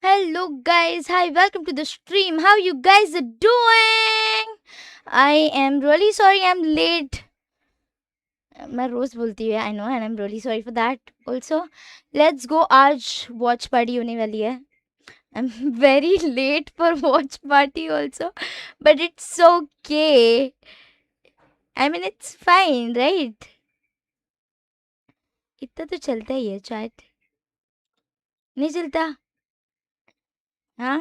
Hello guys, hi, welcome to the stream. How you guys are doing? I am really sorry I'm late. मैं रोज बोलती हूँ I know and I am really sorry for that also. Let's go. आज watch party होने वाली है. I am very late for watch party also but it's okay. I mean it's fine right. इतना तो चलता ही है चैट. नहीं चलता. हाँ.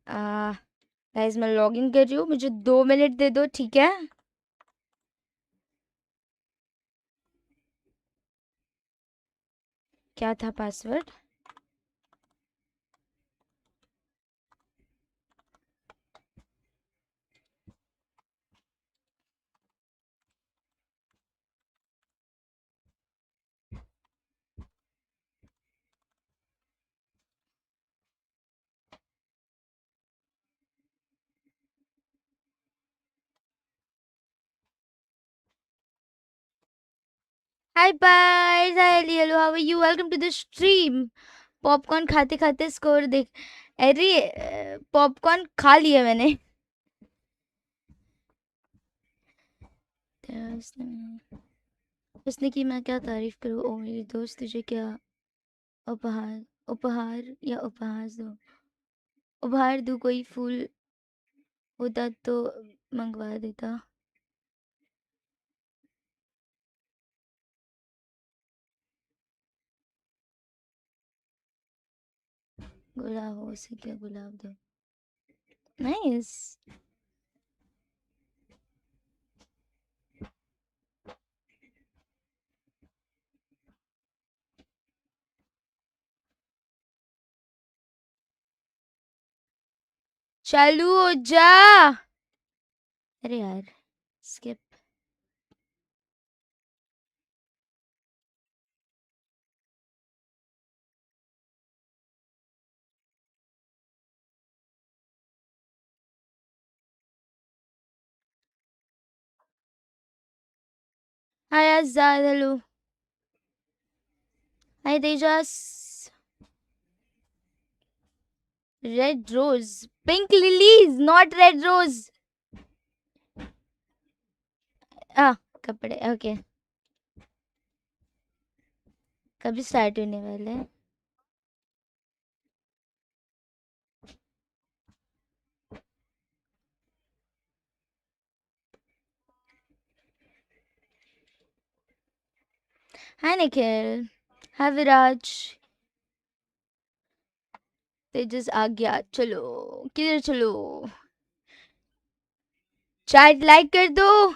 गाइस मैं लॉग इन कर रही हूँ. मुझे 2 मिनट दे दो ठीक है. क्या था password? Hi bye. Hello how are you? Welcome to the stream. Popcorn खाते खाते स्कोर देख. अरे पॉपकॉर्न खा लिया मैंने. उसने उसने की मैं क्या तारीफ करूँ. ओ मेरी दोस्त तुझे क्या उपहार उपहार या उपहार दो. उपहार दूँ कोई फूल होता तो मंगवा देता. गुलाब हो उसे क्या गुलाब दो. नाइस. चालू हो जा. अरे यार स्किप. Hi Azad. Hello. Hi Tejas. Red rose. Pink lilies not red rose. आ कपड़े ओके. कभी स्टार्ट होने वाले हैं. हाय निखिल. हाय विराज. तेजस आ गया. चलो किधर चलो. चैट लाइक कर दो.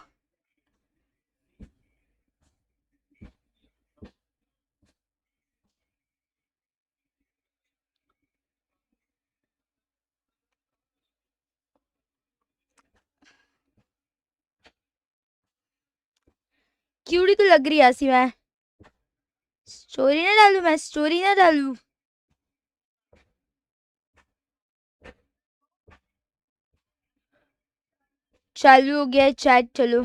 क्यूड़ी तो लग रही है ऐसी. मैं स्टोरी ना डालू. मैं स्टोरी ना डालू. चालू हो गया चैट. चलो.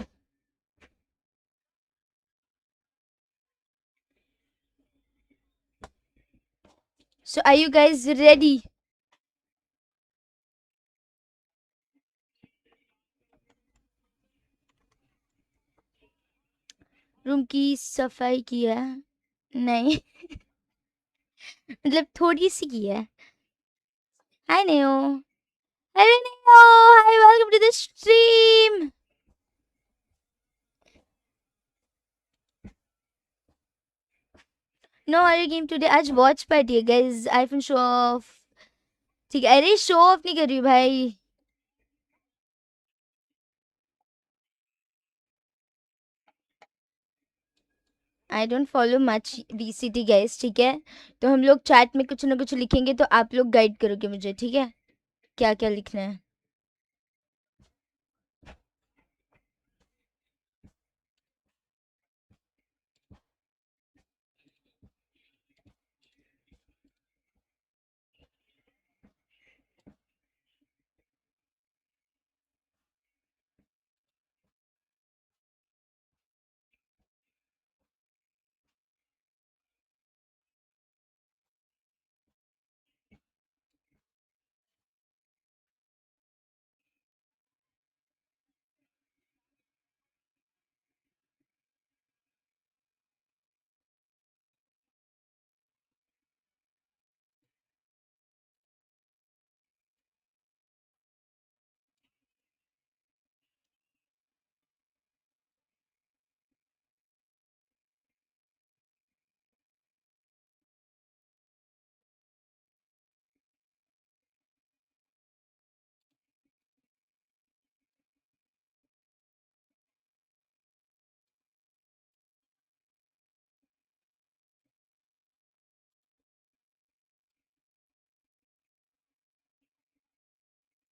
So are you guys ready? Room की सफाई की है. नहीं मतलब थोड़ी सी की है. Hi Neo. Hello Neo. Hi welcome to the stream. No hurry game today. आज वॉच पार्टी है गाइस. IPhone show off. ठीक है. अरे शो ऑफ नहीं कर रही भाई. I don't follow much VCT guys ठीक है. तो हम लोग चैट में कुछ ना कुछ लिखेंगे तो आप लोग गाइड करोगे मुझे ठीक है. क्या क्या लिखना है.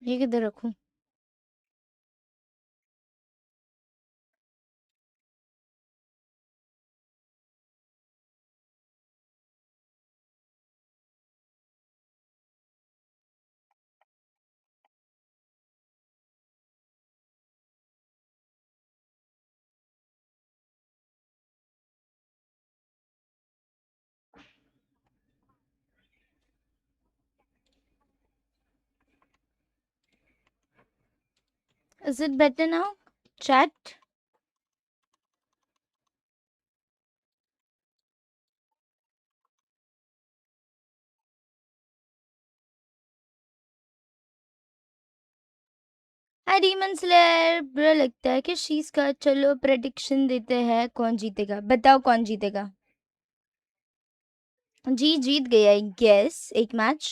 ये किधर रखूं? Is it better now? Chat? Hi demon slayer. बुरा लगता है कि शीज का। चलो प्रेडिक्शन देते हैं, कौन जीतेगा? बताओ कौन जीतेगा? जी जीत गया आई गेस एक मैच।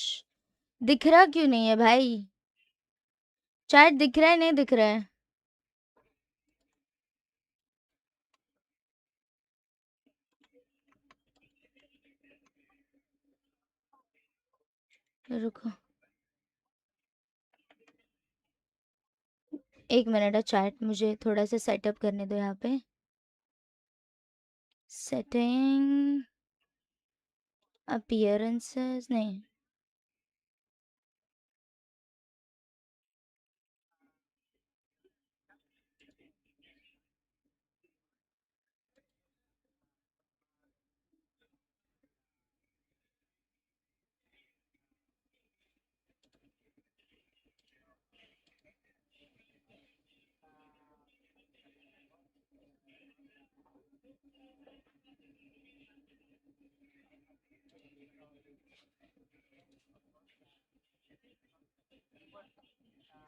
दिख रहा क्यों नहीं है भाई? चैट दिख रहा है नहीं दिख रहा है? रुको एक मिनट है चैट, मुझे थोड़ा सा सेटअप करने दो यहाँ पे। सेटिंग अपीयरेंसेस नहीं।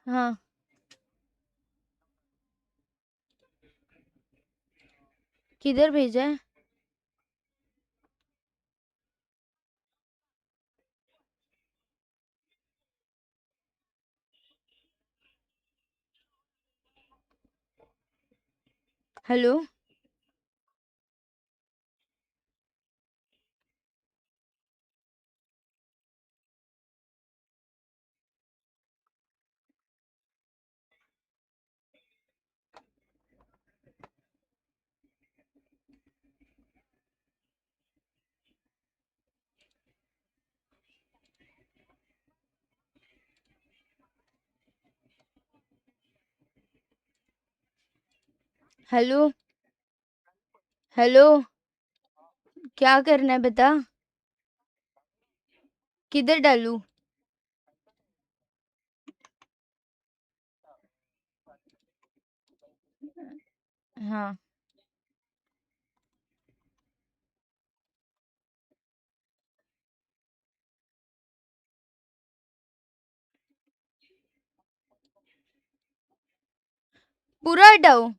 हाँ किधर भेजा है? Hello hello hello. क्या करना है बता? किधर डालूं? हाँ पूरा हटाओ।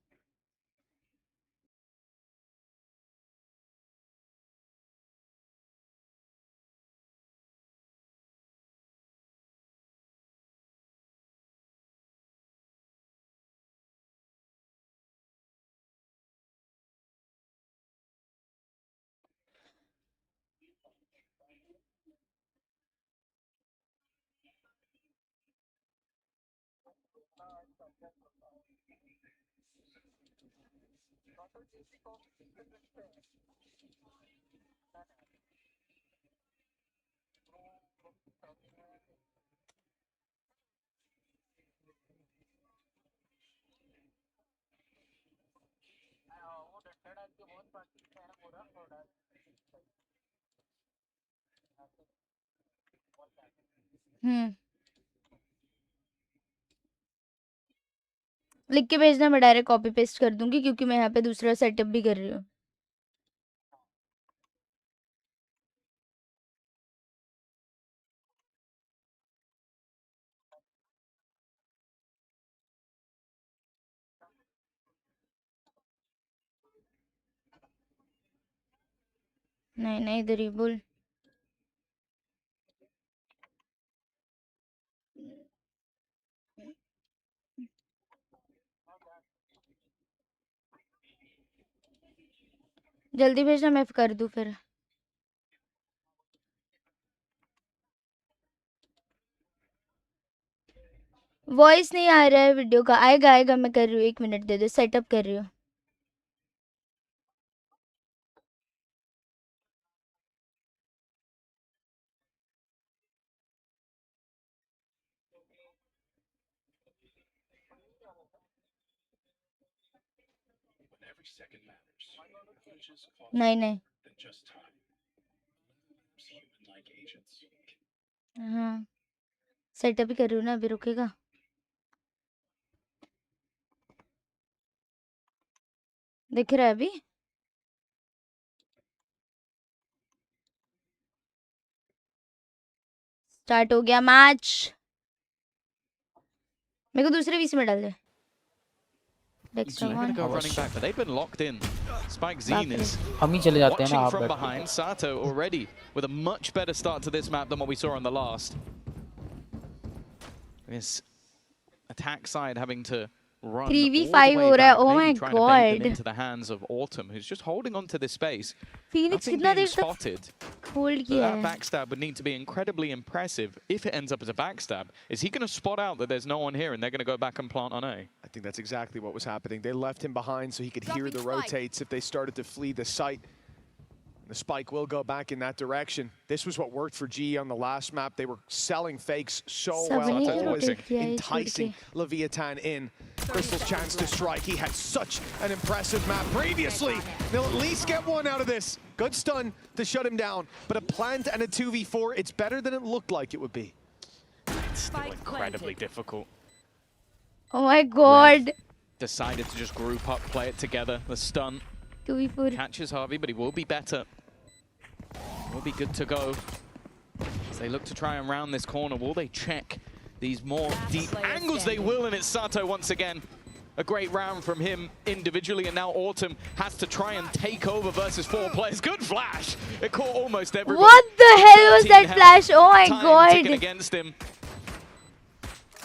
लिख के भेजना, मैं डायरेक्ट कॉपी पेस्ट कर दूंगी क्योंकि मैं यहाँ पे दूसरा सेटअप भी कर रही हूँ। नहीं नहीं इधर ही बोल। जल्दी भेजना, मैं कर दूँ फिर। वॉइस नहीं आ रहा है वीडियो का. आएगा आएगा. मैं कर रही हूँ. 1 मिनट दे दो. सेटअप कर रही हूँ. नहीं नहीं. हाँ सेटअप ही कर रही हूँ ना. अभी रुकेगा. दिख रहा है अभी. स्टार्ट हो गया मैच. मेरे को दूसरे वीसी में डाल दे. Dexter They're going to one. go running back, but they've been locked in. Spike Zine is हम ही चले जाते हैं ना watching आप from बैठ के. behind. Sato already with a much better start to this map than what we saw on the last. This attack side having to run 3v5 all the हो way रहा है. back, Oh maybe my trying to bait them god. into the hands of Autumn, who's just holding on to this space. Phoenix Nothing कितना being देर तक spotted. Hold So किया that है. backstab would need to be incredibly impressive if it ends up as a backstab. Is he going to spot out that there's no one here and they're going to go back and plant on A? I think that's exactly what was happening. They left him behind so he could hear the rotates if they started to flee the site. The spike will go back in that direction. This was what worked for G on the last map. They were selling fakes so well. सबने It was rotate किया है enticing Leviathan in. Crystal's chance to strike. He had such an impressive map previously. They'll at least get one out of this. Good stun to shut him down. But a plant and a 2v4, it's better than it looked like it would be. It's still incredibly difficult. Oh my god. Decided to just group up, play it together. The stun 2v4. catches Harvey, but he will be better. Will be good to go. As they look to try and round this corner, will they check these more deep angles? They will, and it's Sato once again. A great round from him individually, and now Autumn has to try and take over versus 4 players. Good flash! It caught almost everyone. What the hell was 13 that health. flash? Oh my Time ticking god. against him.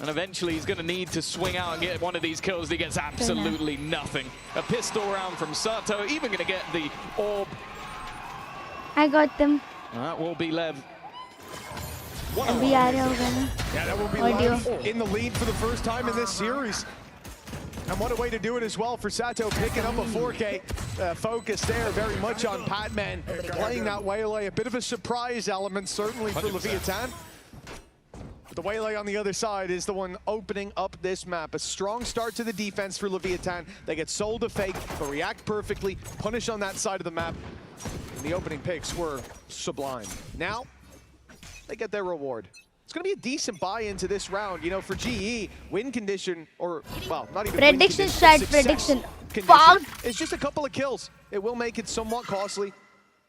And eventually he's going to need to swing out and get one of these kills. He gets absolutely nothing. A pistol round from Sato, even going to get the orb. I got them. And that will be LEV. अभी आ रहा होगा ना. Yeah, that will be Audio. Lev in the lead for the first time in this series. And what a way to do it as well for Sato, picking up a 4K focus there, very much on Padman, playing that Waylay. A bit of a surprise element, certainly for 100%. Leviathan. But the Waylay on the other side is the one opening up this map. A strong start to the defense for Leviathan. They get sold a fake, but react perfectly, punish on that side of the map. And the opening picks were sublime. Now, they get their reward. It's going to be a decent buy into this round. You know, for GE, win condition, or, well, not even win Prediction condition, strat success prediction. condition. Fuck. It's just a couple of kills. It will make it somewhat costly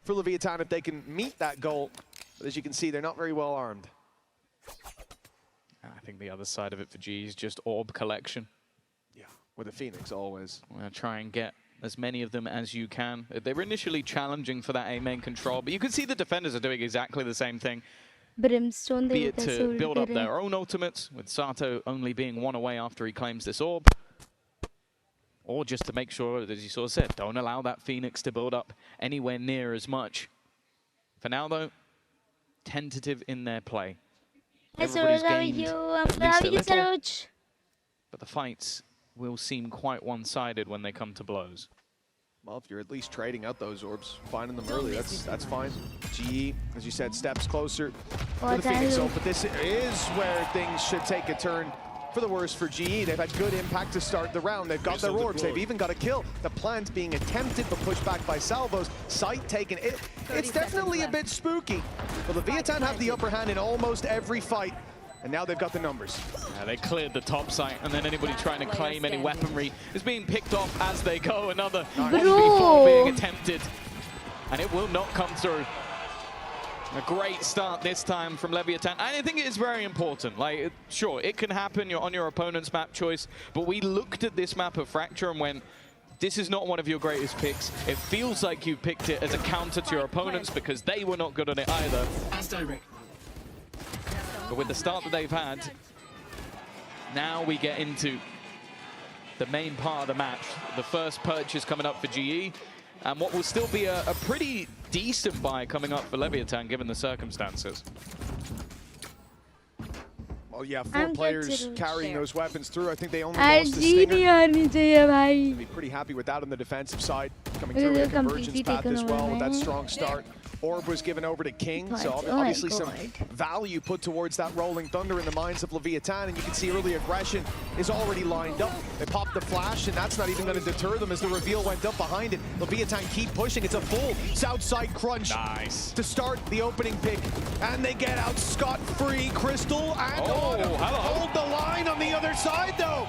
for Leviathan if they can meet that goal. But as you can see, they're not very well armed. I think the other side of it for G is just orb collection. Yeah, with a Phoenix always. We're going to try and get as many of them as you can. They were initially challenging for that A main control, but you can see the defenders are doing exactly the same thing. Brimstone Be देखो it कैसे to ult build कर up रहे हैं. their own ultimates, with Sato only being one away after he claims this orb. Or just to make sure, as you sort of said, don't allow that Phoenix to build up anywhere near as much. For now, though, tentative in their play. Hi Everybody's Saroj, how are gained you? at I'm how least are a you, little. Saroj? But the fights will seem quite one-sided when they come to blows. Well, if you're at least trading out those orbs, finding them early, that's fine. GE, as you said, steps closer for the Phoenix ult, but this is where things should take a turn for the worse for GE. They've had good impact to start the round. They've got their orbs. They've even got a kill. The plant being attempted but pushed back by salvos. Sight taken. It's definitely a bit spooky. But Leviathan have the upper hand in almost every fight. And now they've got the numbers. Yeah, they cleared the top site, and then anybody trying to claim any weaponry is being picked off as they go. Another 1v4 being attempted, and it will not come through. A great start this time from Leviathan. And I think it is very important. Like, sure, it can happen. You're on your opponent's map choice, but we looked at this map of Fracture and went, this is not one of your greatest picks. It feels like you picked it as a counter to your opponents because they were not good on it either. But with the start that they've had, now we get into the main part of the match. The first purchase coming up for GE, and what will still be a pretty decent buy coming up for Leviathan, given the circumstances. Well, yeah, 4 players carrying those weapons through. I think they only RG lost the Stinger. नहीं चाहिए भाई. Be pretty happy with that on the defensive side. Coming through with a convergence path as well with that strong start. Orb was given over to King, so obviously some value put towards that Rolling Thunder in the minds of Leviathan, and you can see early aggression is already lined up. They popped the flash, and that's not even going to deter them as the reveal went up behind it. Leviathan keep pushing. It's a full south side crunch to start the opening pick, and they get out scot-free. Crystal and hold the line on the other side, though.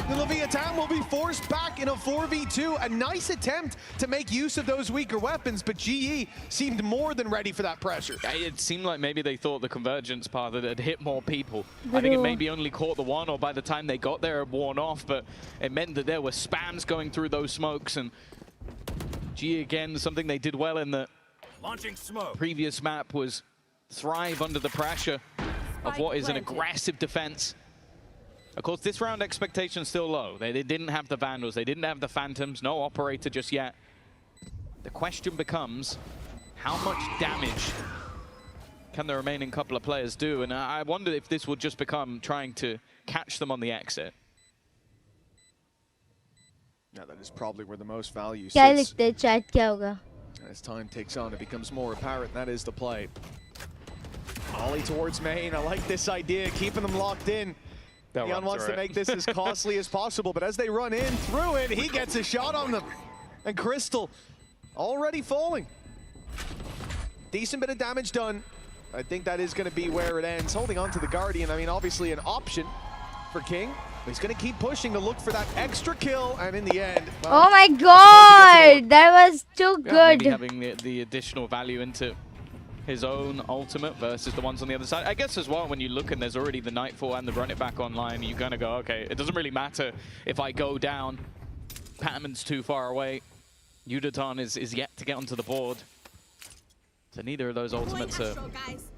The Leviathan will be forced back in a 4v2. A nice attempt to make use of those weaker weapons, but GE seemed more than ready for that pressure. It seemed like maybe they thought the convergence path had hit more people. I think it maybe only caught the one, or by the time they got there, it worn off, but it meant that there were spams going through those smokes, and GE, again, something they did well in the previous map was thrive under the pressure of what is an aggressive defense. Of course, this round expectation's still low. They didn't have the Vandals, they didn't have the Phantoms, no Operator just yet. The question becomes, how much damage can the remaining couple of players do? And I wonder if this will just become trying to catch them on the exit. Yeah, that is probably where the most value sits. As time takes on, it becomes more apparent. That is the play. Ollie towards main. I like this idea, keeping them locked in. Neon wants to make this as costly as possible, but as they run in through it, he gets a shot on them. And Crystal already falling. Decent bit of damage done. I think that is going to be where it ends. Holding on to the Guardian, I mean, obviously an option for King. He's going to keep pushing to look for that extra kill, and in the end... Well, oh my god, that was too good. Maybe having the additional value into his own ultimate versus the ones on the other side. I guess as well, when you look and there's already the Nightfall and the Run It Back online, you're going to go, okay, it doesn't really matter if I go down. Patman's too far away. Kyedae is yet to get onto the board. So neither of those ultimates are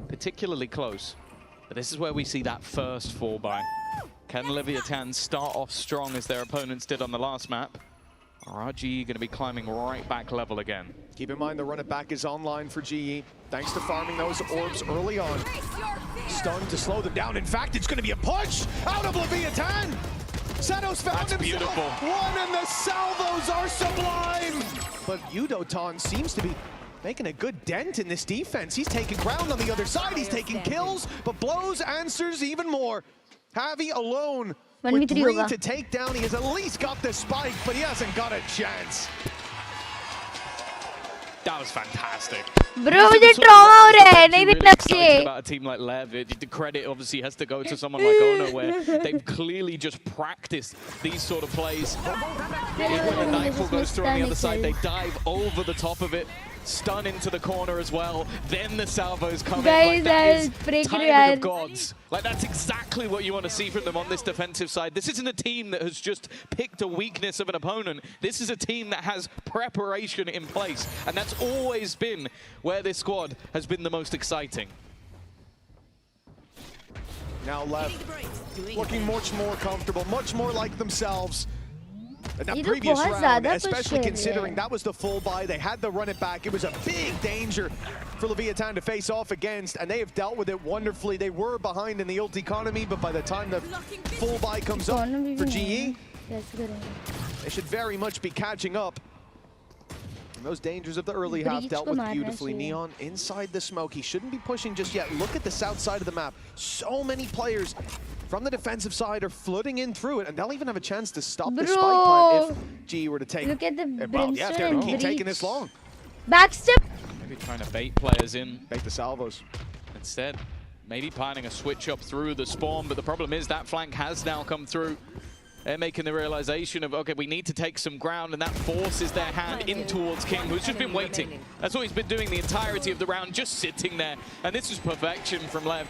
particularly close. But this is where we see that first fall by. Can Leviathan start off strong as their opponents did on the last map? RG going to be climbing right back level again. Keep in mind the Run It Back is online for GE. Thanks to farming those orbs early on. Stun to slow them down. In fact, it's going to be a push out of Leviathan. Senos found himself. Beautiful. One, and the salvos are sublime. But Kyedae seems to be making a good dent in this defense. He's taking ground on the other side. He's taking kills, but blows answers even more. Javi alone with 3 to take down. He has at least got the spike, but he hasn't got a chance. That was fantastic. Bro, मुझे trauma हो रहा है, नहीं दिखना चाहिए. About a team like LEV, the credit obviously has to go to someone like Ono, where they've clearly just practiced these sort of plays. When the Nightfall goes through on the other side, they dive over the top of it. Stun into the corner as well. Then the salvos come in. Like, that is timing of gods. Like, that's exactly what you want to see from them on this defensive side. This isn't a team that has just picked a weakness of an opponent. This is a team that has preparation in place. And that's always been where this squad has been the most exciting. Now LEV looking much more comfortable, much more like themselves. And that previous round, especially considering that was the full buy, they had the Run It Back. It was a big danger for Leviathan to face off against, and they have dealt with it wonderfully. They were behind in the ult economy, but by the time the full buy comes up for GE, they should very much be catching up. And those dangers of the early half dealt with beautifully. Neon inside the smoke. He shouldn't be pushing just yet. Look at the south side of the map. So many players from the defensive side are flooding in through it, and they'll even have a chance to stop the spike plant if GE were to take. Look at the well, yeah, if they're going to keep taking this long. Backstep. Maybe trying to bait players in. Bait the salvos. Instead, maybe planning a switch up through the spawn, but the problem is that flank has now come through. They're making the realization of, okay, we need to take some ground, and that forces their hand in towards King, who's just been waiting. That's what he's been doing the entirety of the round, just sitting there. And this is perfection from LEV.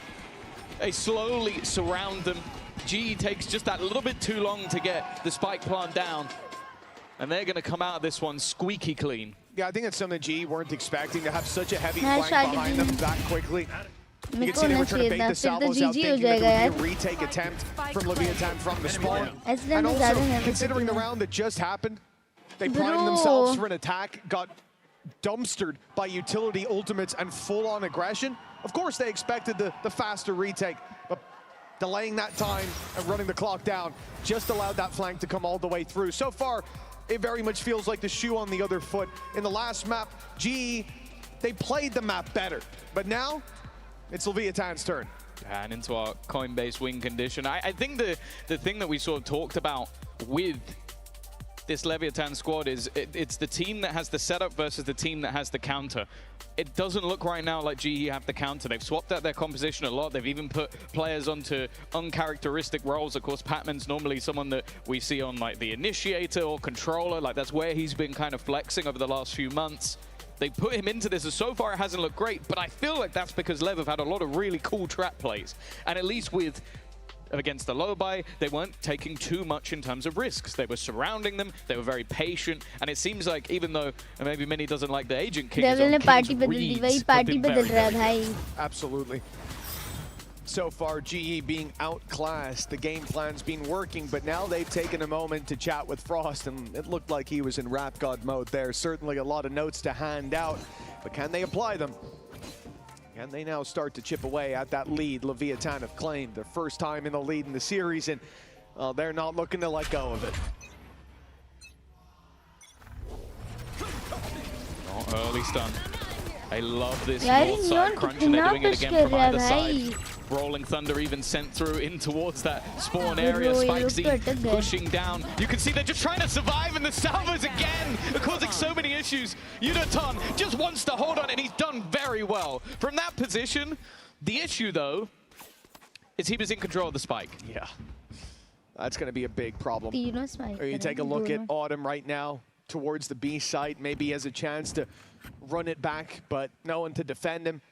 They slowly surround them. GE takes just that little bit too long to get the spike plant down. And they're going to come out of this one squeaky clean. Yeah, I think that's something GE weren't expecting, to have such a heavy flank behind them that quickly. You can see they were trying to bait the salvos out, thinking that would be a retake attempt from Leviathan from the spawn. And also, considering the round that just happened, they primed themselves for an attack, got dumpstered by utility ultimates and full-on aggression. Of course, they expected the faster retake, but delaying that time and running the clock down just allowed that flank to come all the way through. So far, it very much feels like the shoe on the other foot. In the last map, GE, they played the map better, but now it's Leviathan's turn. And into our coin-based win condition. I think the thing that we sort of talked about with this Leviathan squad is it's the team that has the setup versus the team that has the counter. It doesn't look right now like GE have the counter. They've swapped out their composition a lot. They've even put players onto uncharacteristic roles. Of course, Patman's normally someone that we see on like the initiator or controller. Like that's where he's been kind of flexing over the last few months. They put him into this, and so far it hasn't looked great, but I feel like that's because LEV have had a lot of really cool trap plays. And at least with against the low buy, they weren't taking too much in terms of risks. They were surrounding them, they were very patient, and it seems like even though maybe Vinniie doesn't like the Agent King, absolutely. So far, GE being outclassed, the game plan's been working, but now they've taken a moment to chat with Frost, and it looked like he was in rap god mode there. Certainly a lot of notes to hand out, but can they apply them? Can they now start to chip away at that lead Leviathan have claimed? Their first time in the lead in the series, and they're not looking to let go of it. Not early stun. I love this north side crunch, and they're doing it again from either side. Rolling Thunder even sent through in towards that spawn area. Spike Z pushing down. You can see they're just trying to survive, and the salvos again are causing so many issues. Yudoton just wants to hold on, and he's done very well. From that position, the issue though, is he was in control of the spike. Yeah, that's going to be a big problem. Or you take a look at Autumn right now towards the B site. Maybe he has a chance to run it back, but no one to defend him.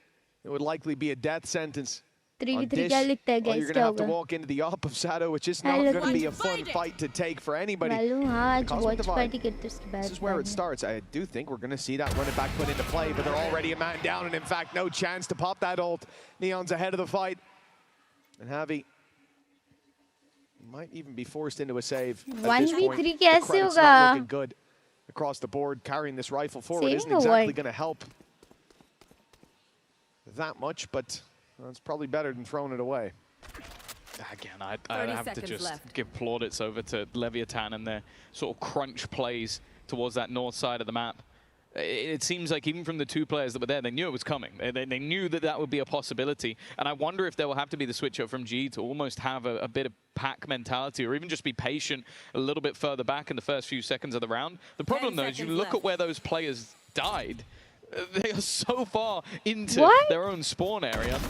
It would likely be a death sentence. 3v3 क्या लिखता है guys? You're going to have to walk into the op of Shadow, which is not going to be a fun fight to take for anybody. This is where it starts. I do think we're going to see that run it back put into play, but they're already a man down, and in fact, no chance to pop that ult. Neon's ahead of the fight, and Javi might even be forced into a save. 1v3 कैसे not होगा? looking good across the board. Carrying this rifle forward isn't exactly going to help that much, but well, it's probably better than throwing it away. Again, I have to just give plaudits over to Leviathan and their sort of crunch plays towards that north side of the map. It seems like even from the two players that were there, they knew it was coming. They knew that that would be a possibility. And I wonder if there will have to be the switch up from G to almost have a bit of pack mentality, or even just be patient a little bit further back in the first few seconds of the round. The problem, though, is you look at where those players died. They are so far into their own spawn area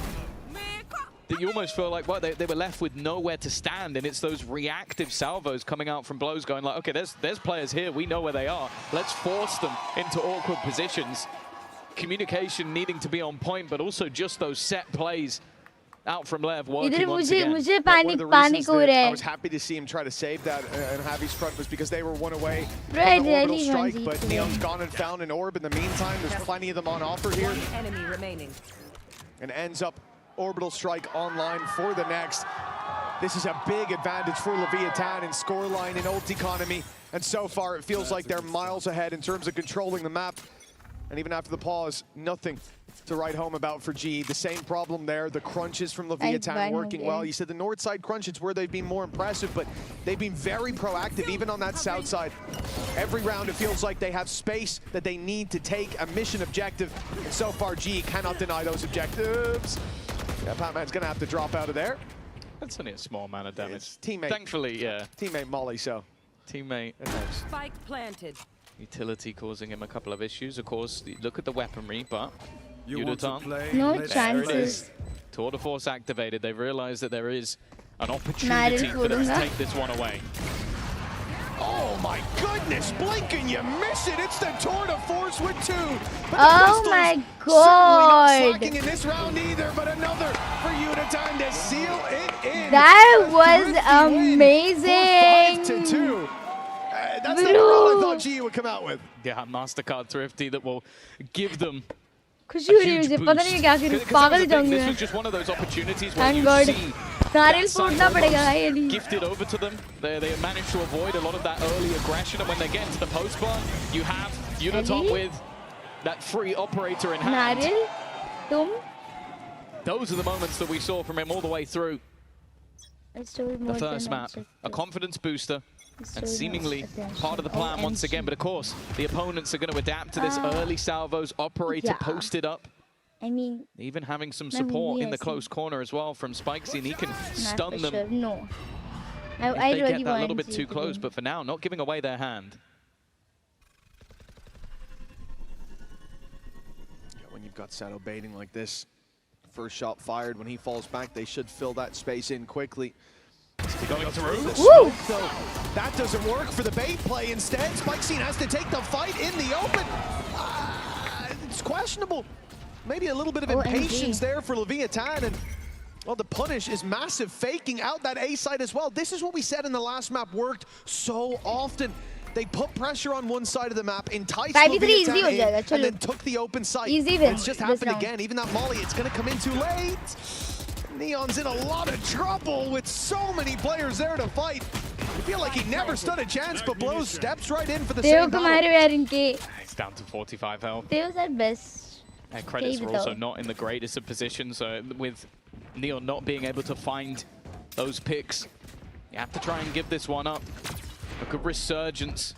that you almost feel like, well, they were left with nowhere to stand, and it's those reactive salvos coming out from blows going like, okay, there's players here, we know where they are. Let's force them into awkward positions. Communication needing to be on point, but also just those set plays out from LEV working once again. मुझे panic हो रहा है. I was happy to see him try to save that and Javi's front was because they were one away Right, from the orbital strike, but Neon's gone and found an orb in the meantime. There's plenty of them on offer here. One enemy remaining. And ends up orbital strike online for the next. This is a big advantage for Leviathan in scoreline and ult economy. And so far it feels like they're miles ahead in terms of controlling the map. And even after the pause, nothing to write home about for G. The same problem there, the crunches from Leviathan working well. You said the north side crunch, it's where they've been more impressive, but they've been very proactive, even on that south side. Every round, it feels like they have space that they need to take a mission objective. And so far, G cannot deny those objectives. Yeah, Patman's gonna have to drop out of there. That's only a small amount of damage. Teammate. Thankfully, yeah. Teammate Molly, so. Teammate. Spike planted. Utility causing him a couple of issues. Of course, look at the weaponry, but Yudoton. No chances. Tour de force activated. They've realized that there is an opportunity for them to take this one away. Oh my goodness, blink and you miss it. It's the tour de force with two. But oh my God. Certainly not slacking in this round either, but another for Yudoton to seal it in. That was amazing. 5-2. That's the round I thought G would come out with. Yeah, MasterCard Thrifty that will give them खुशी हो रही है मुझे पता नहीं क्या करूं पागल हो जाऊंगी This was just one of those opportunities where you see नारियल फूटना पड़ेगा भाई Ali. Gifted over to them. They managed to avoid a lot of that early aggression, and when they get into the post bar, you have Yudoton with that free operator in hand. नारियल तुम Those are the moments that we saw from him all the way through. I stole The more first than map, a expected. confidence booster, I stole and more seemingly attention. part of the plan once again. But of course, the opponents are going to adapt to this early salvos. Operator yeah. posted up. I mean, Even having some मैं support Vinniie in the ऐसी. close corner as well from Spikesy, and he can not stun for them sure. No. if I they really get that little want bit G too to close. win. But for now, not giving away their hand. Yeah, when you've got Sato baiting like this, first shot fired, when he falls back, they should fill that space in quickly. Going through. Woo! So that doesn't work for the bait play. Instead, Spikesy has to take the fight in the open. It's questionable. Maybe a little bit of impatience there for Leviathan, and well, the punish is massive, faking out that A side as well. This is what we said in the last map worked so often. They put pressure on one side of the map, enticed 5v3 Leviathan easy हो in, जाएगा, and चलो. then took the open side. Easy win It's just this happened round. again. Even that Molly, it's going to come in too late. Neon's in a lot of trouble with so many players there to fight. I feel like he never stood a chance, but Blows steps right in for the Theo same को battle. मारे यार इनके. It's down to 45 health. Theo's at best. Their credits Kyedae are also though. not in the greatest of positions, so with Neon not being able to find those picks, you have to try and give this one up. A good resurgence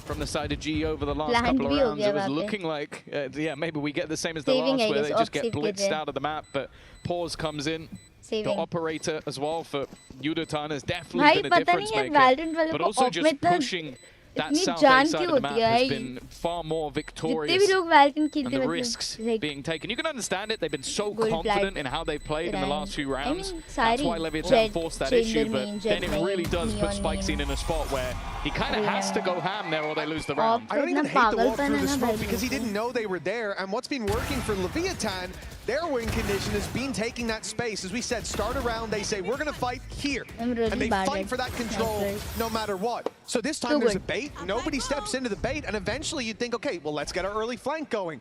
from the side of G over the last Planned couple of bhi ho rounds. gaya It was वहाँ पे. looking like, yeah, maybe we get the same as the Saving, last, I where guess, they just get off-save blitzed kid out of the map, but Pause comes in. The Saving. operator as well for Yudotan has definitely भाई been a पता difference नहीं है maker. Valorant वालों But को also off just में इतना pushing that इतनी south जान A side क्यों of the map होती है has भाई? been far more जितने victorious. भी लोग Valorant And खेलते the हैं risks मतलब like being taken. You can understand it. They've been so Gold confident plat in how they played in the last few rounds. I mean, That's सारी why Leviathan Jet, forced that Chamber issue. main, But Jet then it really main, does put Neon Spikesy main. in a spot where he kind of has to go ham there or they lose the round. I don't even इतना hate the walk पागलपन through है the ना smoke भाई because he लोगों didn't know they were there. And what's been working for Leviathan, their win condition has been taking that space. As we said, start around, they say, we're going to fight here. I'm really And they bad fight at for that control snipers. no matter what. So this time Too there's a good. bait. Nobody steps into the bait. And eventually you'd think, okay, well, let's get our early flank going.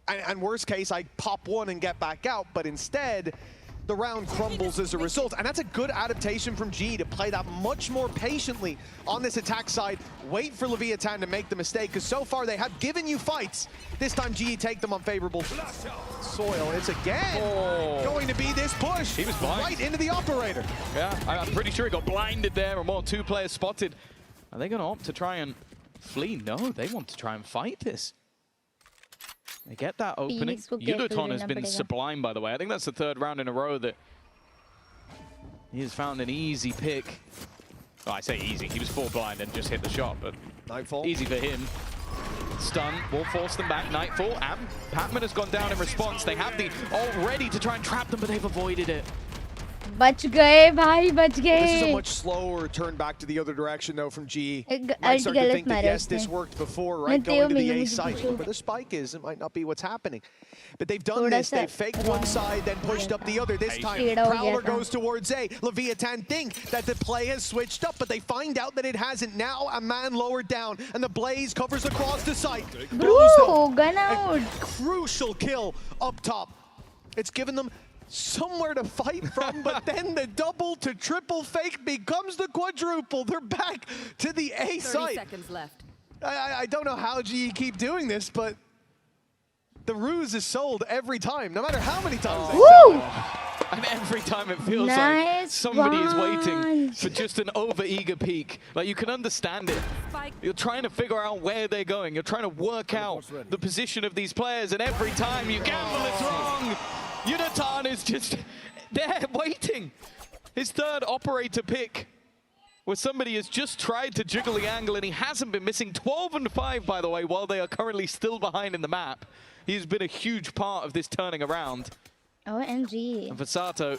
And worst case, I pop one and get back out. But instead, the round crumbles as a result. And that's a good adaptation from G to play that much more patiently on this attack side. Wait for Leviathan to make the mistake, because so far they have given you fights. This time GE take them on favorable soil. It's again going to be this push. He was blind. Right into the operator. Yeah, I'm pretty sure he got blinded there and more two players spotted. Are they going to opt to try and flee? No, they want to try and fight this. They get that opening. Phoenix को careful Yudotan has रहना been पड़ेगा. sublime, by the way. I think that's the third round in a row that he has found an easy pick. Well, I say easy. He was full blind and just hit the shot, but Nightfall. easy for him. Stun will force them back. Nightfall, and Patman has gone down in response. They have the ult ready to try and trap them, but they've avoided it. बच गए भाई बच This is a गए. much slower turn back to the other direction, though, from GE. एक Might start to गलत think that, मारा yes, this उसने. worked before, right? मैं Going to the Theo A मुझे site. पूछो. Where the spike is, it might not be what's happening. But they've done थोड़ा this. सा They've faked one wrong. side, then pushed up the other. This time, टेढ़ा हो गया Prowler था. goes towards A. Leviathan think that the play has switched up, but they find out that it hasn't. Now a man lowered down, and the blaze covers across the site. Blows Bro, them. gun A out. crucial kill up top. It's given them somewhere to fight from, but then the double to triple fake becomes the quadruple. They're back to the A 30 site. seconds left. I don't know how GE keep doing this, but the ruse is sold every time, no matter how many times they sell Woo! it. And every time it feels like Nice somebody is waiting one. for just an over-eager peak. Like, you can understand it. Spike. You're trying to figure out where they're going. You're trying to work out the position of these players, and every time you gamble, it's wrong. Yudotan is just there waiting. His third operator pick, where somebody has just tried to jiggle the angle, and he hasn't been missing. 12 and 5, by the way, while they are currently still behind in the map. He's been a huge part of this turning around. OMG. And for Sato,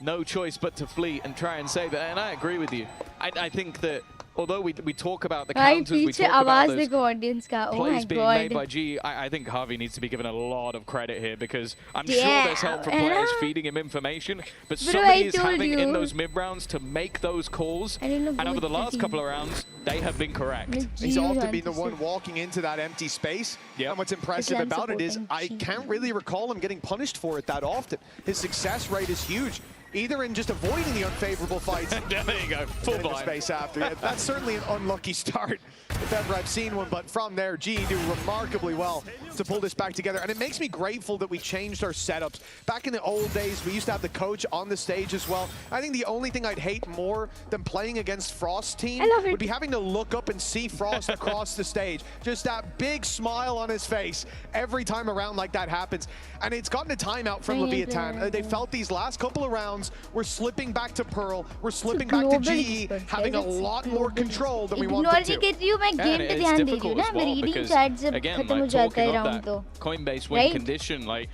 no choice but to flee and try and save it. And I agree with you. I think that although we talk about the भाई counters, we पीछे talk about आवाज those देखो audience का. Oh plays my being made god. by G, I think Harvey needs to be given a lot of credit here, because I'm sure there's help from Yeah. players feeding him information, but Bro, somebody I is told having in you. those mid-rounds to make those calls. I didn't know And over the what last to couple do. of rounds, they have been correct. He's often been the one walking into that empty space. Yep. And what's impressive Islam about it is I supporting can't really recall him getting punished for it that often. His success rate is huge, either in just avoiding the unfavorable fights There you go, full and in the blind. space after. Yeah, that's certainly an unlucky start if ever I've seen one. But from there, GE do remarkably well to pull this back together. And it makes me grateful that we changed our setups. Back in the old days, we used to have the coach on the stage as well. I think the only thing I'd hate more than playing against Frost's team would be having to look up and see Frost across the stage. Just that big smile on his face every time around like that happens. And it's gotten a timeout from Leviathan. They felt these last couple of rounds, we're slipping back to Pearl, we're slipping back to GE, having a lot more control than we want them to. And it's difficult as well because, again, like talking of that Coinbase win condition, like,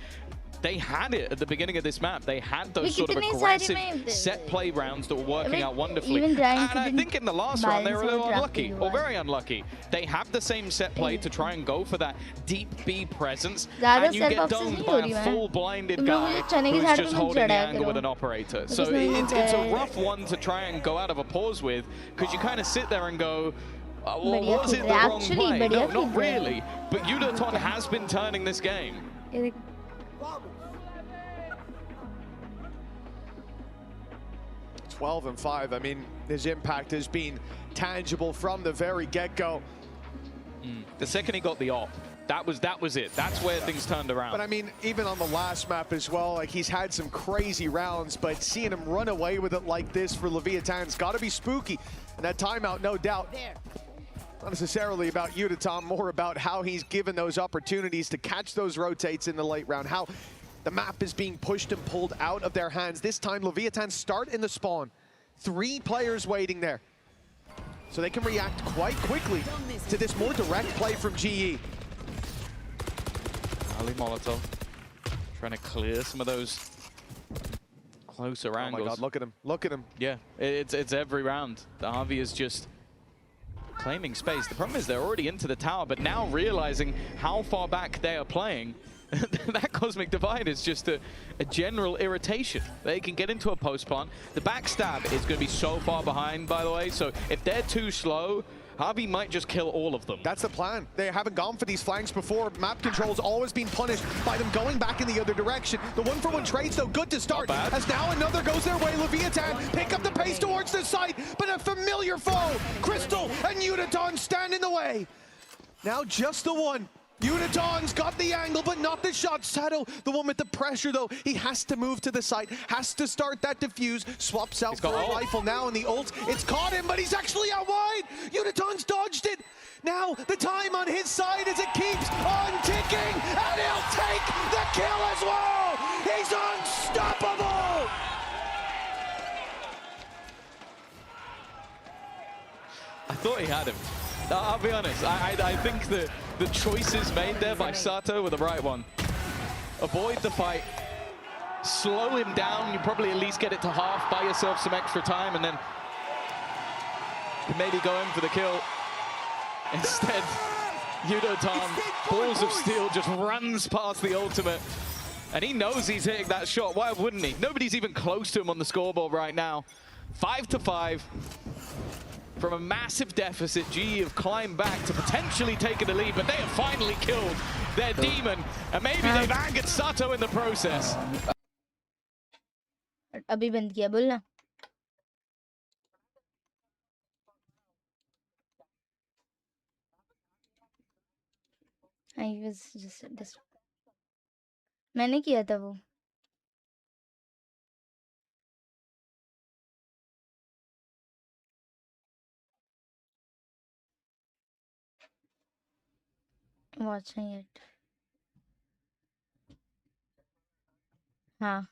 they had it at the beginning of this map. They had those sort of aggressive set play rounds that were working out wonderfully. And I think in the last round they were a little unlucky, or very unlucky. They have the same set play to try and go for that deep B presence, and you get done by a full blinded guy who's just holding the angle with an operator. So it's a rough one to try and go out of a pause with, because you kind of sit there and go, well, was it the wrong play? No, not really. But Kyedae has been turning this game. 12 and 5. I mean, his impact has been tangible from the very get-go. The second he got the op, that was it. That's where things turned around. But I mean, even on the last map as well, like, he's had some crazy rounds, but seeing him run away with it like this for Leviathan's got to be spooky. And that timeout, no doubt, not necessarily about Kyedae, more about how he's given those opportunities to catch those rotates in the late round, how the map is being pushed and pulled out of their hands. This time, Leviathan start in the spawn. 3 players waiting there. So they can react quite quickly to this more direct play from GE. Ali Molotov trying to clear some of those closer angles. Oh my God, look at him, look at him. Yeah, it's every round. The Harvey is just claiming space. The problem is they're already into the tower, but now realizing how far back they are playing, that Cosmic Divide is just a general irritation. They can get into a post plant. The backstab is going to be so far behind, by the way, so if they're too slow, Harvey might just kill all of them. That's the plan. They haven't gone for these flanks before. Map control's always been punished by them going back in the other direction. The 1-for-1 trades, though, good to start. As now another goes their way. Leviathan pick up the pace towards the site, but a familiar foe. Crystal and Kyedae stand in the way. Now just the one. Kyedae's got the angle, but not the shot. Sato, the one with the pressure, though. He has to move to the site, has to start that defuse. Swaps out for a rifle now in the ult. It's caught him, but he's actually out wide. Kyedae's dodged it. Now the time on his side as it keeps on ticking, and he'll take the kill as well. He's unstoppable. I thought he had him. I'll be honest, I think that the choices made there by Sato were the right one. Avoid the fight, slow him down, you probably at least get it to half, buy yourself some extra time, and then maybe go in for the kill. Instead, Kyedae, balls of steel, just runs past the ultimate, and he knows he's hitting that shot. Why wouldn't he? Nobody's even close to him on the scoreboard right now. 5-5. From a massive deficit, GE have climbed back to potentially taking the lead, but they have finally killed their demon, and maybe they've angered Sato in the process. अभी बंद किया बोलना. I was just मैंने किया था वो. Watching it. हाँ.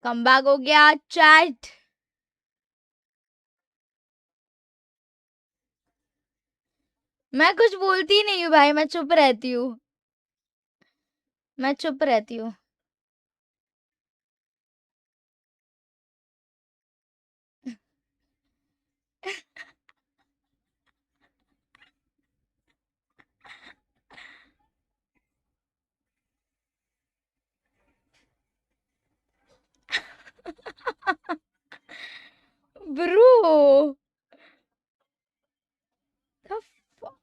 Comeback हो गया चैट. मैं कुछ बोलती नहीं हूँ भाई, मैं चुप रहती हूँ. मैं चुप रहती हूँ. Bro. The fuck?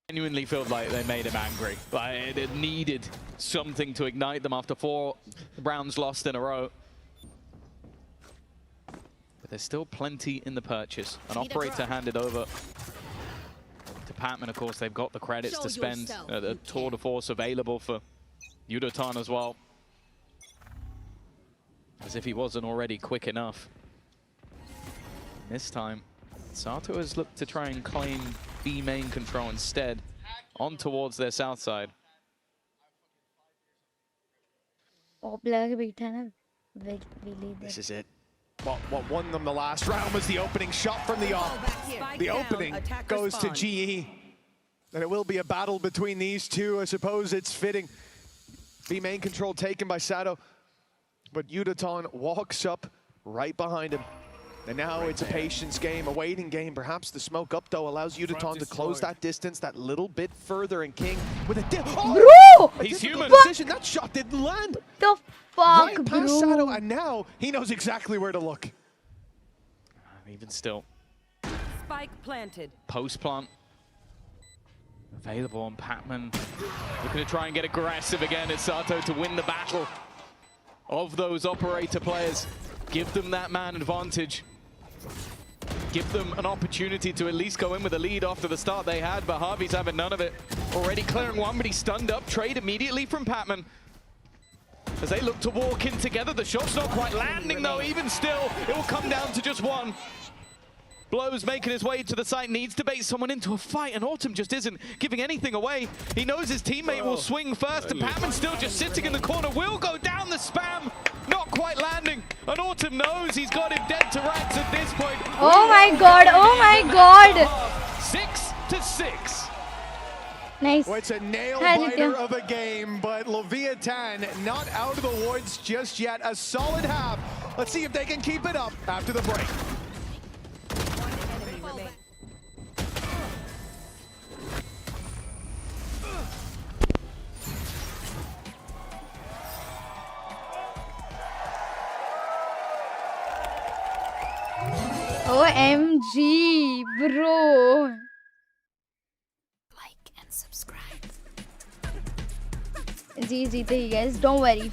Genuinely feel like they made him angry. Like it needed something to ignite them after 4 rounds lost in a row. But there's still plenty in the purchase. An operator handed over to Patman. Of course, they've got the credits to spend. The tour de force available for Yudotan as well. As if he wasn't already quick enough. This time, Sato has looked to try and claim B main control instead, on towards their south side. This is it. What won them the last round was the opening shot from the off. The opening goes to GE. And it will be a battle between these two. I suppose it's fitting. B main control taken by Sato. But Yudotan walks up right behind him. And now it's a patience game, a waiting game. Perhaps the smoke up, though, allows Yudotan to close that distance that little bit further. And King with a Bro! He's human. Decision. That shot didn't land. The fuck, Right past bro? Sato, and now he knows exactly where to look. Even still, Spike planted. post plant available on Patman. Looking to try and get aggressive again at Sato to win the battle of those operator players. Give them that man advantage. Give them an opportunity to at least go in with a lead after the start they had, but Harvey's having none of it. Already clearing one, but he's stunned up. Trade immediately from Patman. As they look to walk in together, the shot's not quite landing though. Even still, it will come down to just one. Blows making his way to the site, needs to bait someone into a fight, and Autumn just isn't giving anything away. He knows his teammate will swing first, and Patman still just sitting in the corner, will go down the spam, not quite landing. And Autumn knows he's got him dead to rights at this point. Oh my god, oh my god! 6-6. Nice. Well, it's a nail Hi, biter Nitya. of a game, but Leviathan not out of the woods just yet. A solid half. Let's see if they can keep it up after the break. OMG, bro. Like and subscribe. You guys, don't worry.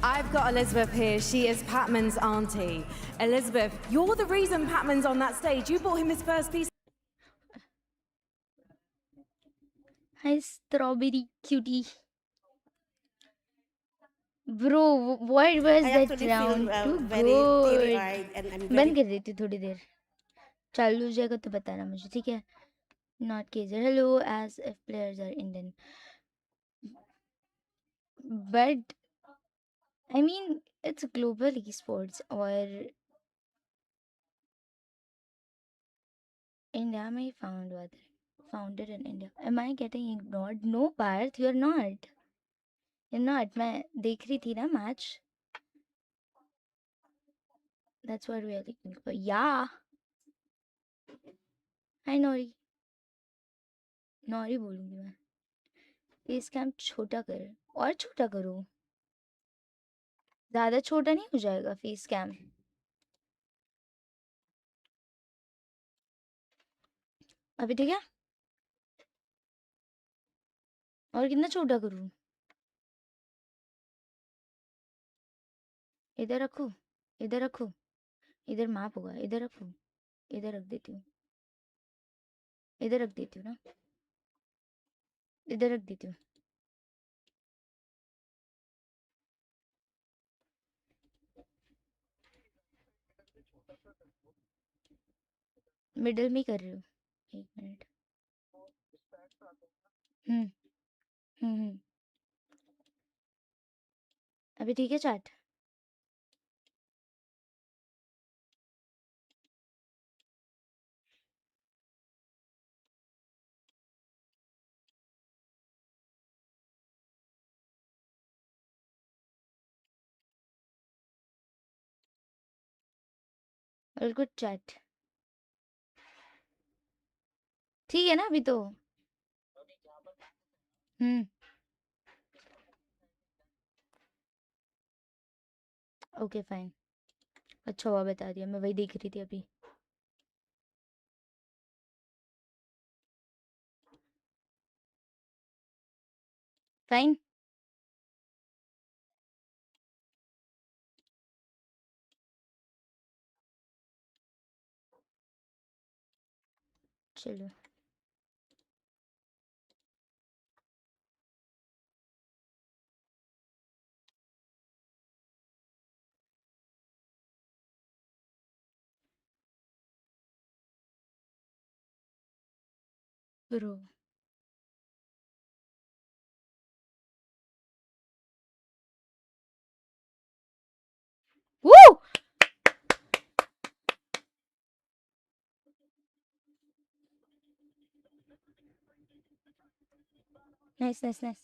I've got Elizabeth here. She is Patman's auntie. Elizabeth, you're the reason Patman's on that stage. You bought him his first piece. Hi, strawberry cutie. Bro, what was I that actually round? feel Too very good. teary-eyed and I'm बंद very कर देती हूँ थोड़ी देर. चालू हो जाएगा तो बताना मुझे, ठीक है? Not KZ. Hello, as if players are Indian. But I mean, it's global esports or India may founded in India. Am I getting ignored? No, Parth, you're not. You're not. मैं देख रही थी ना match. That's what we are looking for. Yeah. Hi, Nori. Nori बोलूँगी मैं. Face cam छोटा कर और छोटा करो. ज़्यादा छोटा नहीं हो जाएगा फेस कैम. अभी ठीक है? और कितना छोटा करूँ? इधर रखूँ, इधर रखूँ, इधर मैप होगा, इधर रखूँ, इधर रख देती हूँ, इधर रख देती हूँ ना, इधर रख देती हूँ. मिडल में कर रही हूँ. 1 मिनट. हम्म हम्म. अभी ठीक है चैट? और गुड चैट. ठीक है ना अभी तो? Okay fine. अच्छा हुआ बता दिया, मैं वही देख रही थी अभी. Fine. चलो. Bro. Woo! Nice, nice, nice.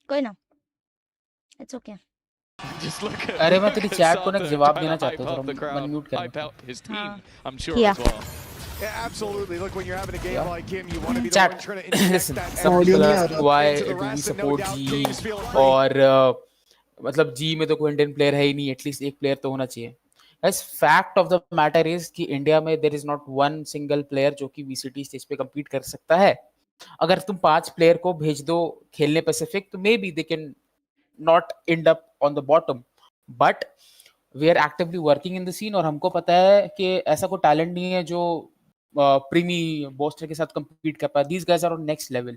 कोई ना. It's okay. Just look at, अरे मैं तेरी चैट को ना Sato जवाब trying देना to hype चाहता up the था crowd, अनम्यूट hype करना. out his team, I'm sure Yeah. as well. Yeah, absolutely. Look, when you're having a game Yeah. like him, you want to be the Chat. one trying to inject Listen, that some energy people नहीं आ ask रहा. why into the do we rest, and no support doubt G Kings feel free. और मतलब जी में तो कोई Indian player है ही नहीं, at least एक प्लेयर तो होना चाहिए. Guys, fact of the matter is कि इंडिया में there is not one single player जो कि VCT स्टेज पे compete कर सकता है. अगर तुम 5 प्लेयर को भेज दो खेलने पैसिफिक तो may be they can not end up on the bottom, but we are actively working in the scene और हमको पता है कि ऐसा कोई टैलेंट नहीं है जो प्रीमी बोस्टर के साथ compete कर पाए. These guys are on next level.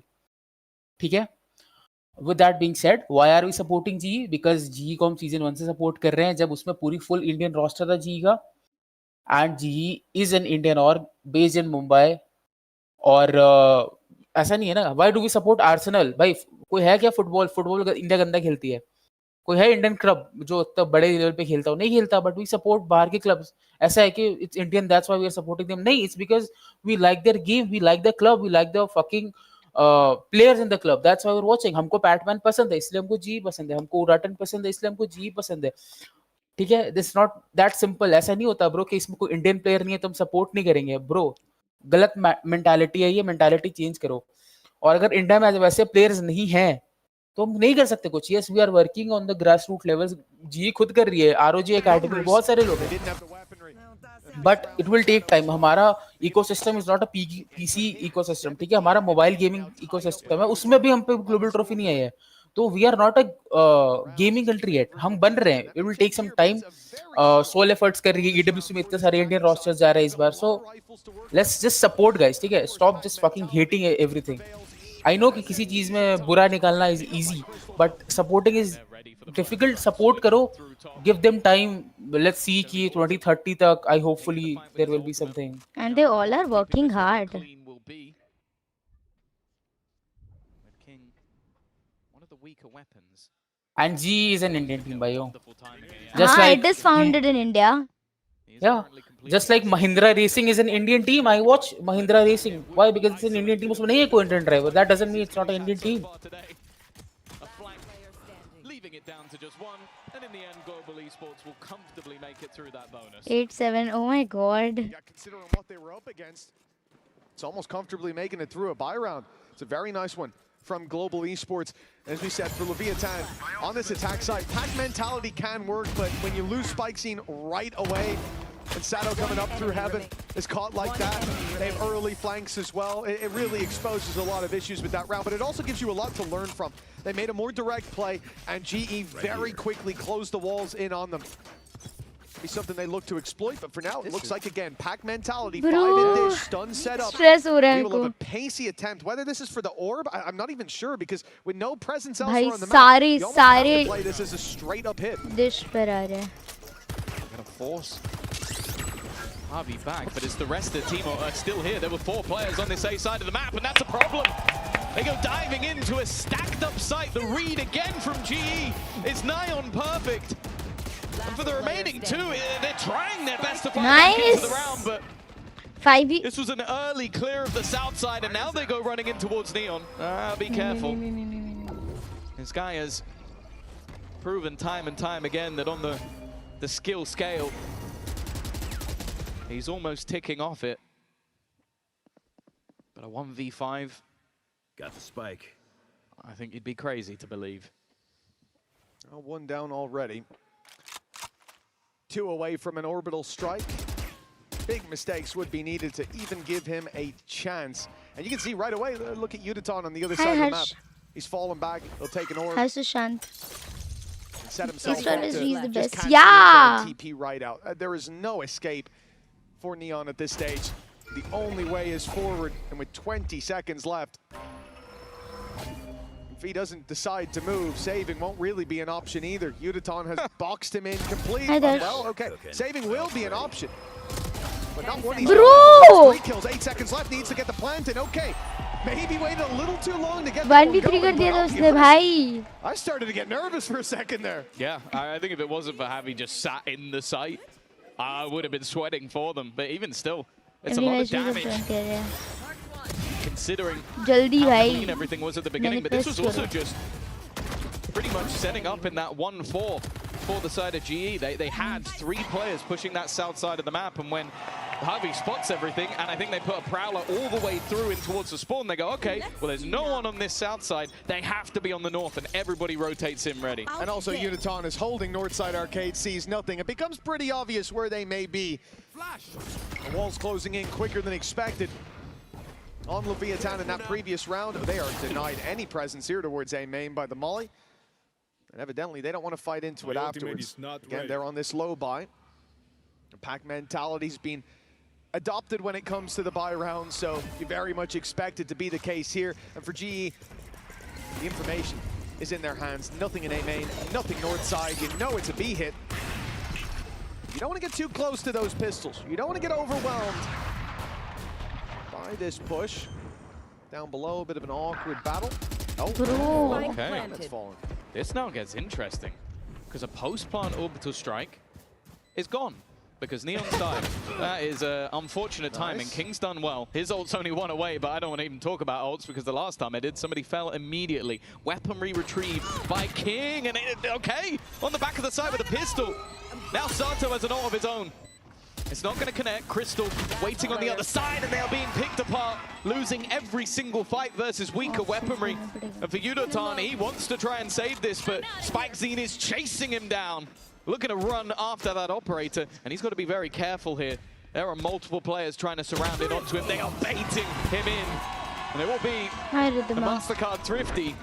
ठीक है. With that being said, why are we supporting GE? Because GE को हम सीजन 1 से सपोर्ट कर रहे हैं जब उसमें पूरी फुल इंडियन रोस्टर था GE का, and GE is an Indian org based in Mumbai. और ऐसा नहीं है ना. Why do we support Arsenal? भाई कोई है क्या फुटबॉल इंडिया गंदा खेलती है? कोई है इंडियन क्लब जो इतना बड़े लेवल पे खेलता हो? नहीं खेलता. बट वी सपोर्ट बाहर के क्लब्स. ऐसा है कि it's Indian that's why we are supporting them? नहीं, it's because we like their game, we like the club, we like the fucking players in the club. That's why we are watching. हमको पैटमैन पसंद है इसलिए हमको जी पसंद है, हमको उराटन पसंद है इसलिए हमको जी पसंद है. ठीक है. This not that simple. ऐसा नहीं होता ब्रो कि इसमें कोई इंडियन प्लेयर नहीं है तो हम सपोर्ट नहीं करेंगे. ब्रो गलत मेंटालिटी है ये. मेंटालिटी चेंज करो. और अगर इंडिया में वैसे प्लेयर्स नहीं हैं तो हम नहीं कर सकते कुछ. Yes, we are working on the grass root levels. जी खुद कर रही है, आरओजी एकेडमी, बहुत सारे लोग हैं, but it will take time. हमारा ecosystem is not a PC ecosystem. ठीक है. हमारा मोबाइल गेमिंग इकोसिस्टम है, उसमें भी हम पे ग्लोबल ट्रॉफी नहीं आई है. तो we are not a gaming country yet. हम बन रहे हैं. It will take some time. Sole efforts कर रही है ईडब्ल्यूसी में, इतने सारे इंडियन रोस्टर्स जा रहे हैं इस बार. So let's just support guys. ठीक है. Stop just fucking hating everything. I know कि किसी चीज में बुरा निकालना is easy, but supporting is difficult. Support करो, give them time. Let's see कि 2030 तक I hopefully there will be something. And they all are working hard. And G is an Indian team, bhaiyo. It is founded in India. Yeah, just like Mahindra Racing is an Indian team. I watch Mahindra Racing. Why? Because it's an Indian team. उसमें नहीं है कोई Indian driver. That doesn't mean it's not an Indian team. Leaving it down to just one, and in the end, Global Esports will comfortably make it through that bonus. 8-7. Oh my god. Yeah, considering what they were up against, it's almost comfortably making it through a bye round. It's a very nice one from Global Esports. As we said, for Leviathan, on this attack side, pack mentality can work, but when you lose Spike Scene right away, and Sato coming up through heaven is caught like that. They have early flanks as well. It really exposes a lot of issues with that round, but it also gives you a lot to learn from. They made a more direct play, and GE very quickly closed the walls in on them. Be something they look to exploit, but for now, it looks like, again, pack mentality, Bro, 5 in dish, stun setup. stress हो रहा है We will have को. a pacey attempt. Whether this is for the orb, I'm not even sure, because with no presence भाई elsewhere on the map, सारे you almost have सारे to play this as a straight-up hit. dish पर आ रहे हैं. Gonna force Harvey back, but it's the rest of the team are still here. There were 4 players on this A side of the map, and that's a problem. They go diving into a stacked up site. The read again from GE is nigh on perfect. And for the remaining 2, they're trying their best to find back into the round, but 5. this was an early clear of the south side, and now they go running in towards Neon. Be careful. This guy has proven time and time again that on the skill scale, he's almost ticking off it. But a 1v5, Got the spike. I think you'd be crazy to believe. Well, one down already. 2 away from an orbital strike. Big mistakes would be needed to even give him a chance. And you can see right away, look at Kyedae on the other side of the map. He's fallen back. He'll take an orb. Hi, Sushant. And set himself He's up trying to to use the just best. catch Yeah! the TP right out. There is no escape for Neon at this stage. The only way is forward, and with 20 seconds left, if he doesn't decide to move, saving won't really be an option either. Kyedae has boxed him in complete. Hi there. Well, okay, saving will be an option. But not one. Bro! 3 kills, 8 seconds left, needs to get the plant in. Okay, maybe waited a little too long to get the 1v3 going, कर दिया but था I'll be उसने honest, भाई. I started to get nervous for a second there. Yeah, I think if it wasn't for having just sat in the site, I would have been sweating for them. But even still, it's a lot of damage considering जल्दी how भाई. clean everything was at the beginning. But this was also just pretty much setting up in that 1-4 for the side of GE. They had 3 players pushing that south side of the map, and when Harvey spots everything, and I think they put a Prowler all the way through in towards the spawn, they go, okay, well, there's no one on this south side. They have to be on the north, and everybody rotates in ready. And also Kyedae is holding Northside Arcade, sees nothing. It becomes pretty obvious where they may be. The wall's closing in quicker than expected. On Leviathan in that previous round, they are denied any presence here towards A main by the Molly. And evidently, they don't want to fight into it afterwards. Again, they're on this low buy. The pack mentality's been adopted when it comes to the buy round, so you very much expect it to be the case here. And for GE, the information is in their hands. Nothing in A main, nothing north side. You know it's a B hit. You don't want to get too close to those pistols. You don't want to get overwhelmed by this push. Down below, a bit of an awkward battle. Oh, Bro. Okay. That's fallen. This now gets interesting, because a post-plant orbital strike is gone, because Neon's died. That is unfortunate timing. King's done well. His ult's only 1 away, but I don't want to even talk about ults, because the last time I did, somebody fell immediately. Weaponry retrieved by King, and okay, on the back of the side with a pistol. Now Sato has an ult of his own. It's not going to connect. Crystal waiting on the other side, and they are being picked apart, losing every single fight versus weaker weaponry. And for Kyedae, he wants to try and save this, but SpikeZine is chasing him down, looking to run after that operator, and he's got to be very careful here. There are multiple players trying to surround in onto him. They are baiting him in, and it will be the MasterCard Thrifty.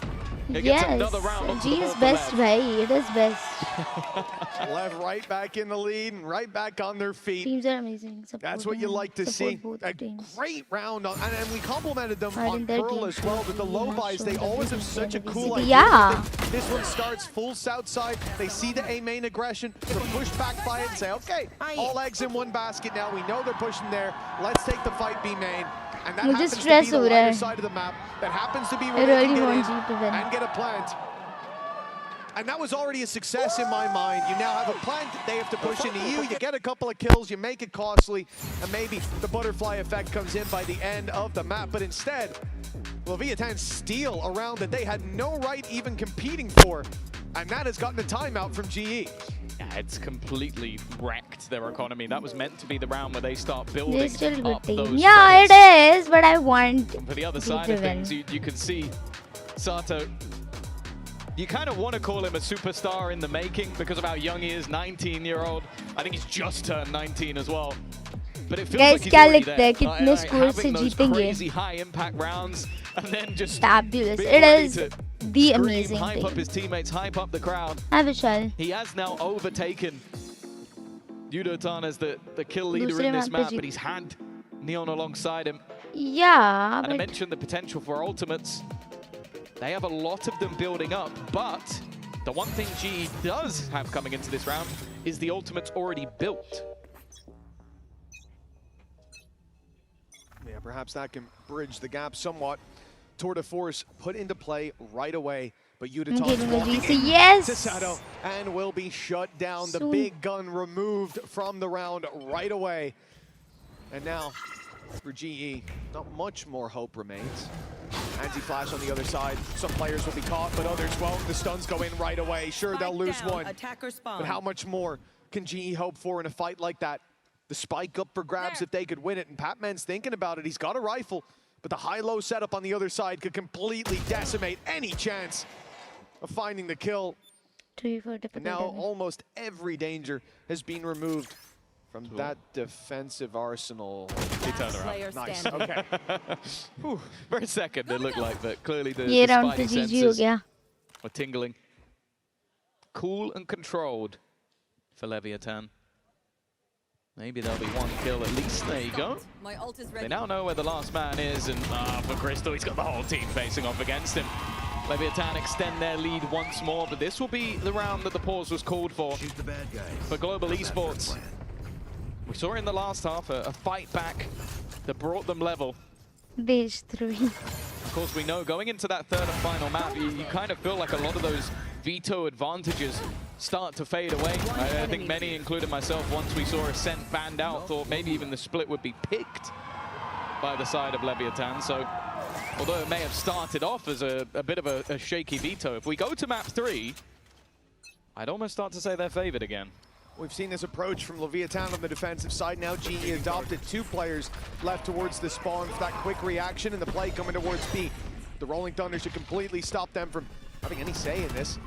It gets another round onto the G is board for best Lev. भाई. It is best. Lev right back in the lead and right back on their feet. Teams are amazing. That's what you like to see. A great round, and we complimented them on Pearl as well. With the low buys, they always have such a cool idea. Yeah. This one starts full south side. They see the A main aggression, they're pushed back by it and say, okay, all eggs in one basket now. We know they're pushing there. Let's take the fight B main. And that happens to be the lighter side of the map. That happens to be where they can get in and get a plant. And that was already a success in my mind. You now have a plant, they have to push into you, you get a couple of kills, you make it costly, and maybe the butterfly effect comes in by the end of the map. But instead, Leviathan steal a round that they had no right even competing for, and that has gotten a timeout from GE. Yeah, it's completely wrecked their economy. That was meant to be the round where they start building They're still good up team. those Yeah, trades. it is, but I want And for the other side of things, you can see Sato. You kind of want to call him a superstar in the making because of how young he is, 19-year-old. I think he's just turned 19 as well. But it feels like he's already there. कितने scores से having those जीतेंगे? crazy high-impact rounds, and then just Fabulous. being It ready is to the scream, amazing hype thing. up his teammates, hype up the crowd. Hi Vishal. He has now overtaken Kyedae as the kill leader दूसरे in this map पे map, Jeet- but he's had Neon alongside him. Yeah, And I but mentioned the potential for ultimates. They have a lot of them building up, but the one thing GE does have coming into this round is the ultimates already built. Yeah, perhaps that can bridge the gap somewhat. Tour de force put into play right away, but Kyedae walking into yes. Sato and will be shut down. The Soon. big gun removed from the round right away. And now for GE, not much more hope remains. Anti-flash on the other side. Some players will be caught, but others won't. The stuns go in right away. Sure, they'll lose one. Attacker spawn. But how much more can GE hope for in a fight like that? The spike up for grabs if they could win it, and Patman's thinking about it. He's got a rifle, but the high-low setup on the other side could completely decimate any chance of finding the kill. And now almost every danger has been removed from that defensive arsenal. He turned around. Nice, okay. For a second, it looked like that. Clearly, the round spidey to GG ho senses gaya. were tingling. Cool and controlled for Leviathan. Maybe there'll be one kill at least. There you go. My ult is ready. They now know where the last man is, and for Crystal, he's got the whole team facing off against him. Leviathan extend their lead once more, but this will be the round that the pause was called for. Shoot the bad guys. For Global Esports. We saw in the last half a fight back that brought them level. Of course, we know going into that third and final map, you kind of feel like a lot of those veto advantages start to fade away. I think many, including myself, once we saw Ascent banned out, thought maybe even the split would be picked by the side of Leviathan. So, although it may have started off as a bit of a shaky veto, if we go to map 3, I'd almost start to say they're favored again. We've seen this approach from Leviathan on the defensive side. Now GE adopted 2 players left towards the spawn for that quick reaction, and the play coming towards B. The Rolling Thunder should completely stop them from having any say in this.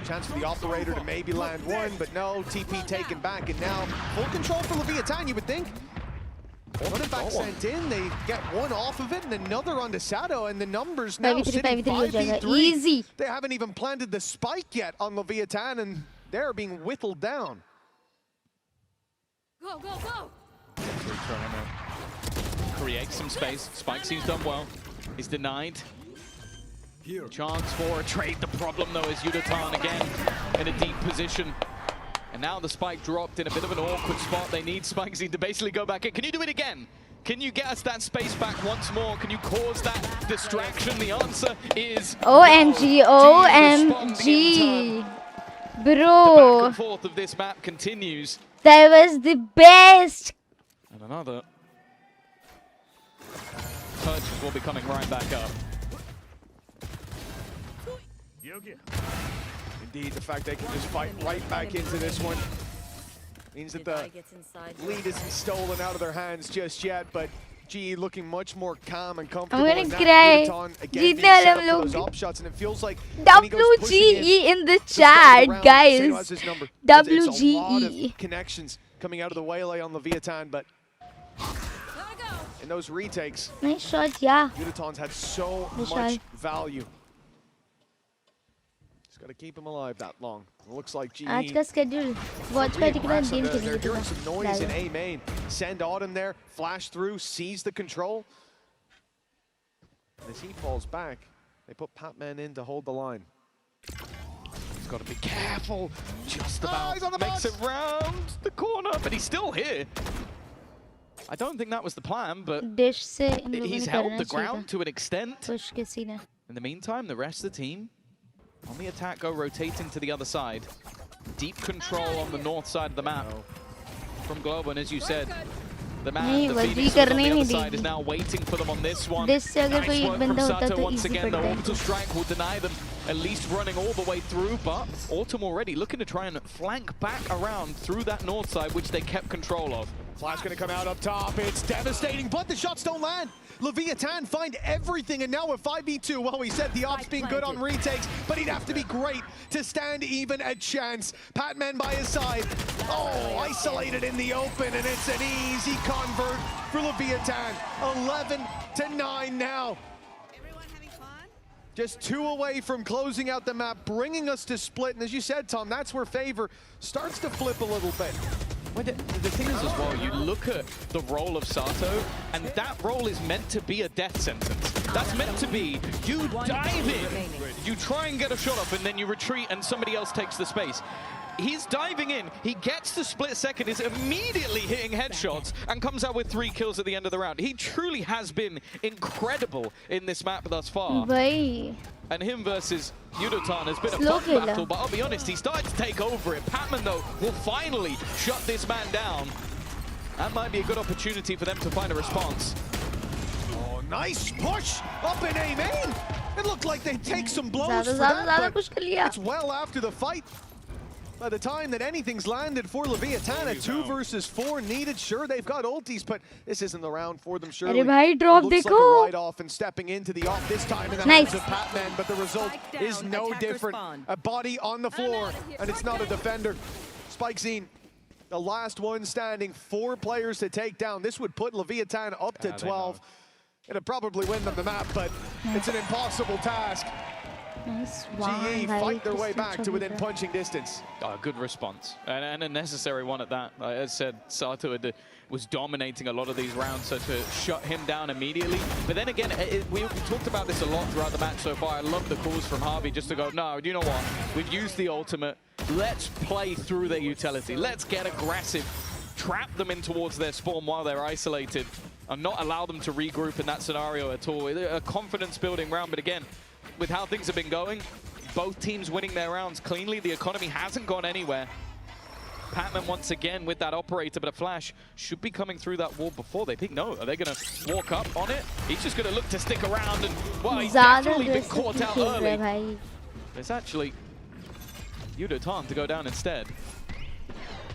Chance for the operator to maybe land one, but no, TP taken back, and now full control for Leviathan, you would think. Running back sent in, they get one off of it, and another onto Sado, and the numbers now sitting 5v3. Easy. They haven't even planted the spike yet on Leviathan, and they're being whittled down. Go, go, go! Trying to create some space. Spike seems done well. He's denied. Chance for a trade. The problem, though, is Kyedae again in a deep position. And now the spike dropped in a bit of an awkward spot. They need Spikesy to basically go back in. Can you do it again? Can you get us that space back once more? Can you cause that distraction? The answer is OMG, no. OMG. The back Bro, and forth of this map continues. that was the best. And another purchase will be coming right back up. Indeed, the fact they can just fight right back into this one means that the lead isn't stolen out of their hands just yet, but GE looking much more calm and comfortable. I'm gonna in that. cry. Kyedae again being Jeetne set wale up hum for those log. op shots, and it feels like when he goes pushing WGE in the to start chat, the round, guys. Sado has his number. It's a lot of WGE. connections coming out of the Waylay on Leviathan, but in those retakes, Nice shot, yeah. Kyedae's had so Vishal. much value. Just got to keep him alive that long. It looks like GE. आज का schedule watch Really party के बाद aggressive. game They're hearing खेलेंगे some noise in A main. Send Autumn there, flash through, seize the control. As he falls back, they put Patman in to hold the line. He's got to be careful. Just he's on the about makes box. it round the corner, but he's still here. I don't think that was the plan, but dish से इन लोगों he's ने held करना the चाहिए ground था to an extent. push किसी ने In the meantime, the rest of the team on the attack go rotating to the other side. Deep control on the north side of the map from Global, and as you said, the man, नहीं, the वो Phoenix ji on करने the नहीं other side देगी। is now waiting for them on this one. dish से अगर Nice कोई एक work from बंदा होता Sato तो once easy again. The पड़ता orbital है strike will deny them at least running all the way through, but Autumn already looking to try and flank back around through that north side, which they kept control of. Flash going to come out up top. It's devastating, but the shots don't land. Leviathan find everything, and now with 5v2, well, we said the ops being good on retakes, but he'd have to be great to stand even a chance. Patman by his side. Oh, isolated in the open, and it's an easy convert for Leviathan. 11-9 now. Everyone having fun? Just 2 away from closing out the map, bringing us to split. And as you said, Tom, that's where favor starts to flip a little bit. Well, the thing is as well, you look at the role of Sato, and that role is meant to be a death sentence. That's meant to be, you dive in, you try and get a shot up, and then you retreat and somebody else takes the space. He's diving in, he gets the split second, is immediately hitting headshots, and comes out with 3 kills at the end of the round. He truly has been incredible in this map thus far. भाई And him versus Kyedae has been a Slow fun killer. battle, but I'll be honest, he started to take over it. Patman, though, will finally shut this man down. That might be a good opportunity for them to find a response. Oh, nice push up in A main. It looked like they take some blows for ज़्यादा that, push कर but लिया. it's well after the fight. By the time that anything's landed for Leviathan, 2 versus 4 needed. Sure, they've got ultis, but this isn't the round for them, surely. अरे भाई drop Looks देखो. like a write-off and stepping into the off this time in the Nice. hands of Patman, but the result is no different. A body on the floor, and it's not a defender. Spike Zine, the last one standing, 4 players to take down. This would put Leviathan up to 12. It'd probably win them the map, but it's an impossible task. Nice GE भाई, fight their way किसने back to छोड़ within दिया. punching distance. Good response, and a necessary one at that. Like I said, Sato was dominating a lot of these rounds, so to shut him down immediately. But then again, we talked about this a lot throughout the match so far. I love the calls from Harvey just to go, no, you know what? We've used the ultimate. Let's play through their utility. Let's get aggressive. Trap them in towards their spawn while they're isolated and not allow them to regroup in that scenario at all. A confidence-building round, but again, with how things have been going, both teams winning their rounds cleanly. The economy hasn't gone anywhere. Patman once again with that operator, but a flash should be coming through that wall before they peek. No, are they going to walk up on it? He's just going to look to stick around, and well, he's definitely been caught out early. It's actually Kyedae to go down instead.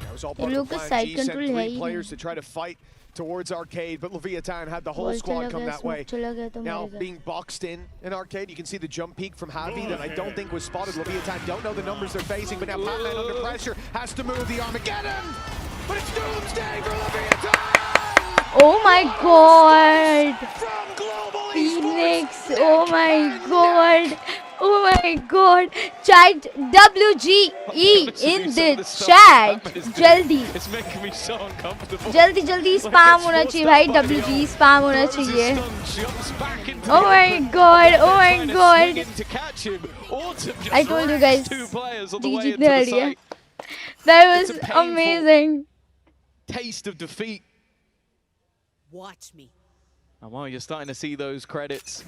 That was all part of the plan. G sent 3 players to try to fight towards Arcade, but Leviathan had the whole squad come that way. Now being boxed in Arcade, you can see the jump peak from Javi that I don't think was spotted. Leviathan don't know the numbers they're facing, but now Patman under pressure has to move the Armageddon, but it's doomsday for Leviathan! Oh my god! From Global Phoenix, oh my god! Oh my god! Chat WGE in the chat. Jaldi. It's making me so uncomfortable. जल्दी spam होना चाहिए भाई. WGE spam होना चाहिए. Oh my god! Oh my god! I told you guys. GG player. That was amazing. Taste of defeat. Watch me. And while you're starting to see those credits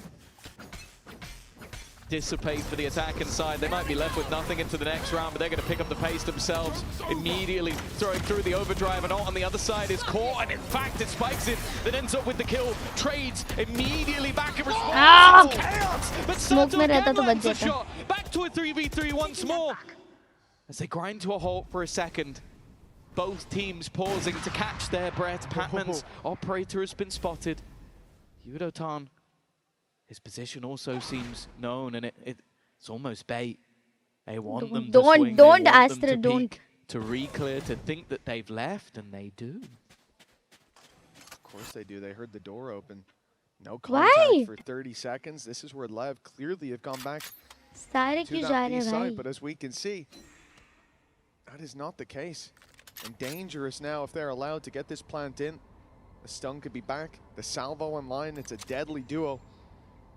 dissipate for the attack inside, they might be left with nothing into the next round, but they're going to pick up the pace themselves, immediately throwing through the overdrive, and on the other side is caught, and in fact it spikes it, that ends up with the kill, trades immediately back in response to chaos, but Sato again lands a shot, back to a 3v3 once more, as they grind to a halt for a second. Both teams pausing to catch their breath. Patman's operator has been spotted. Kyedae, his position also seems known, and it's almost bait. They want them to swing. Don't Astra, don't. To re-clear, to think that they've left, and they do. Of course they do. They heard the door open. No contact for 30 seconds. This is where LEV clearly have gone back to that B side, but as we can see, that is not the case. And dangerous now if they're allowed to get this plant in. The stun could be back. The salvo online, it's a deadly duo.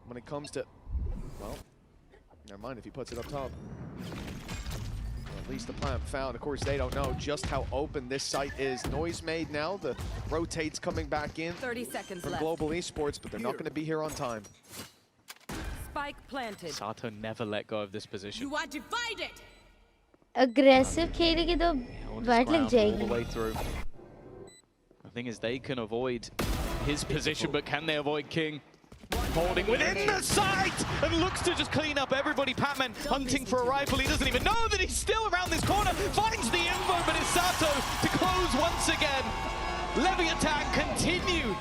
When it comes to, well, never mind if he puts it up top. Well, at least the plant found. Of course, they don't know just how open this site is. Noise made now. The rotates coming back in 30 seconds from left. Global Esports, but they're not going to be here on time. Spike planted. Sato never let go of this position. You are divided. Aggressive खेलेगी तो bat लग All जाएगी. the way through. The thing is, they can avoid his position, but can they avoid King? Holding within the sight and looks to just clean up everybody. Patman hunting for a rifle. He doesn't even know that he's still around this corner. Finds the info, but it's Sato to close once again. Leviathan continue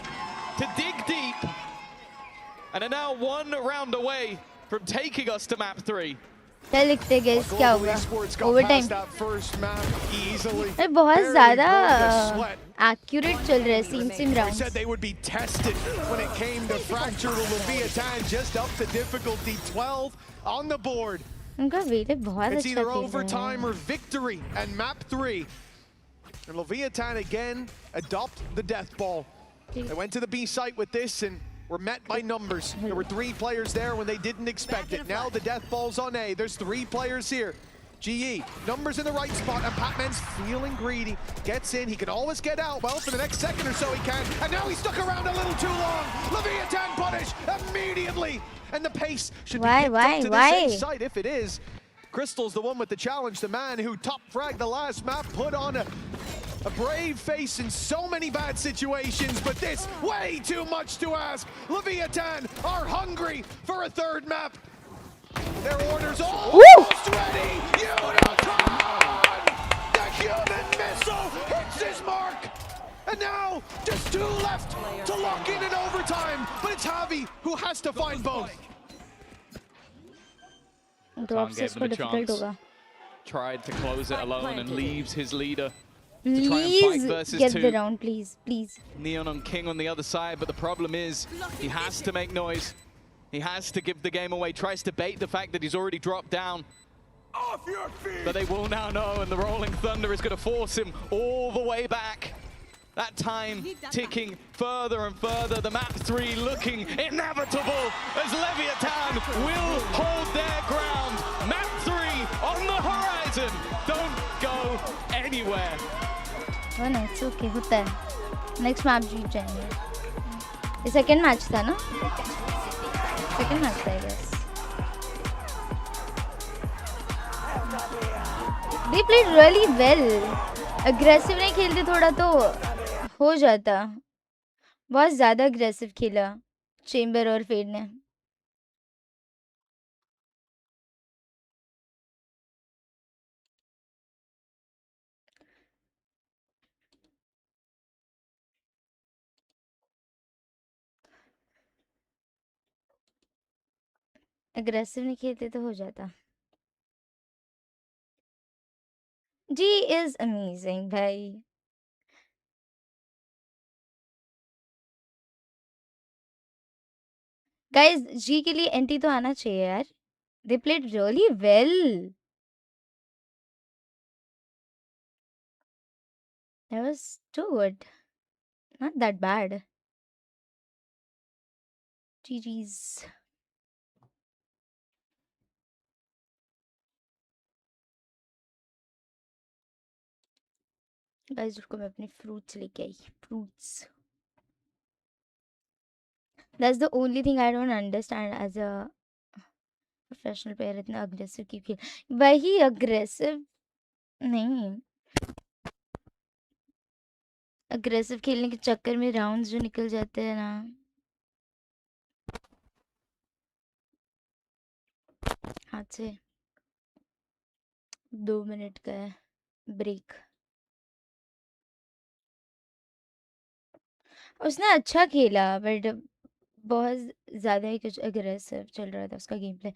to dig deep and are now 1 round away from taking us to map 3. क्या लिखते हैं guys? क्या होगा? Overtime. अरे बहुत ज़्यादा accurate चल रहा है sim rounds. Said they would be tested when it came to fracture to Leviathan, just up to difficulty 12 on the board. उनका वेट बहुत It's अच्छा either खेल overtime or victory and map 3. And Leviathan again adopt the death ball. They went to the B site with this and were met by numbers. There were 3 players there when they didn't expect it. Now the death ball's on A. There's 3 players here. GE, numbers in the right spot, and Patman's feeling greedy. Gets in, he can always get out. Well, for the next second or so he can. And now he's stuck around a little too long. Leviathan punish immediately. And the pace should be picked up to the same side if it is. Crystal's the one with the challenge, the man who top fragged the last map, put on a A brave face in so many bad situations, but this way too much to ask. Leviathan are hungry for a third map. Their orders almost ready. Unicorn! The human missile hits his mark. And now just 2 left to lock in overtime. But it's Javi who has to find both. Drop से इसको difficult होगा. Tried to close it alone and leaves his leader. Please get the round, please, please. Neon on King on the other side, but the problem is he has to make noise. He has to give the game away. Tries to bait the fact that he's already dropped down. Off your feet! But they will now know, and the Rolling Thunder is going to force him all the way back. That time ticking further and further. The map 3 looking inevitable as Leviathan will hold their ground. Map 3 on the horizon. Don't go anywhere. Oh no, it's okay, होता है. Next map जीत जाएंगे. ये second match था ना? Second match था, I guess. They played really well. Aggressive नहीं खेलते थोड़ा तो हो जाता. बहुत ज़्यादा aggressive खेला चेम्बर और फेड ने. Aggressive नहीं खेलते तो हो जाता. G is amazing, भाई. Guys, G के लिए एंटी तो आना चाहिए यार. They played really well. That was too good. Not that bad. GG's. Guys, रुको मैं अपने fruits लेके आई. Fruits. That's the only thing I don't understand as a professional player. इतना aggressive क्यों खेल. वही aggressive नहीं. Aggressive खेलने के चक्कर में rounds जो निकल जाते हैं ना. हाथ से 2 मिनट का है ब्रेक. उसने अच्छा खेला बट बहुत ज़्यादा ही कुछ अग्रेसिव चल रहा था उसका गेम प्ले.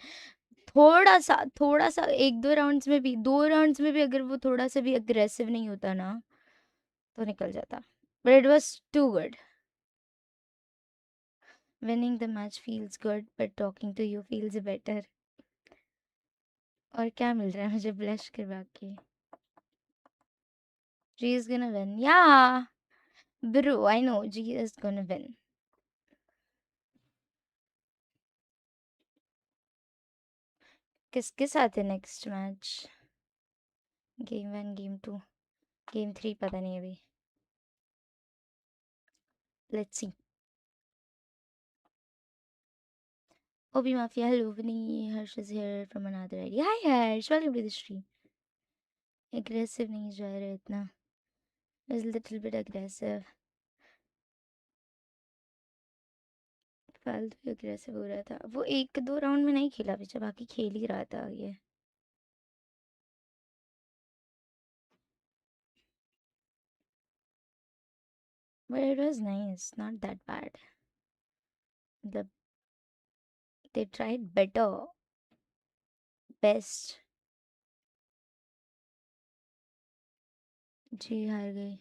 थोड़ा सा 1-2 राउंड्स में भी 2 राउंड्स में भी अगर वो थोड़ा सा भी अग्रेसिव नहीं होता ना तो निकल जाता. But it was too good. Winning the match feels good but talking to you feels better. और क्या मिल रहा है मुझे ब्लश करवा के. G is gonna win. Yeah, bro, I know G is gonna win. किसके साथ है next match? Game 1, game 2, game 3 पता नहीं अभी. Let's see. Obi Mafia, hello Vinniie. Harsh is here from another idea. Hi Harsh, welcome to the stream. Aggressive नहीं जा रहा इतना. Was a little bit aggressive. फालतू aggressive हो रहा था. वो 1-2 राउंड में नहीं खेला पीछे, बाकी खेल ही रहा था ये. But it was nice, not that bad. They tried better. Best. जी हार गई.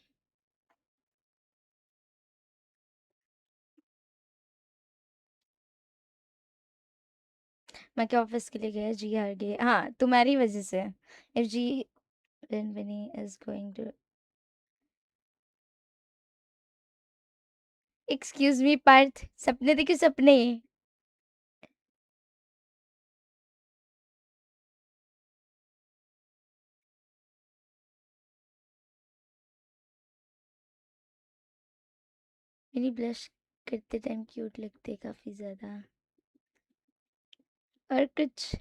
मैं क्या ऑफिस के लिए गया. जी हार गई. हाँ तुम्हारी वजह से. If G then Vinny is going to. Excuse me Partha. सपने देखे सपने. मेरी ब्लश करते टाइम क्यूट लगते काफी ज्यादा. और कुछ.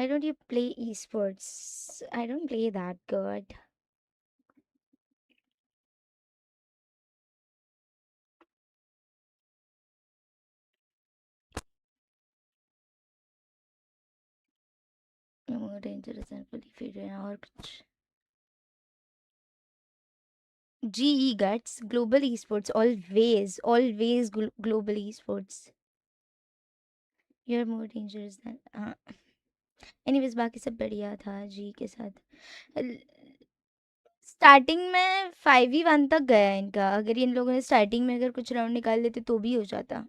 Why don't you play esports? I don't play that good. More dangerous and fully faded और कुछ GE guts global esports always global esports. You're more dangerous than anyways बाकी सब बढ़िया था जी के साथ स्टार्टिंग में 5v1 तक गया इनका अगर इन लोगों ने स्टार्टिंग में अगर कुछ राउंड निकाल लेते तो भी हो जाता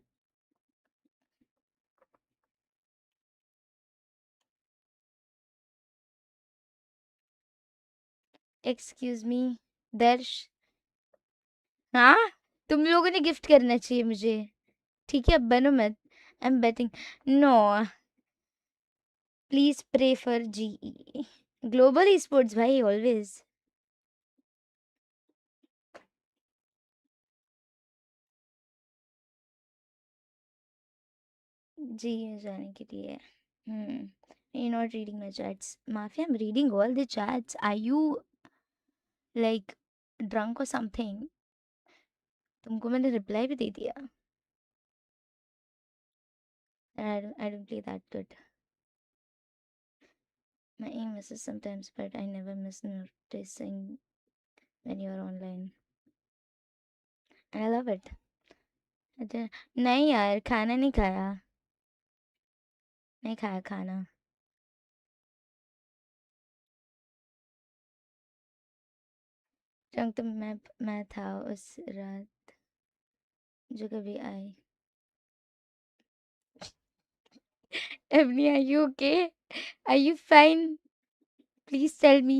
एक्सक्यूज मी दर्श हाँ तुम लोगों ने गिफ्ट करना चाहिए मुझे ठीक है अब बनो मत I am betting no please pray for GE global esports भाई ऑलवेज जी में जाने के लिए you're not reading my chats Mafia I'm reading all the chats are you like drunk or something तुमको मैंने रिप्लाई भी दे दिया I don't play that good my aim misses sometimes but I never miss noticing when you're online I love it नहीं यार खाना नहीं खाया नहीं खाया खाना drunk तो मैं था उस रात जो कभी आई Ebony, are you okay? Are you fine? Please tell me.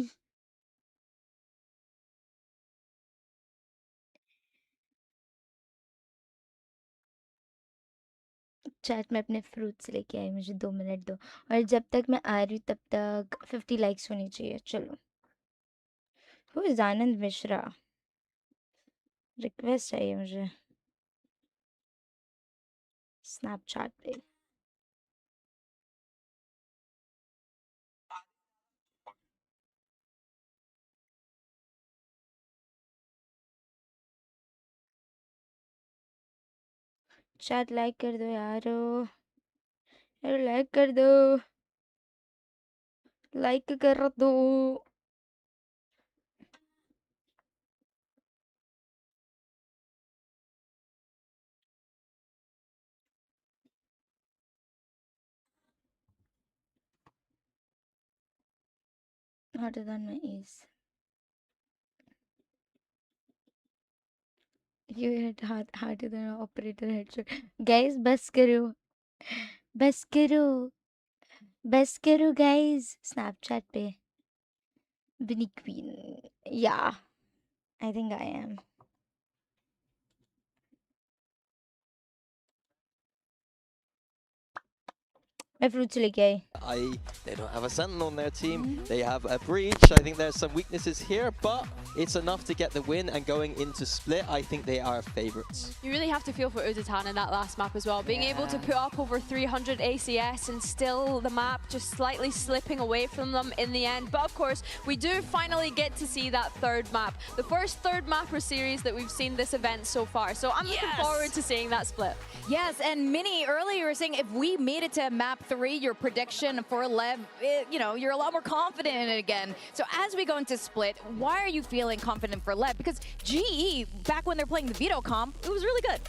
Chat में अपने फ्रूट्स लेके आई मुझे 2 मिनट दो और जब तक मैं आ रही हूँ तब तक 50 लाइक्स होनी चाहिए चलो Who is Anand Mishra request चाहिए मुझे स्नैपचैट पे चैट लाइक कर दो यारो यार लाइक कर दो लाइक कर दो harder than my ace you hit harder than an operator headshot guys बस करो guys Snapchat पे Vinniie Queen yeah I think I am मैं फ्रूट्स लेके आई They don't have a sentinel on their team. They have a breach. I think there's some weaknesses here, but it's enough to get the win. And going into split, I think they are favorites. You really have to feel for Udatan in that last map as well. Being able to put up over 300 ACS and still the map just slightly slipping away from them in the end. But of course, we do finally get to see that third map. The first third mapper series that we've seen this event so far. So I'm looking forward to seeing that split. Yes, and Vinniie, earlier you were saying if we made it to map 3, your prediction for LEV, you know, you're a lot more confident in it again. So as we go into split, why are you feeling confident for LEV? Because GE, back when they're playing the veto comp, it was really good.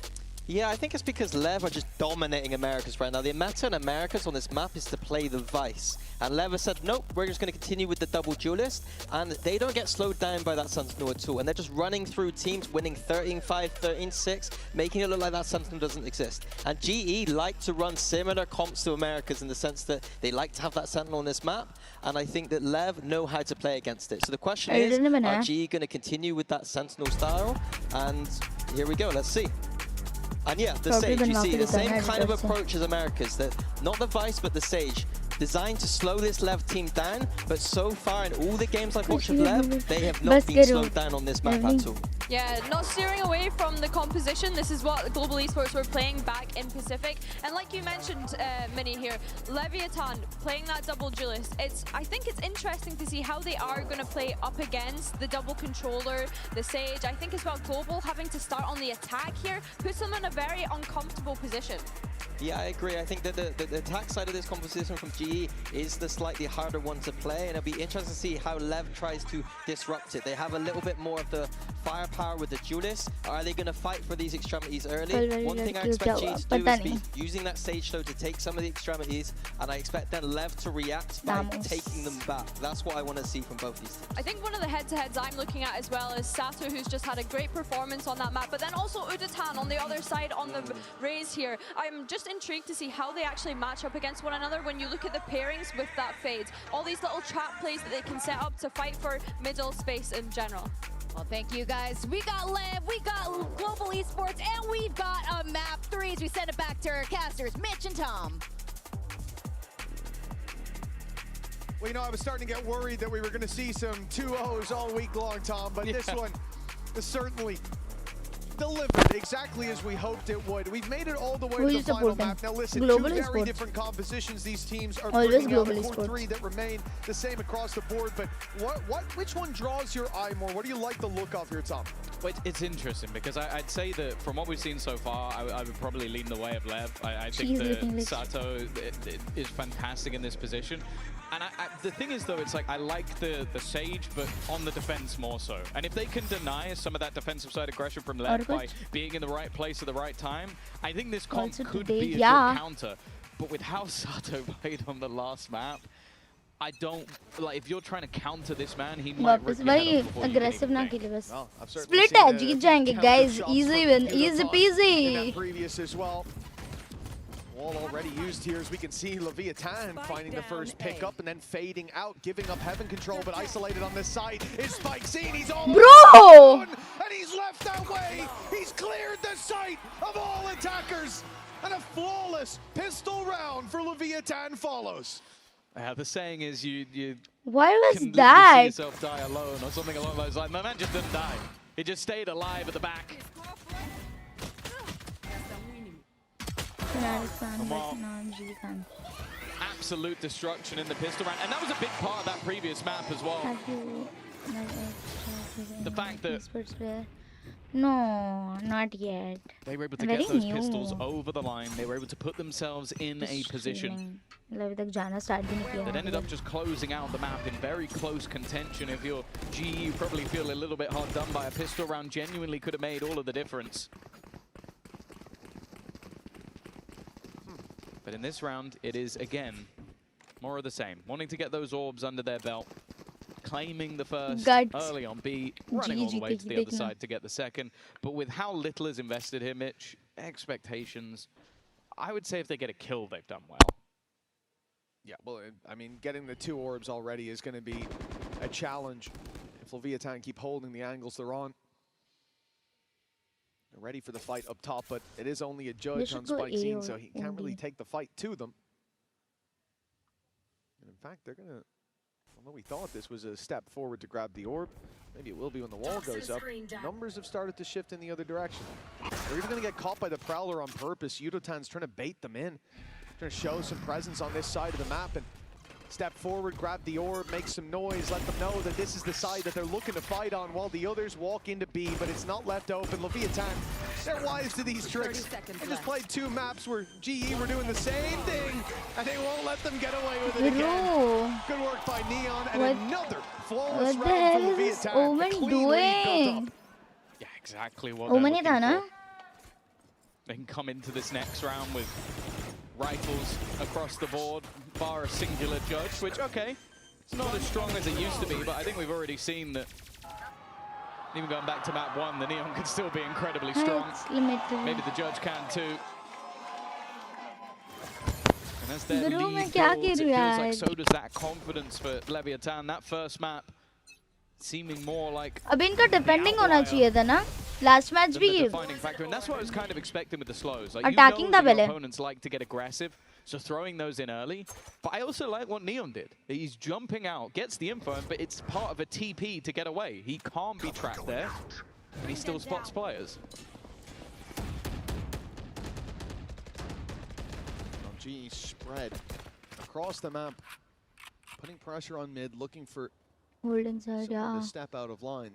Yeah, I think it's because LEV are just dominating Americas right now. The meta in Americas on this map is to play the Vice. And LEV has said, nope, we're just going to continue with the double duelist. And they don't get slowed down by that Sentinel at all. And they're just running through teams, winning 13-5, 13-6, making it look like that Sentinel doesn't exist. And GE like to run similar comps to Americas in the sense that they like to have that Sentinel on this map. And I think that LEV know how to play against it. So the question is, are GE going to continue with that Sentinel style? And here we go, let's see. And yeah, the Sage, you see, the same kind of approach as America's, that not the Vice, but the Sage, designed to slow this LEV team down, but so far in all the games I've watched of LEV, they have not been slowed down on this map at all. Yeah, not steering away from the composition. This is what Global Esports were playing back in Pacific. And like you mentioned, Vinniie here, Leviathan playing that double duelist. I think it's interesting to see how they are going to play up against the double controller, the Sage. I think as well, Global having to start on the attack here puts them in a very uncomfortable position. Yeah, I agree. I think that the attack side of this composition from GE is the slightly harder one to play, and it'll be interesting to see how LEV tries to disrupt it. They have a little bit more of the firepower with the duelists. Are they going to fight for these extremities early? One thing I expect GE to do is be using that Sage Slow to take some of the extremities, and I expect then LEV to react by taking them back. That's what I want to see from both these teams. I think one of the head-to-heads I'm looking at as well is Sato, who's just had a great performance on that map, but then also Udatan on the other side on the Raze here. I'm just intrigued to see how they actually match up against one another when you look at the pairings with that Fade. All these little trap plays that they can set up to fight for middle space in general. Well, thank you guys. We got LEV, we got Global Esports, and we've got a map 3 as we send it back to our casters, Mitch and Tom. Well, you know, I was starting to get worried that we were going to see some 2-0s all week long, Tom, but this one is certainly delivered exactly as we hoped it would. We've made it all the way to the final map. Now listen, Global two very Esports. different compositions these teams are Always bringing out. Global The core Esports. three that remain the same across the board, but which one draws your eye more? What do you like the look of here, Tom? Well, it's interesting because I'd say that from what we've seen so far, I would probably lean the way of LEV. I think that Sato is fantastic in this position. And the thing is, though, it's like I like the Sage, but on the defense more so. And if they can deny some of that defensive side aggression from LEV by being in the right place at the right time, I think this comp could be a good counter. But with how Sato played on the last map, I don't like if you're trying to counter this man, he might rip your head off before you can even think. Well, Split है, जीत जाएंगे guys. Easy win, easy In peasy. that previous as well. Wall already used here as we can see Leviathan finding the first pickup and then fading out, giving up heaven control, but isolated on this side is Spike Scene. He's all Bro! and he's left that way. He's cleared the sight of all attackers, and a flawless pistol round for Leviathan follows. The saying is you Why was can that? see yourself die alone or something along those lines. My man just didn't die. He just stayed alive at the back. Absolute destruction in the pistol round, and that was a big part of that previous map as well. The fact that no, not yet. They were able to get those pistols over the line. They were able to put themselves in a position that ended up just closing out the map in very close contention. If you're GE, you probably feel a little bit hard done by. A pistol round genuinely could have made all of the difference. But in this round, it is, again, more of the same. Wanting to get those orbs under their belt, claiming the first early on B, running all the way to the other side to get the second. But with how little is invested here, Mitch, expectations, I would say if they get a kill, they've done well. Yeah, well, I mean, getting the 2 orbs already is going to be a challenge if Leviathan keep holding the angles they're on. They're ready for the fight up top, but it is only a judge on Spike Scene, so he can't really take the fight to them. And in fact, they're going to, although we thought this was a step forward to grab the orb, maybe it will be when the wall goes up. Numbers have started to shift in the other direction. They're even going to get caught by the Prowler on purpose. Yudotan's trying to bait them in, trying to show some presence on this side of the map and step forward, grab the orb, make some noise, let them know that this is the side that they're looking to fight on while the others walk into B, but it's not left open. Leviathan, they're wise to these tricks. They just played 2 maps where GE were doing the same thing, and they won't let them get away with it again. Good work by Neon, and another flawless round for Leviathan. Omen doing? Yeah, exactly what they're looking Omen for. They can come into this next round with rifles across the board, bar a singular judge, which, okay, it's not as strong as it used to be, but I think we've already seen that, even going back to map 1, the Neon could still be incredibly strong. Maybe the judge can too. And as their lead builds, it feels like so does that confidence for Leviathan. That first map seeming more like अब इनका defending होना चाहिए था ना last match भी defining factor, and that's what I was kind of expecting with the slows. Like, attacking the पहले opponents like to get aggressive, so throwing those in early. But I also like what Neon did. He's jumping out, gets the info, but it's part of a TP to get away. He can't be trapped there. And he still spots players. GE spread across the map, putting pressure on mid, looking for Hold inside, someone yeah. to step out of line.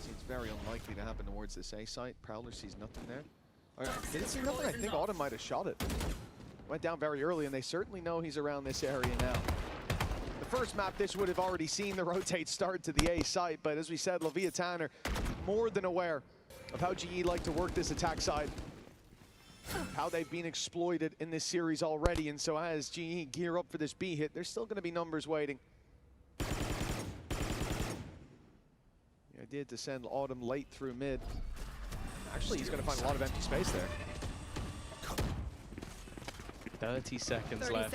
Seems very unlikely to happen towards this A site. Prowler sees nothing there. Didn't see nothing. I think Autumn might have shot it. Went down very early, and they certainly know he's around this area now. The first map, this would have already seen the rotate start to the A site, but as we said, Leviathan are more than aware of how GE like to work this attack side, how they've been exploited in this series already, and so as GE gear up for this B hit, there's still going to be numbers waiting. The idea to send Autumn late through mid. Actually, he's going to find a lot of empty space there. 30 seconds left.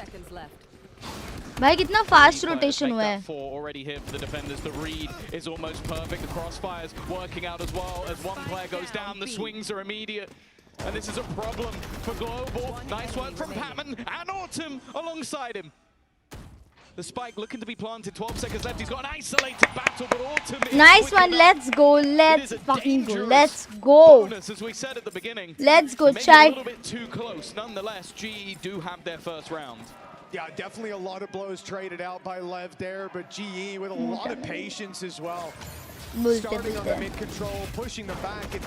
भाई कितना fast rotation हुआ है. 4 already hit for the defenders. The read is almost perfect. The crossfires working out as well. As one player goes down, the swings are immediate. And this is a problem for Global. Nice work from Patman and Autumn alongside him. The spike looking to be planted. 12 seconds left. He's got an isolated battle, but Autumn is Nice one. Let's go. Let's fucking go. Let's go. Bonus, as we said at the beginning. Let's go, Maybe Chai. a little bit too close. Nonetheless, GE do have their first round. Yeah, definitely a lot of blows traded out by LEV there, but GE with a lot of patience as well. Starting on the mid control, pushing them back, and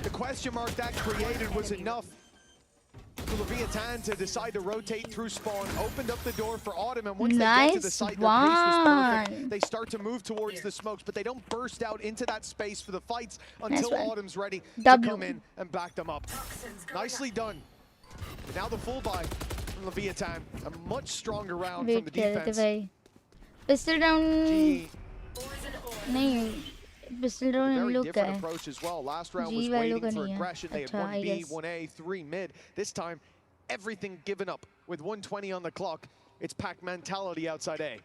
the question mark that created was enough for Leviathan to decide to rotate through spawn, opened up the door for Autumn, and once they get to the site, their pace was perfect. They start to move towards the smokes, but they don't burst out into that space for the fights until Autumn's ready to come in and back them up. Nicely done. But now the full buy from Leviathan, a much stronger round from the defense. Pistol down. नहीं. Pistol down Very look different approach as well. Last round was waiting for aggression. They had 1B, 1A, 3 mid. This time, everything given up. With 1:20 on the clock, it's pack mentality outside A.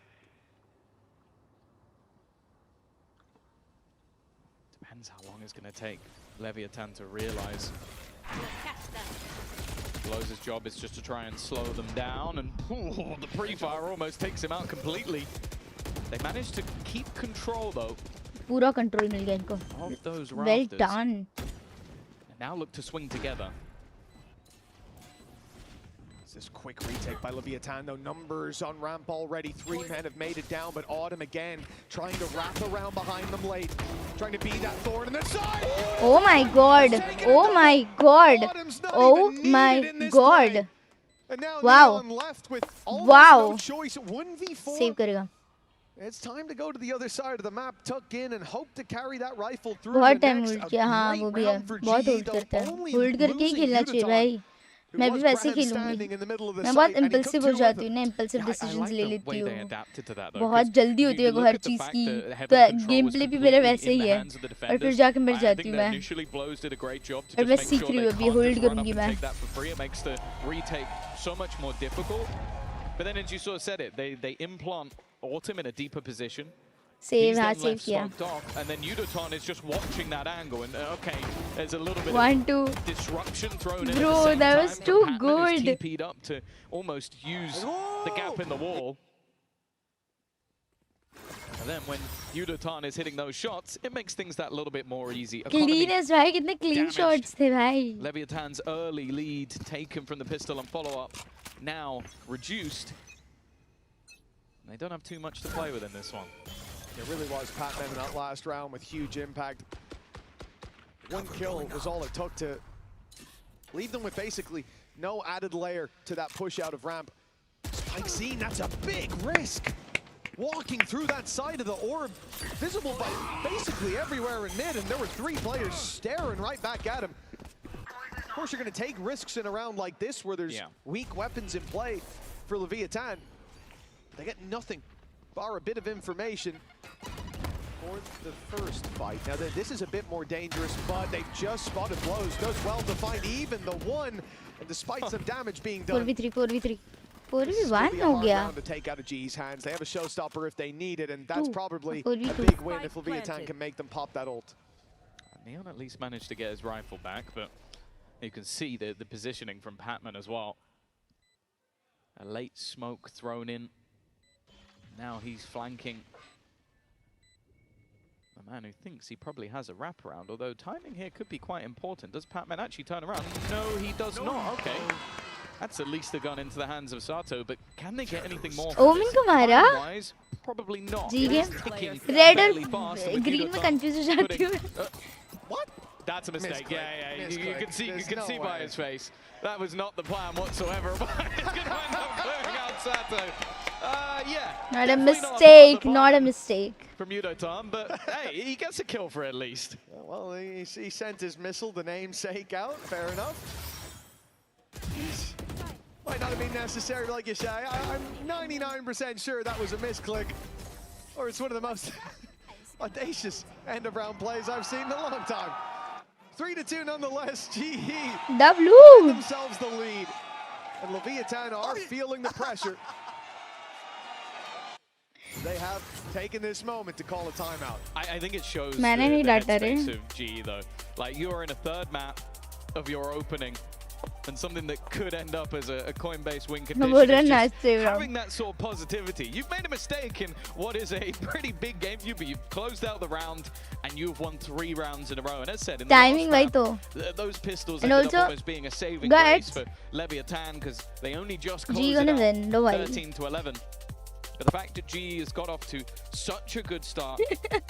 Depends how long it's going to take Leviathan to realize. Blows' job is just to try and slow them down, and the pre-fire almost takes him out completely. They managed to keep control though. पूरा control मिल गया इनको. Of those Well rafters. done. And now look to swing together. This quick retake by Leviathan, though. Numbers on ramp already. 3 men have made it down, but Autumn again trying to wrap around behind them late. Trying to be that thorn in the side. Oh my god. Oh my god. Oh my god. And now wow. left with wow. no choice. 1v4. Save करेगा. It's time to go to the other side of the map, tuck in, and hope to carry that rifle through. बहुत time hold किया. हाँ वो भी है. बहुत hold करते हैं. होल्ड करके ही खेलना चाहिए भाई. मैं भी वैसे खेलूंगी. मैं बहुत इम्पल्सिव हो जाती हूँ ना. इम्पल्सिव डिसीजंस ले लेती हूँ. बहुत जल्दी होती है हर चीज की. गेम प्ले भी मेरा वैसे ही है. और फिर जाके मर जाती हूँ मैं. और मैं सीख रही हूँ अभी. होल्ड करूंगी मैं. But then, as you sort of said it, they implant Autumn in a deeper position. Save, He's save किया. off, and then Yudoton is just watching that angle, and okay, there's a little bit of disruption thrown in. Bro, that was too good. TP'd up to almost use the gap in the wall. And then when Yudoton is hitting those shots, it makes things that little bit more easy. Clean as भाई. कितने clean shots थे भाई. Leviathan's early lead taken from the pistol and follow-up now reduced. They don't have too much to play with in this one. It really was Patman in that last round with huge impact. 1 kill was all it took to leave them with basically no added layer to that push out of ramp. Spike Zine, that's a big risk. Walking through that side of the orb, visible by basically everywhere in mid, and there were 3 players staring right back at him. Of course, you're going to take risks in a round like this where there's weak weapons in play for Leviathan. They get nothing, bar a bit of information for the first fight. Now, this is a bit more dangerous, but they've just spotted blows. Does well to find even the one, and despite some damage being done. 4v3, 4v3. 4v1 हो गया. To take out of G's hands. They have a showstopper if they need it, and that's probably a 4v2. big win if Leviathan can make them pop that ult. Neon at least managed to get his rifle back, but you can see the positioning from Patman as well. A late smoke thrown in. Now he's flanking. The A man who thinks he probably has a wraparound, although timing here could be quite important. Does Patman actually turn around? No, he does not. Okay. That's at least a gun into the hands of Sato, but can they get anything more? Omen को मारा? Time-wise, probably not. Ji It game. is ticking Red fairly और fast, and with green में Kyedae confuse हो जाती putting- हूँ. What? That's a mistake. Misclick. Yeah. You Misclick. can see, There's you can no see by way. his face. That was not the plan whatsoever. But it's going to end up clearing out Sato. Yeah. Not a definitely mistake. the Not a plan mistake. from Yudotan, but hey, he gets a kill for it at least. Well, he sent his missile, the namesake, out. Fair enough. Might not have been necessary, like you say. I'm 99% sure that was a misclick. Or it's one of the most audacious end-of-round plays I've seen in a long time. 3-2 nonetheless. GE W. themselves the lead. And Leviathan are feeling the pressure. They have taken this moment to call a timeout. I think it shows the मैंने नहीं डांटा रे. headspace of GE though. Like you are in a third map of your opening, and something that could end up as a coin-based win condition. बोल रहा is just नाचते हुए. having that sort of positivity. You've made a mistake in what is a pretty big game for you, but you've closed out the round and you've won 3 rounds in a row. And as said, in the Timing last वही round, तो. those pistols And ended up also, almost being a saving guys, grace for Leviathan because they only just G closed it gonna out win, don't worry. 13-11. But the fact that GE has got off to such a good start,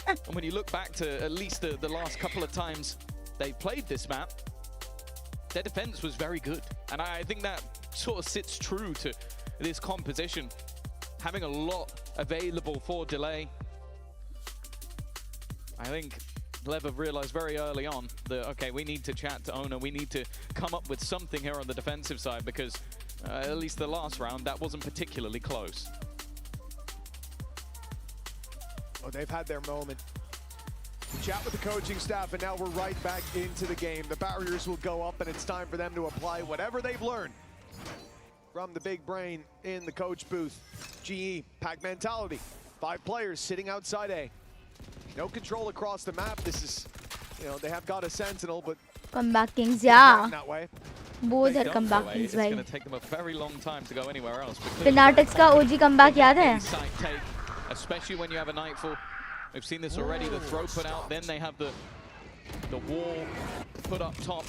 and when you look back to at least the last couple of times they played this map, their defense was very good. And I think that sort of sits true to this composition, having a lot available for delay. I think LEV have realized very early on that, okay, we need to chat to owner, we need to come up with something here on the defensive side, because at least the last round, that wasn't particularly close. Oh, they've had their moment. Chat with the coaching staff, and now we're right back into the game. The barriers will go up, and it's time for them to apply whatever they've learned from the big brain in the coach booth. GE, pack mentality. 5 players sitting outside A. No control across the map. This is, you know, they have got a sentinel, but Comeback Kings, yeah. that way. Both They are don't comeback go away. Kings It's भाई. going to take them a very long time to go anywhere else. Fanatics का OG comeback याद है? Side take, especially when you have a Nightfall. We've seen this already, the throw put out, then they have the wall put up top.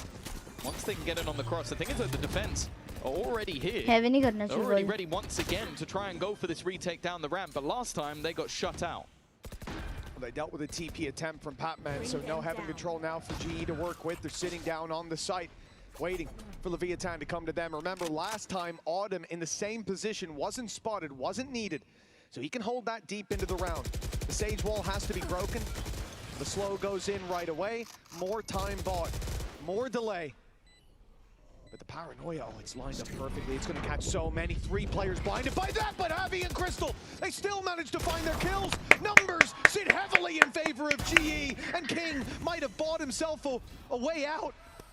Once they can get it on the cross, the thing is that the defense are already here. Heavy नहीं करना They're चाहिए already ball. ready once again to try and go for this retake down the ramp, but last time they got shut out. Well, they dealt with a TP attempt from Patman, so no heaven control now for GE to work with. They're sitting down on the site, waiting for Leviathan to come to them. Remember, last time, Autumn in the same position, wasn't spotted, wasn't needed. So he can hold that deep into the round. The Sage wall has to be broken. The slow goes in right away. More time bought, more delay. But the paranoia, oh, it's lined up perfectly. It's going to catch so many. 3 players blinded by that, but Abby and Crystal, they still manage to find their kills. Numbers sit heavily in favor of GE, and King might have bought himself a way out.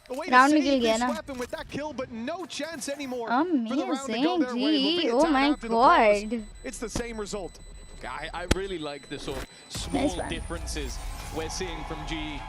A way to Round save निकल गया this ना. weapon with that kill, but no chance anymore for the round to go Amazing, their way. GE. Leviathan Oh my after the pause, god. it's the same result. I really like the sort of small Nice one. differences we're seeing from GE.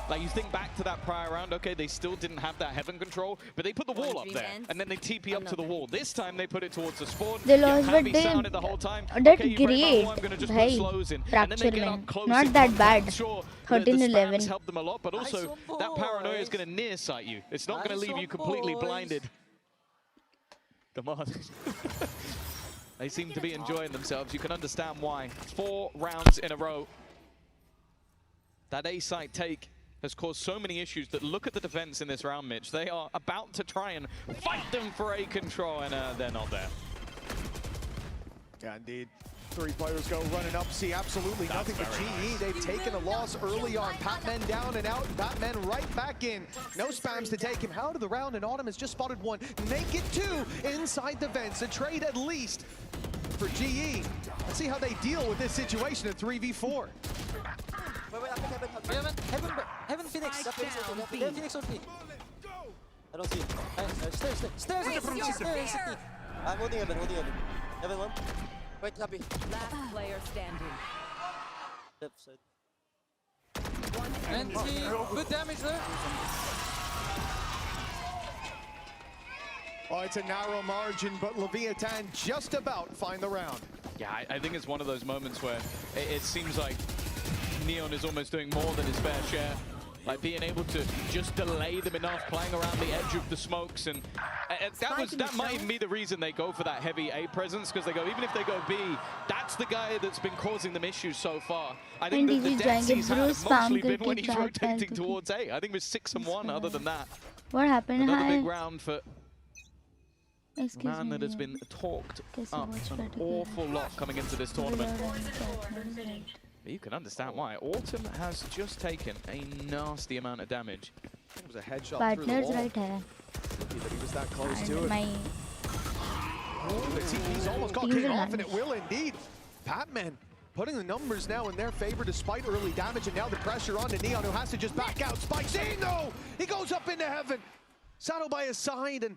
Like, you think back to that prior round, okay, they still didn't have that heaven control, but they put the wall up there, and then they TP up to the wall. This time they put it towards the spawn. They Yeah, lost, Happy but they sounded the whole time. that's Okay, you break my great. wall, I'm gonna just Bhai, put slows in. And then they fracture get में. up close Not in that contact. bad. Sure, 13-11. spams helped them a lot, but also that paranoia is gonna near sight you. It's not gonna leave you completely blinded. Come on. They seem to be enjoying themselves. You can understand why. 4 rounds in a row. That A site take has caused so many issues that look at the defense in this round, Mitch. They are about to try and fight them for A control, and they're not there. Yeah, indeed. 3 players go running up. See absolutely nothing but GE. They've taken a loss early on. Patman down and out, and Patman right back in. No spams to take him out of the round, and Autumn has just spotted 1. Make it 2 inside the vents. A trade at least for GE. Let's see how they deal with this situation at 3v4. Heaven Phoenix. Phoenix on P. I don't see it. Stairs. I'm holding Heaven. Heaven 1. Wait, Happy. Last player standing. Left side. Good damage there. Oh, it's a narrow margin, but Leviathan just about find the round. Yeah, I think it's one of those moments where it seems like Neon is almost doing more than his fair share. Like being able to just delay them enough, playing around the edge of the smokes, and that might even be the reason they go for that heavy A presence, because they go, even if they go B, that's the guy that's been causing them issues so far. I think the deaths he's had have mostly been when he's rotating towards A. I think we're 6-1 other than that. What happened? Another big round for a man that has been talked up an awful lot coming into this tournament. You can understand why. Autumn has just taken a nasty amount of damage. It was a headshot through the wall. Right hai. But he was that close to it. My He's almost got King off, and it will indeed. Batman putting the numbers now in their favor despite early damage, and now the pressure on to Neon, who has to just back out. Spikes in, though! He goes up into heaven. Saddle by his side, and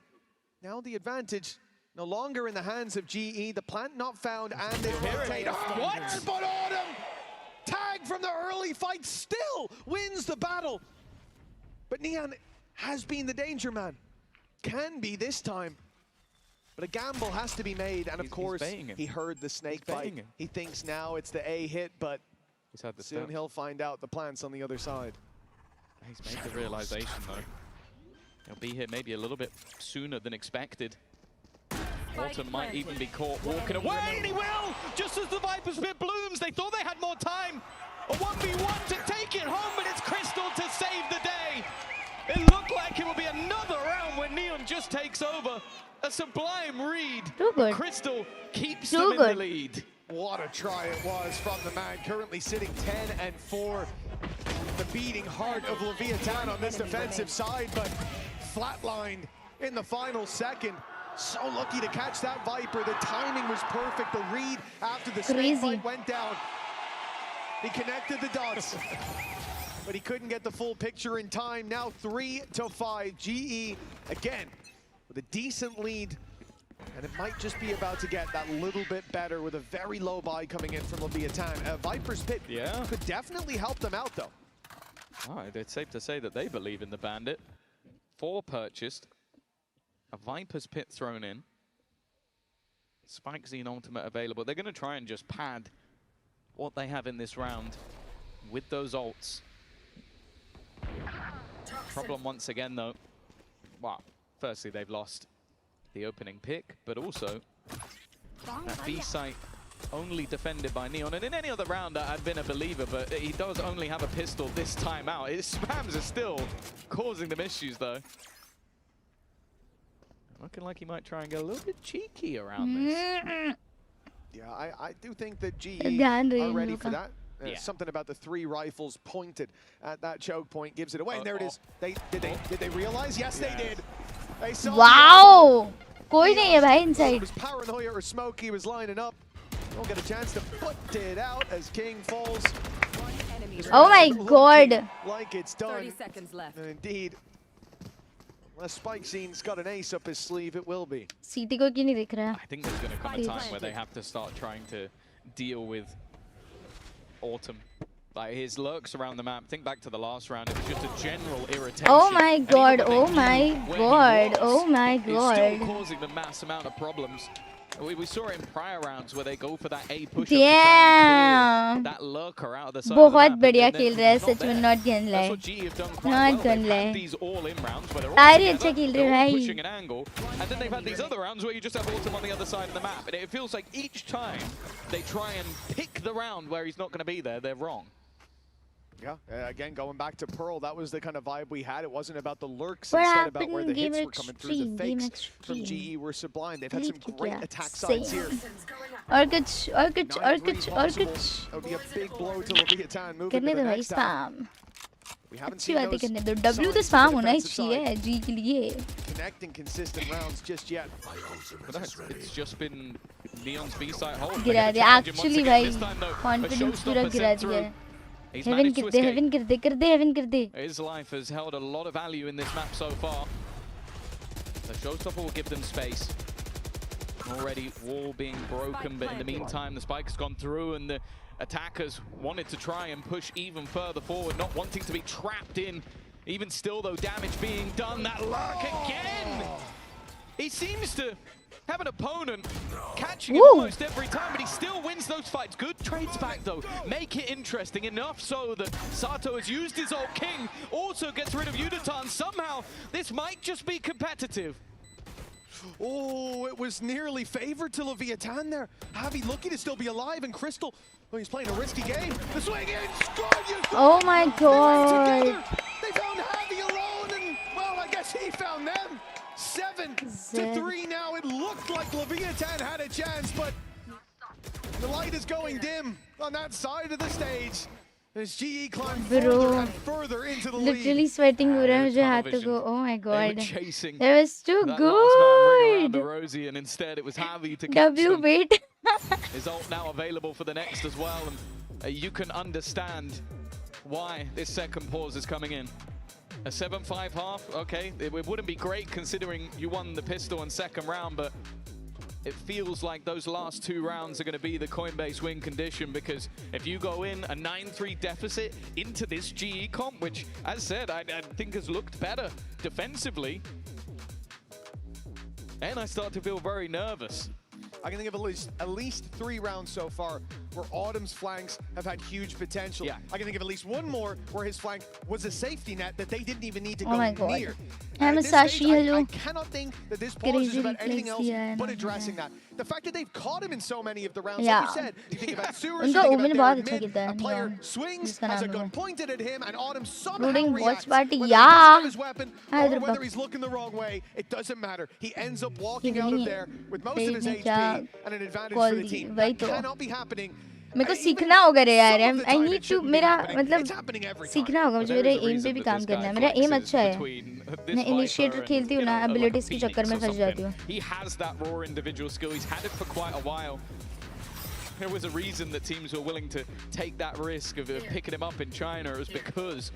now the advantage no longer in the hands of GE. The plant not found, and they rotate. What? But Autumn! Tag from the early fight still wins the battle. But Neon has been the danger man. Can be this time. But a gamble has to be made, and of course, he heard the snake bite. He thinks now it's the A hit, but soon he'll find out the plant's on the other side. He's made the realization, though. He'll be here maybe a little bit sooner than expected. Autumn might even be caught walking away, and he will! Just as the Viper's Pit blooms, they thought they had more time. A 1v1 to take it home, but it's Crystal to save the day. It looked like it will be another round when Neon just takes over. A sublime read. Crystal keeps them in the lead. What a try it was from the man, currently sitting 10-4. The beating heart of Leviathan on this defensive side, but flatlined in the final second. So lucky to catch that Viper. The timing was perfect. The read after the snake bite went down. He connected the dots, but he couldn't get the full picture in time. Now 3-5. GE again with a decent lead, and it might just be about to get that little bit better with a very low buy coming in from Leviathan. Viper's Pit could definitely help them out, though. Oh, it's safe to say that they believe in the Bandit. 4 purchased. A Viper's Pit thrown in. Spike Xene ultimate available. They're going to try and just pad what they have in this round with those ults. Problem once again, though. Well, firstly, they've lost the opening pick, but also that B site only defended by Neon. And in any other round, I'd been a believer, but he does only have a pistol this time out. His spams are still causing them issues, though. Looking like he might try and go a little bit cheeky around this. Yeah, I do think that GE are ready for that. Something about the 3 rifles pointed at that choke point gives it away. And there it is. Did they realize? Yes, they did. They saw wow! Koi nahi hai bhai inside. It was Paranoia or Smokey was lining up. Don't get a chance to put it out as King falls. Oh my god. Like it's done. 30 seconds left. And indeed, unless Spike Xene's got an ace up his sleeve, it will be. CT ko kyun nahi dikh raha? I think there's going to come a time where they have to start trying to deal with Autumn. Like his lurks around the map. Think back to the last round. It was just a general irritation. Oh my god. Oh my god. Oh my god. It's still causing the mass amount of problems. We saw it in prior rounds where they go for that A push. Damn. That lurker out of the side. बहुत बढ़िया खेल रहा है सच में. Not gonna lie. Not gonna lie. These all in rounds where they're सारे अच्छे खेल रहे हैं भाई. pushing an angle, and then they've had these other rounds where you just have Autumn on the other side of the map, and it feels like each time they try and pick the round where he's not going to be there, they're wrong. Yeah, again, going back to Pearl, that was the kind of vibe we had. It wasn't about the lurks, instead about where the hits were coming through. The fakes from GE were sublime. They've had some great attack sides here. और कुछ. That would be a big blow to Leviathan. Moving to the next time. We haven't seen those W तो spam होना ही चाहिए G के लिए. Connecting consistent rounds just yet. It's just been Neon's B side hold. गिरा दिया. Actually भाई confidence पूरा गिरा दिया. Heaven कर दे, heaven कर दे. His life has held a lot of value in this map so far. The showstopper will give them space. Already wall being broken, but in the meantime the spike has gone through and the attackers wanted to try and push even further forward, not wanting to be trapped in. Even still though, damage being done. That lurk again! He seems to have an opponent catching him almost every time, but he still wins those fights. Good trades back though. Make it interesting enough so that Sato has used his ult. King also gets rid of Yudatan. Somehow this might just be competitive. Oh, it was nearly favored to Leviathan there. Javi lucky to still be alive, and Crystal, well, he's playing a risky game. The swing in, scored! Oh my god. They found Javi alone, and well, I guess he found them. 7-3 now. It looked like Leviathan had a chance, but the light is going dim on that side of the stage. As GE climbed further and further into the lead. Literally sweating हो रहा है मुझे हाथ को. Oh my god. That was too That last man ring around the good. Rosie, and instead it was Javi to catch W them. wait. His ult now available for the next as well, and you can understand why this second pause is coming in. A 7-5 half, okay, it wouldn't be great considering you won the pistol and second round, but it feels like those last 2 rounds are going to be the Coinbase win condition, because if you go in a 9-3 deficit into this GE comp, which, as said, I think has looked better defensively, and I start to feel very nervous. I can think of at least 3 rounds so far where Autumn's flanks have had huge potential. Yeah. I can think of at least one more where his flank was a safety net that they didn't even need to Oh go my god. near. I'm At a this Sashi, stage, hello. I cannot think that this pause is Crazy about anything else reflex, but yeah, addressing that. The fact that they've caught him in so many of the rounds, Yeah. like you said, you think about Sewers, you उनका think omen about बहुत their अच्छा mid, किया है, a player Neon, swings, जिसका has a नाम gun है. pointed at him, and Autumn somehow Rooting reacts. watch party, Whether he yeah. doesn't have his weapon, Hi, or Drupal. whether he's looking the wrong way, it doesn't matter. He ends up walking out of Vinniie, there with most of his Vinniie HP क्या and an advantage call for the the, team. वही That तो. cannot be happening. मेरे को Even सीखना होगा रे यार. some of the I time need it to shouldn't be मेरा happening. मतलब It's happening every time. सीखना होगा मुझे. मेरे एम पे भी काम करना है. मेरा एम अच्छा है. मैं इनिशिएटर खेलती हूँ ना, एबिलिटीज के चक्कर में फंस जाती हूँ. He has that raw individual skill. He's had it for quite a while. There was a reason that teams were willing to take that risk of picking him up in China. It was because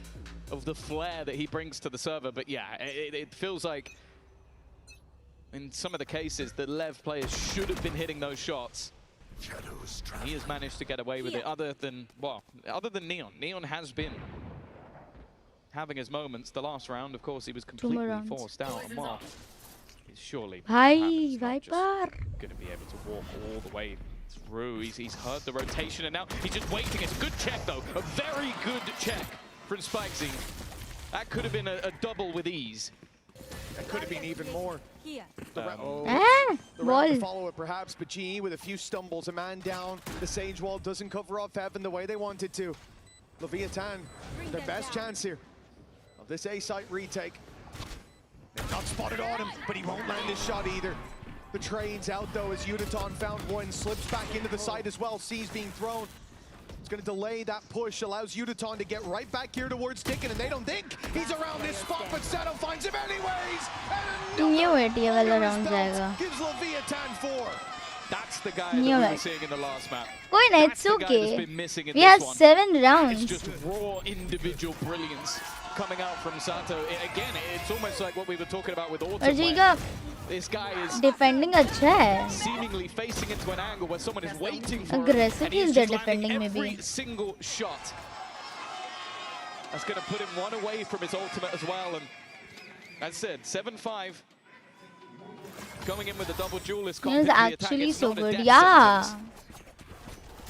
of the flair that he brings to the server. But yeah, it feels like in some of the cases the LEV players should have been hitting those shots. He has managed to get away with it, other than Neon. Neon has been having his moments. The last round, of course, he was completely forced out. And well, he's surely Hi, Viper Viper. going to be able to walk all the way through. He's heard the rotation, and now he's just waiting. It's a good check, though. A very good check from Spikesy. That could have been a double with ease. That could have been even more. The Ball. round to follow it perhaps, but GE with a few stumbles, a man down. The Sage Wall doesn't cover off Heaven the way they wanted to. Leviathan, their best chance here of this A-site retake. They've not spotted on him, but he won't land his shot either. The trade's out though as Yudatan found one, slips back into the site as well, sees being thrown. It's going to delay that push, allows Yudatan to get right back here towards Ticken, and they don't think he's around this spot, but Sato finds him anyways! And Knew it, ये वाला round जाएगा. gives Leviathan 4. That's the guy that we were seeing in the last map. कोई ना, it's okay. We have 7 rounds. It's just raw individual brilliance coming out from Sato. Again, it's almost like what we were talking about with Autumn. This guy is defending अच्छा है. Seemingly facing into an angle where someone is waiting for aggressive him, and he's is the just landing defending every maybe. single shot. That's going to put him one away from his ultimate as well. And as said, 7-5. Going in with a double duelist comp. It was actually so good. Yeah. Yeah.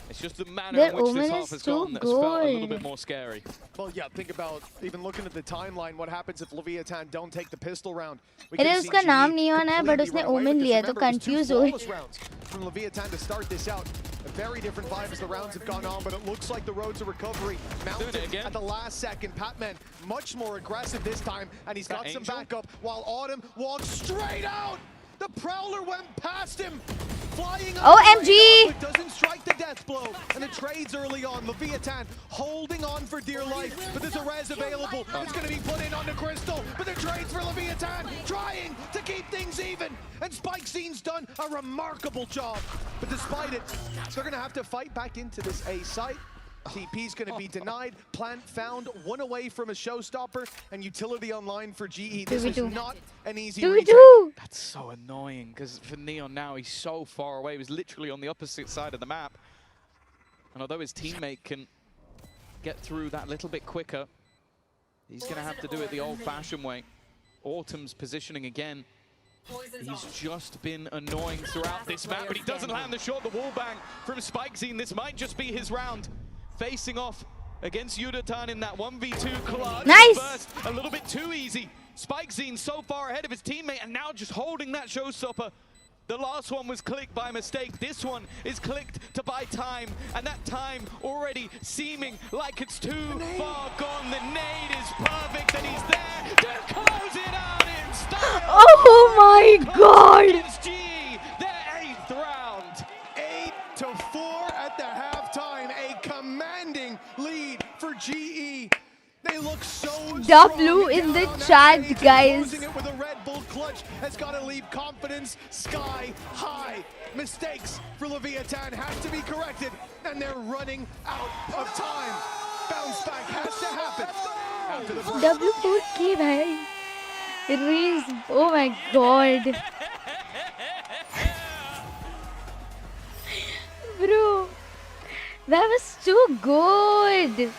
It's just the manner Their in which this omen half is has too gone that's felt a little good. bit more scary. Well, yeah, think about even looking at the timeline, what happens if Leviathan don't take the pistol round. अरे उसका नाम Neon है, but उसने omen लिया है, तो confused हो. From Leviathan to start this out. A very different vibe as the rounds have gone on, but it looks like the road to recovery mounted at the last second. Patman much more aggressive this time, and he's got some backup while Autumn walks straight out. The Prowler went past him, flying up, OMG! but doesn't strike the death blow. And the trades early on. Leviathan holding on for dear life, but there's a res available. It's going to be put in on the Crystal, but the trades for Leviathan trying to keep things even. And Spike Scene's done a remarkable job. But despite it, they're going to have to fight back into this A site. TP's going to be denied. Plant found, one away from a showstopper, and utility online for GE. This is not an easy retake. That's so annoying, because for Neon now, he's so far away. He was literally on the opposite side of the map. And although his teammate can get through that little bit quicker, he's going to have to do it the old-fashioned way. Autumn's positioning again. He's just been annoying throughout this map, but he doesn't land the shot. The wall bang from SpikeZine. This might just be his round. Facing off against Kyedae in that 1v2 clutch. Nice! Burst a little bit too easy. SpikeZine so far ahead of his teammate and now just holding that showstopper. The last one was clicked by mistake. This one is clicked to buy time, and that time already seeming like it's too far gone. The nade is perfect, and he's there to close it out in style. Oh my god! It's GE, their 8th round. 8-4 at the halftime. A commanding lead for GE. They look so W in the chat, guys. Closing it with a Red Bull clutch has got to leave confidence sky high. Mistakes for Leviathan have to be corrected, and they're running out of time. Bounce back has to happen. After the W4K, bhai. Reese, oh my god. Bro, that was too good.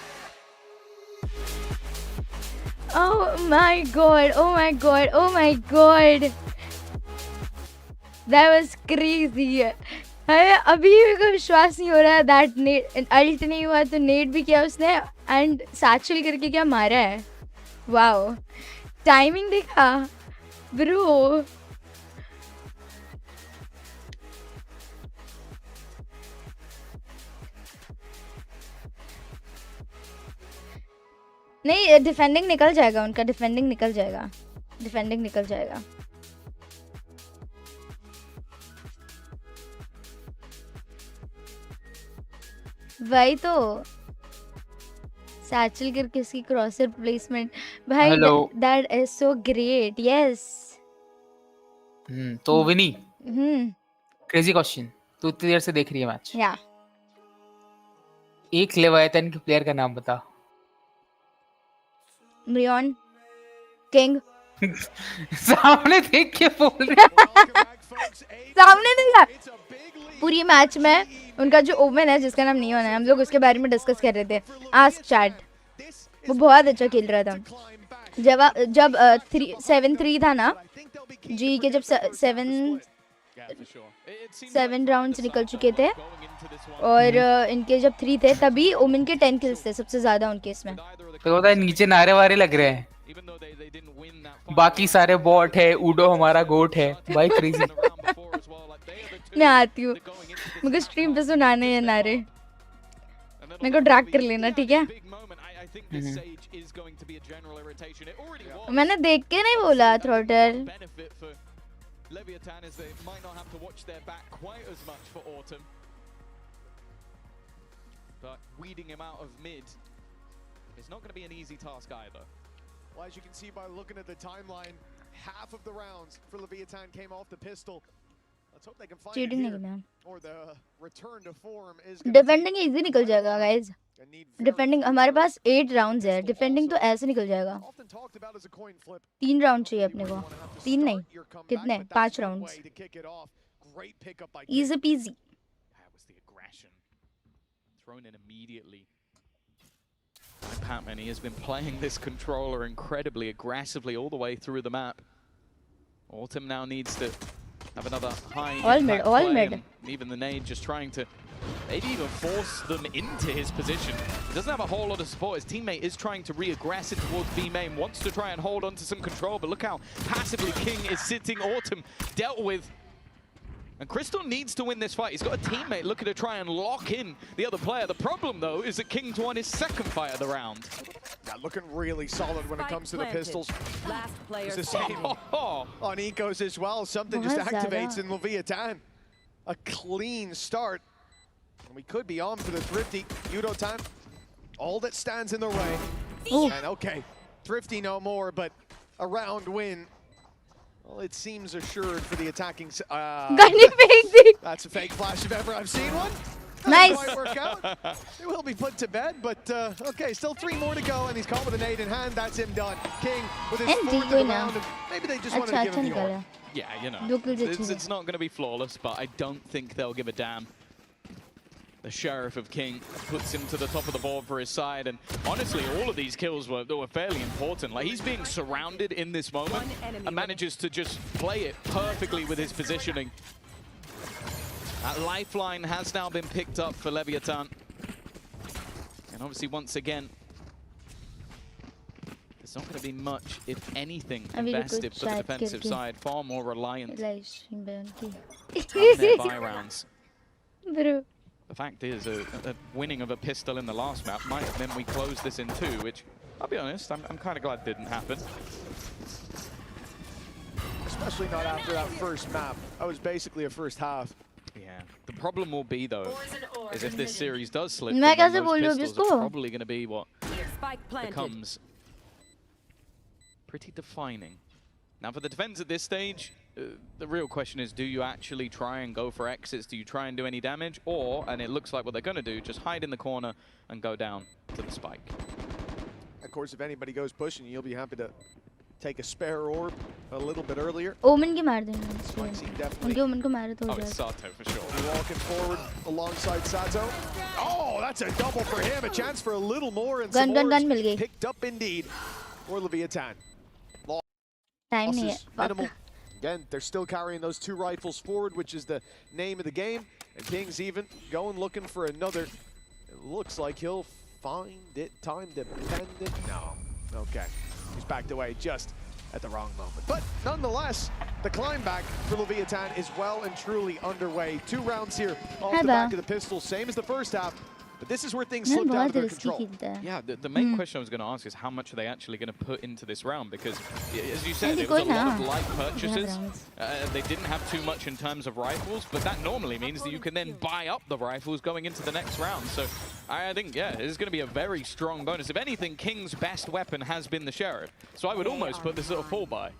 Oh my god, oh my god, oh my god. That was crazy. अभी मेरे को विश्वास नहीं हो रहा है that alt नहीं हुआ तो नेट भी किया उसने and सैचुअल करके क्या मारा है. Wow. टाइमिंग देखा ब्रो. नहीं डिफेंडिंग निकल जाएगा उनका. डिफेंडिंग निकल जाएगा. वही तो सैचल करके इसकी क्रॉसर प्लेसमेंट भाई. That is so great. Yes. तो विनी, क्रेजी क्वेश्चन. तू इतनी देर से देख रही है मैच. या. एक लेवायतन के प्लेयर का नाम बता. Brian king. सामने देख के बोल रहे. सामने देखा. पूरी मैच में उनका जो ओमेन है जिसका नाम नियॉन है, हम लोग उसके बारे में डिस्कस कर रहे थे. Ask chat. वो बहुत अच्छा खेल रहा था. जब 7-3 था ना जी के, जब 7 राउंड्स निकल चुके थे और इनके जब 3 थे तभी ओमेन के 10 किल्स थे सबसे ज्यादा उनके इसमें. तो होता है नीचे नारे वारे लग रहे हैं. बाकी सारे बॉट है. उडो हमारा गोट है भाई. क्रेजी. मैं आती हूँ. मेरे को स्ट्रीम पे सुनाने हैं नारे. मेरे को ड्रैग कर लेना, ठीक है. मैंने देख के नहीं बोला throttle. It's not going to be an easy task either. Well, as you can see by looking at the timeline, half of the rounds for Leviathan came off the pistol. Let's hope they can find it here. Or the return to form is going to defending easy निकल जाएगा guys. Defending हमारे पास 8 rounds है. Defending तो ऐसे निकल जाएगा. 3 round चाहिए अपने को. 3 नहीं, कितने? 5 rounds. Easy PG. That was the aggression thrown in immediately. Patman, he has been playing this controller incredibly aggressively all the way through the map. Autumn now needs to have another high impact play, and even the nade just trying to maybe even force them into his position. He doesn't have a whole lot of support. His teammate is trying to re-aggress it towards B main, wants to try and hold on to some control, but look how passively King is sitting. Autumn dealt with. And Crystal needs to win this fight. He's got a teammate looking to try and lock in the other player. The problem, though, is that King's won his second fight of the round. Yeah, looking really solid when it comes to the pistols. Last player It's the same on Ecos as well. Something just activates in Leviathan. A clean start. And we could be on for the Thrifty. Kyedae, all that stands in the way. And okay, Thrifty no more, but a round win. Well, it seems assured for the attacking. That's a fake flash if ever I've seen one. Nice. Quite work out. It will be put to bed, but okay, still 3 more to go, and he's caught with a nade in hand. That's him done. King with his 4th of the round. Maybe they just wanted to give him the order. Yeah, you know, it's not going to be flawless, but I don't think they'll give a damn. The Sheriff of King puts him to the top of the board for his side, and honestly, all of these kills were fairly important. Like, he's being surrounded in this moment and manages to just play it perfectly with his positioning. That lifeline has now been picked up for Leviathan. And obviously, once again, there's not going to be much, if anything, invested for the defensive side. Far more reliant on their buy rounds. Bro. The fact is, a winning of a pistol in the last map might have meant we closed this in 2, which, I'll be honest, I'm kind of glad didn't happen. Especially not after that first map. That was basically a first half. Yeah. The problem will be, though, is if this series does slip, then those pistols are probably going to be what becomes pretty defining. Now, for the defense at this stage, the real question is, do you actually try and go for exits? Do you try and do any damage? Or, and it looks like what they're going to do, just hide in the corner and go down to the spike. Of course, if anybody goes pushing, you'll be happy to take a spare orb a little bit earlier. Omen ki maar denge. Definitely. Unke Omen ko mare to ho it's jayega. Sato for sure. Walking forward alongside Sato. Oh, that's a double for him. A chance for a little more, and some gun mil gayi. picked up indeed for Leviathan. Time nahi Losses minimal. Again, they're still carrying those 2 rifles forward, which is the name of the game. And King's even going looking for another. It looks like he'll find it. Time dependent. No. Okay. He's backed away just at the wrong moment. But nonetheless, the climb back for Leviathan is well and truly underway. 2 rounds here off the back of the pistol, same as the first half. But this is where things slipped out of their control. Yeah, the main question I was going to ask is how much are they actually going to put into this round? Because, as you said, it was a lot of light purchases. They didn't have too much in terms of rifles, but that normally means that you can then buy up the rifles going into the next round. So I think, yeah, it is going to be a very strong bonus. If anything, King's best weapon has been the Sheriff. So I would almost put this at a full buy.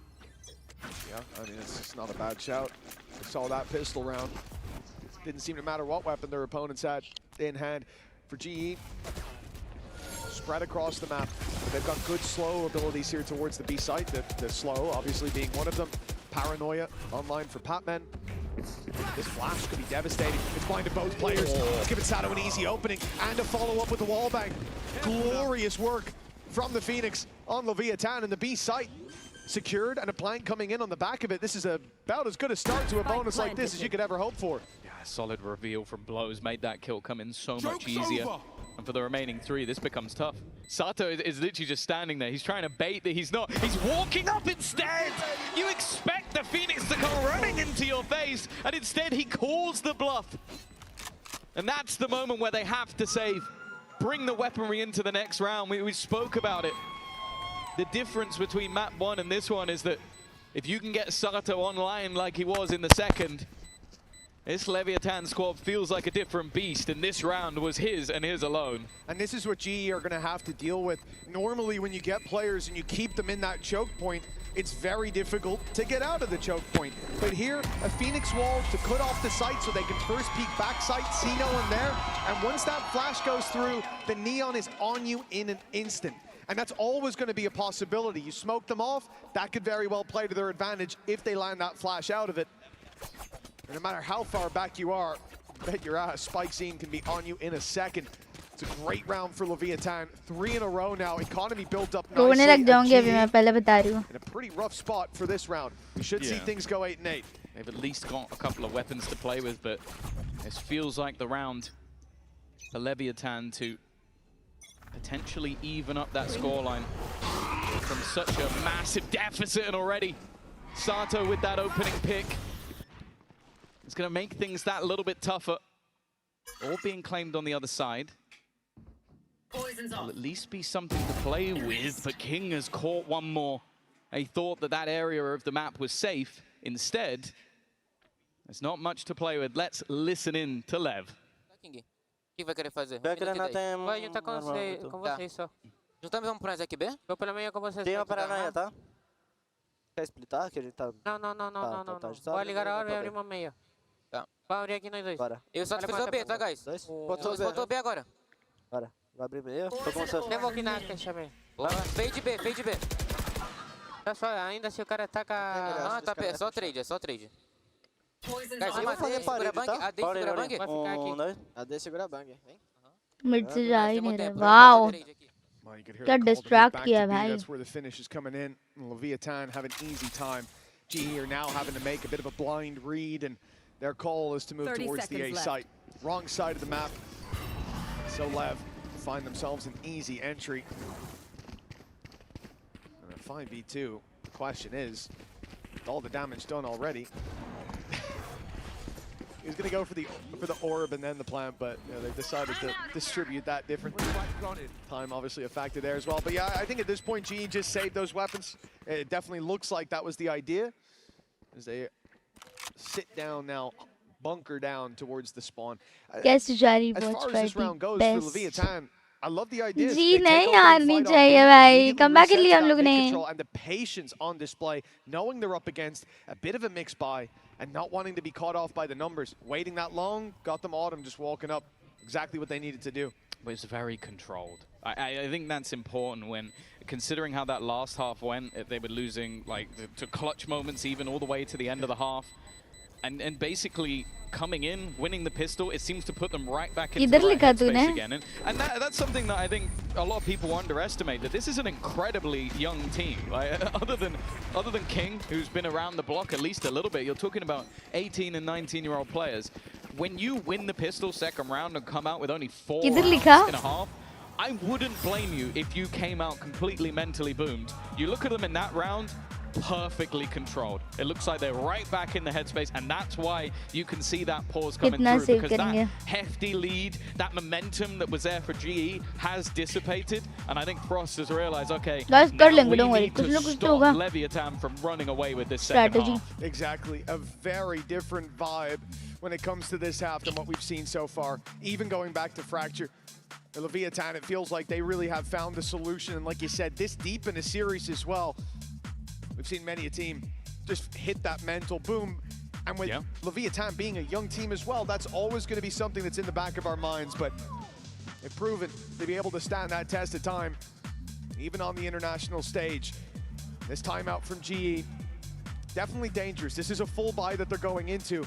Yeah, I mean, it's just not a bad shout. We saw that pistol round. Didn't seem to matter what weapon their opponents had in hand. For GE, spread across the map. They've got good slow abilities here towards the B site. The slow, obviously, being one of them. Paranoia online for Patman. This flash could be devastating. It's blind to both players. Let's give it Sato an easy opening and a follow-up with the wall bang. Glorious work from the Phoenix on Leviathan, and the B site secured, and a plank coming in on the back of it. This is about as good a start to a bonus like this as you could ever hope for. Solid reveal from Blows made that kill come in so much easier. And for the remaining 3, this becomes tough. Sato is literally just standing there. He's trying to bait that he's not. He's walking up instead. You expect the Phoenix to come running into your face, and instead he calls the bluff. And that's the moment where they have to save. Bring the weaponry into the next round. We spoke about it. The difference between map 1 and this one is that if you can get Sato online like he was in the second, this Leviathan squad feels like a different beast, and this round was his and his alone. And this is what GE are going to have to deal with. Normally, when you get players and you keep them in that choke point, it's very difficult to get out of the choke point. But here, a Phoenix wall to cut off the site so they can first peek back site, see no one there. And once that flash goes through, the Neon is on you in an instant. And that's always going to be a possibility. You smoke them off, that could very well play to their advantage if they land that flash out of it. And no matter how far back you are, bet your ass, Spike Scene can be on you in a second. It's a great round for Leviathan. 3 in a row now. Economy built up nicely. In a pretty rough spot for this round. We should see things go 8 and 8. They've at least got a couple of weapons to play with, but this feels like the round for Leviathan to potentially even up that scoreline from such a massive deficit. And already Sato with that opening pick. It's going to make things that little bit tougher. All being claimed on the other side. Will at least be something to play with, but King has caught one more. He thought that that area of the map was safe. Instead, there's not much to play with. Let's listen in to Lev. O que vai querer fazer? Vai juntar com vocês só. Juntamos, vamos pra aqui B? Vou pela manhã com vocês. Tem uma paranoia, tá? Quer splitar? Que a gente tá... Não. Vai ligar a hora e abrir uma meia. Tá. Vai abrir aqui nós dois. Bora. Eu só te fiz o B, tá, guys? Botou B agora. Bora. Vai abrir meia. Tô com você. Nem vou aqui na caixa B. Fade B. Tá só, ainda se o cara taca... Ah, tá, é só trade. Guys, Ano AD segura bang? AD segura bang? Vai ficar aqui. AD segura bang, hein? Mid से जा ही नहीं रहे. Wow. Well, you could hear क्या the call to move distract back किया to B. भाई. That's where the finish is coming in. Leviathan have an easy time. GE are now having to make a bit of a blind read, and their call is to move 30 towards the A seconds left. site. Wrong side of the map. So LEV find themselves an easy entry. And a 5v2. The question is, with all the damage done already, he was going to go for the orb and then the plant, but you know, they've decided to distribute that differently. Time obviously a factor there as well. But yeah, I think at this point, GE just saved those weapons. It definitely looks like that was the idea. As they sit down now, bunker down towards the spawn. As far as this round goes for Leviathan, I love the idea. जी नहीं हारनी चाहिए भाई. Comeback के लिए हम लोग ने. And the patience on display, knowing they're up against a bit of a mixed buy and not wanting to be caught off by the numbers. Waiting that long, got them autumn just walking up. Exactly what they needed to do. But it's very controlled. I think that's important when considering how that last half went. They were losing like to clutch moments even all the way to the end of the half. And basically coming in, winning the pistol, it seems to put them right back into the right headspace again. And that's something that I think a lot of people underestimate, that this is an incredibly young team. Like, other than King, who's been around the block at least a little bit, you're talking about 18 and 19-year-old players. When you win the pistol second round and come out with only 4 rounds and a half, I wouldn't blame you if you came out completely mentally boomed. You look at them in that round, perfectly controlled. It looks like they're right back in the headspace, and that's why you can see that pause coming through, because that hefty lead, that momentum that was there for GE has dissipated, and I think Frost has realized, okay, now we need to stop Leviathan from running away with this second half. Exactly, a very different vibe when it comes to this half than what we've seen so far. Even going back to Fracture, the Leviathan, it feels like they really have found the solution, and like you said, this deep in the series as well. We've seen many a team just hit that mental boom. And with Leviathan being a young team as well, that's always going to be something that's in the back of our minds. But they've proven to be able to stand that test of time, even on the international stage. This timeout from GE, definitely dangerous. This is a full buy that they're going into.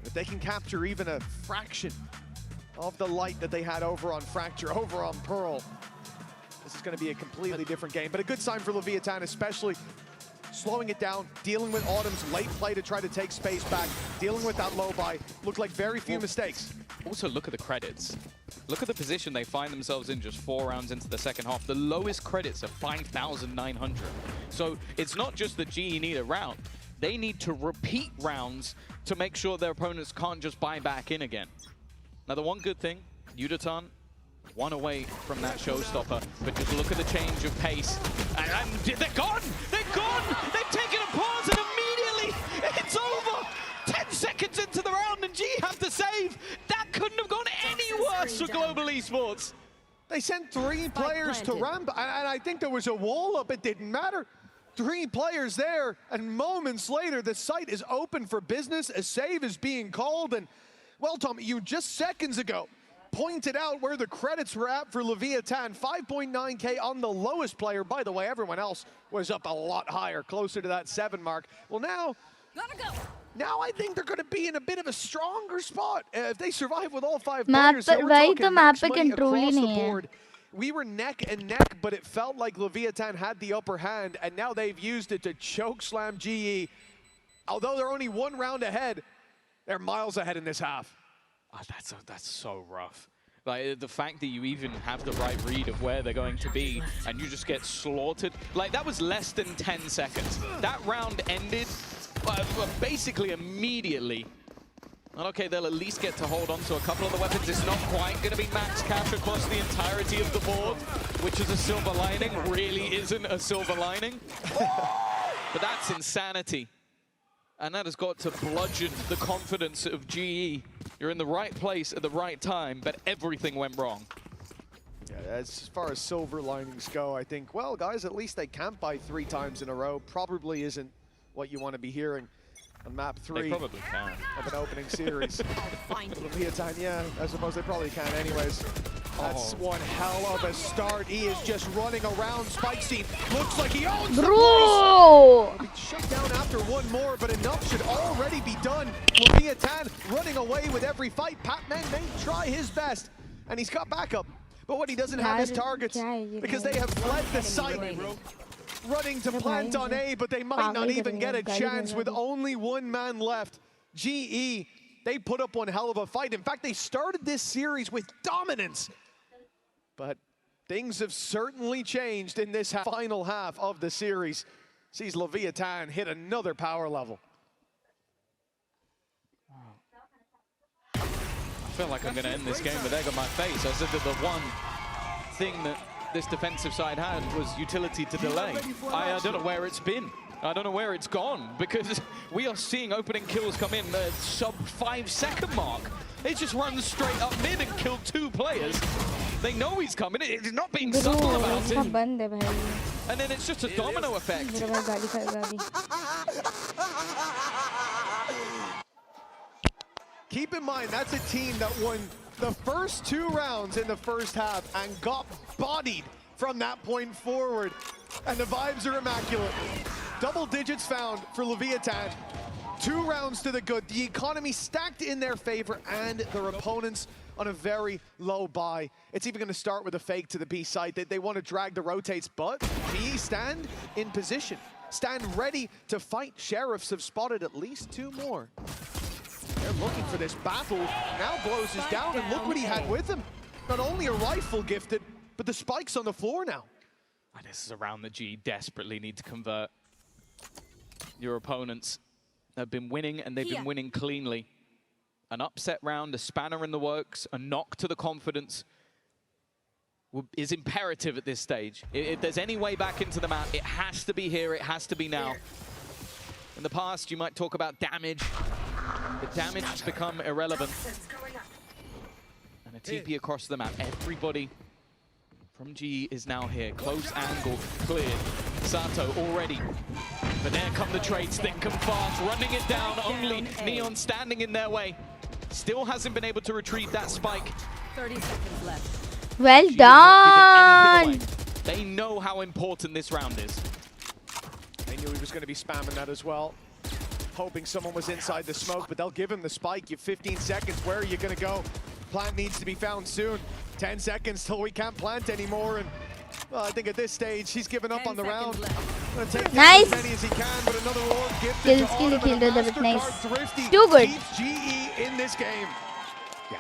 If they can capture even a fraction of the light that they had over on Fracture, over on Pearl, this is going to be a completely different game. But a good sign for Leviathan, especially slowing it down, dealing with Autumn's late play to try to take space back, dealing with that low buy. Looked like very few mistakes. Also, look at the credits. Look at the position they find themselves in just 4 rounds into the second half. The lowest credits are 5,900. So it's not just that GE need a round. They need to repeat rounds to make sure their opponents can't just buy back in again. Now, the one good thing, Kyedae one away from that showstopper, but just look at the change of pace. And they're gone! They're gone! They've taken a pause and immediately it's over! 10 seconds into the round and G have to save! That couldn't have gone any worse for Global Esports. They sent 3 players to ramp, and I think there was a wall up, it didn't matter. 3 players there, and moments later, the site is open for business. A save is being called, and well, Tommy, you just seconds ago pointed out where the credits were at for Leviathan. 5.9K on the lowest player. By the way, everyone else was up a lot higher, closer to that 7 mark. Well, now I think they're going to be in a bit of a stronger spot. If they survive with all 5 players, so we're talking max money across the board. We were neck and neck, but it felt like Leviathan had the upper hand, and now they've used it to chokeslam GE. Although they're only 1 round ahead, they're miles ahead in this half. Oh, that's so rough. Like, the fact that you even have the right read of where they're going to be and you just get slaughtered. Like, that was less than 10 seconds. That round ended basically immediately. And okay, they'll at least get to hold on to a couple of the weapons. It's not quite going to be max cash across the entirety of the board, which is a silver lining. Really isn't a silver lining. But that's insanity. And that has got to bludgeon the confidence of GE. You're in the right place at the right time, but everything went wrong. Yeah, as far as silver linings go, I think, well, guys, at least they can't buy 3 times in a row. Probably isn't what you want to be hearing on map 3 they probably can. of an opening series. Leviathan, yeah, I suppose they probably can anyways. That's one hell of a start. He is just running around. Spike Scene looks like he owns the Bro! place. Shut down after one more, but enough should already be done. Leviathan running away with every fight. Patman may try his best, and he's got backup. But what he doesn't have is targets, because they have fled the site. Running to plant on A, but they might not even get a chance with only one man left. GE, they put up one hell of a fight. In fact, they started this series with dominance. But things have certainly changed in this final half of the series. Sees Leviathan hit another power level. I feel like I'm going to end this game with egg on my face. I said that the one thing that this defensive side had was utility to delay. I don't know where it's been. I don't know where it's gone, because we are seeing opening kills come in the sub 5 second mark. It just runs straight up mid and killed 2 players. They know he's coming. It's not being subtle about it. And then it's just a domino effect. Keep in mind, that's a team that won the first 2 rounds in the first half and got bodied from that point forward. And the vibes are immaculate. Double digits found for Leviathan. 2 rounds to the good. The economy stacked in their favor and their opponents on a very low buy. It's even going to start with a fake to the B site. They want to drag the rotates, but B stand in position. Stand ready to fight. Sheriffs have spotted at least 2 more. They're looking for this battle. Now Blows is down, and look what he had with him. Not only a rifle gifted, but the spikes on the floor now. And this is a round that G desperately need to convert. Your opponents have been winning, and they've been winning cleanly. An upset round, a spanner in the works, a knock to the confidence is imperative at this stage. If there's any way back into the map, it has to be here, it has to be now. In the past, you might talk about damage. The damage has become irrelevant. And a TP across the map. Everybody from G is now here. Close angle, cleared. Sato already. But there come the trades, think and fast, running it down. Only Neon standing in their way. Still hasn't been able to retrieve that spike. 30 seconds left. Well done! They know how important this round is. They knew he was going to be spamming that as well. Hoping someone was inside the smoke, but they'll give him the spike. You have 15 seconds. Where are you going to go? Plant needs to be found soon. 10 seconds till we can't plant anymore. And well, I think at this stage, he's given up on the round. Take nice. As many as he can, but another orb gifted to Kill, nice. Thrifty Too good. keeps GE in this game. Yeah,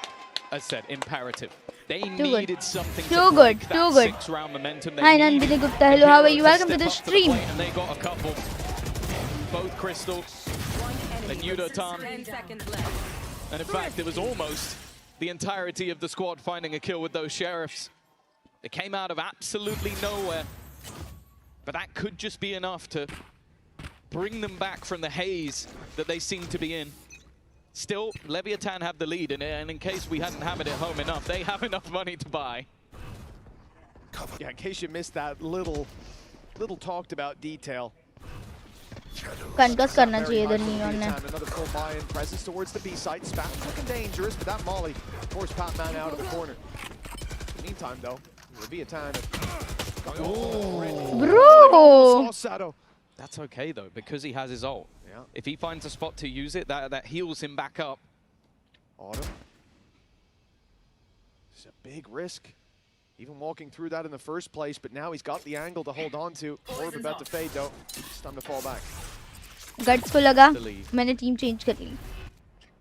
as said, imperative. They Too needed good. something Too to break good. that Too good. 6-round momentum. Hi, Nandini Gupta. Hello, how are you? Welcome to the stream. And they got a couple. Both Crystal and Kyedae. 10 seconds left. And in fact, it was almost the entirety of the squad finding a kill with those Sheriffs. It came out of absolutely nowhere. But that could just be enough to bring them back from the haze that they seem to be in. Still, Leviathan have the lead, and in case we hadn't hammered it home enough, they have enough money to buy. Yeah, in case you missed that little talked about detail. Concuss करना चाहिए इधर Neon ने. Another full buy-in presence towards the B site. Spam's looking dangerous, but that Molly forced Patman out of the corner. In the meantime, though, Leviathan. Bro! That's okay though, because he has his ult. Yeah. If he finds a spot to use it, that heals him back up. Autumn. It's a big risk. Even walking through that in the first place, but now he's got the angle to hold on to. Orb about to fade though. It's time to fall back. Guts को लगा मैंने team change कर ली.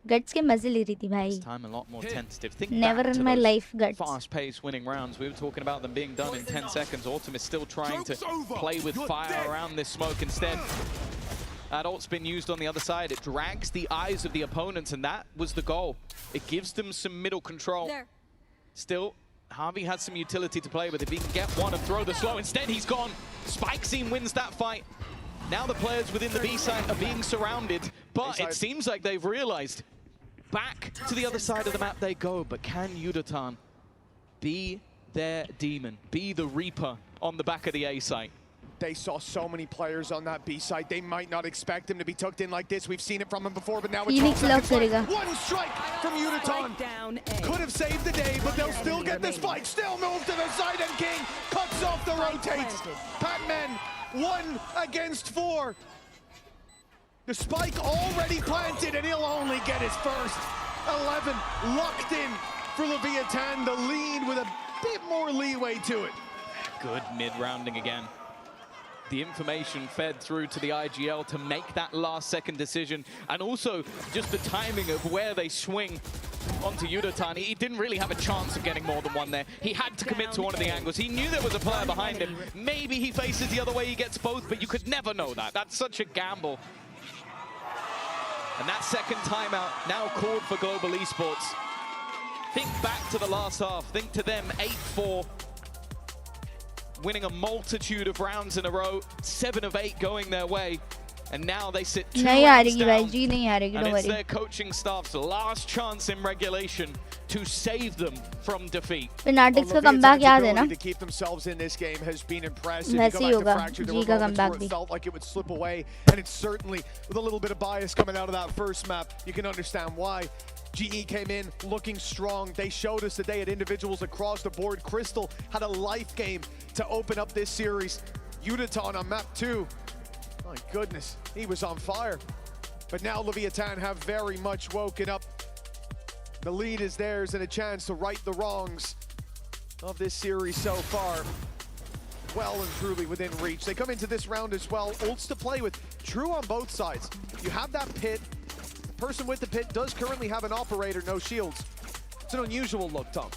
Guts के मजे ले रही थी भाई. This time a lot more tentative. Think Never back in to my those life, Guts. fast-paced winning rounds. We were talking about them being done in 10 seconds. Autumn is still trying to play with fire around this smoke instead. That ult's been used on the other side. It drags the eyes of the opponents, and that was the goal. It gives them some middle control. Still, Harvey has some utility to play with. If he can get one and throw the slow, instead he's gone. Spike Scene wins that fight. Now the players within the B site are being surrounded, but it seems like they've realized. Back to the other side of the map they go, but can Kyedae be their demon, be the Reaper on the back of the A site? They saw so many players on that B side. They might not expect him to be tucked in like this. We've seen it from him before, but now it's Phoenix love करेगा. one strike from Udaton. Could have saved the day, but they'll still get this fight. Still move to the side, and King cuts off the rotates. Pac-Man 1 against 4. The spike already planted, and he'll only get his first. 11 locked in for Leviathan. The lead with a bit more leeway to it. Good mid-rounding again. The information fed through to the IGL to make that last-second decision, and also just the timing of where they swing onto Udaton. He didn't really have a chance of getting more than one there. He had to commit to one of the angles. He knew there was a player behind him. Maybe he faces the other way, he gets both, but you could never know that. That's such a gamble. And that second timeout now called for Global Esports. Think back to the last half. Think to them 8-4. Winning a multitude of rounds in a row, 7 of 8 going their way, and now they sit 2 rounds down, and it's their coaching staff's last chance in regulation to save them from defeat. Fanatics का comeback याद है ना? To keep themselves in this game has been impressive. वैसे ही होगा. G का comeback भी. It felt like it would slip away, and it's certainly with a little bit of bias coming out of that first map. You can understand why. GE came in looking strong. They showed us today at individuals across the board. Crystal had a life game to open up this series. Udaton on map 2. My goodness, he was on fire. But now Leviathan have very much woken up. The lead is theirs and a chance to right the wrongs of this series so far. Well and truly within reach. They come into this round as well. Ults to play with. True on both sides. You have that pit. Person with the pit does currently have an operator, no shields. It's an unusual look, Tom.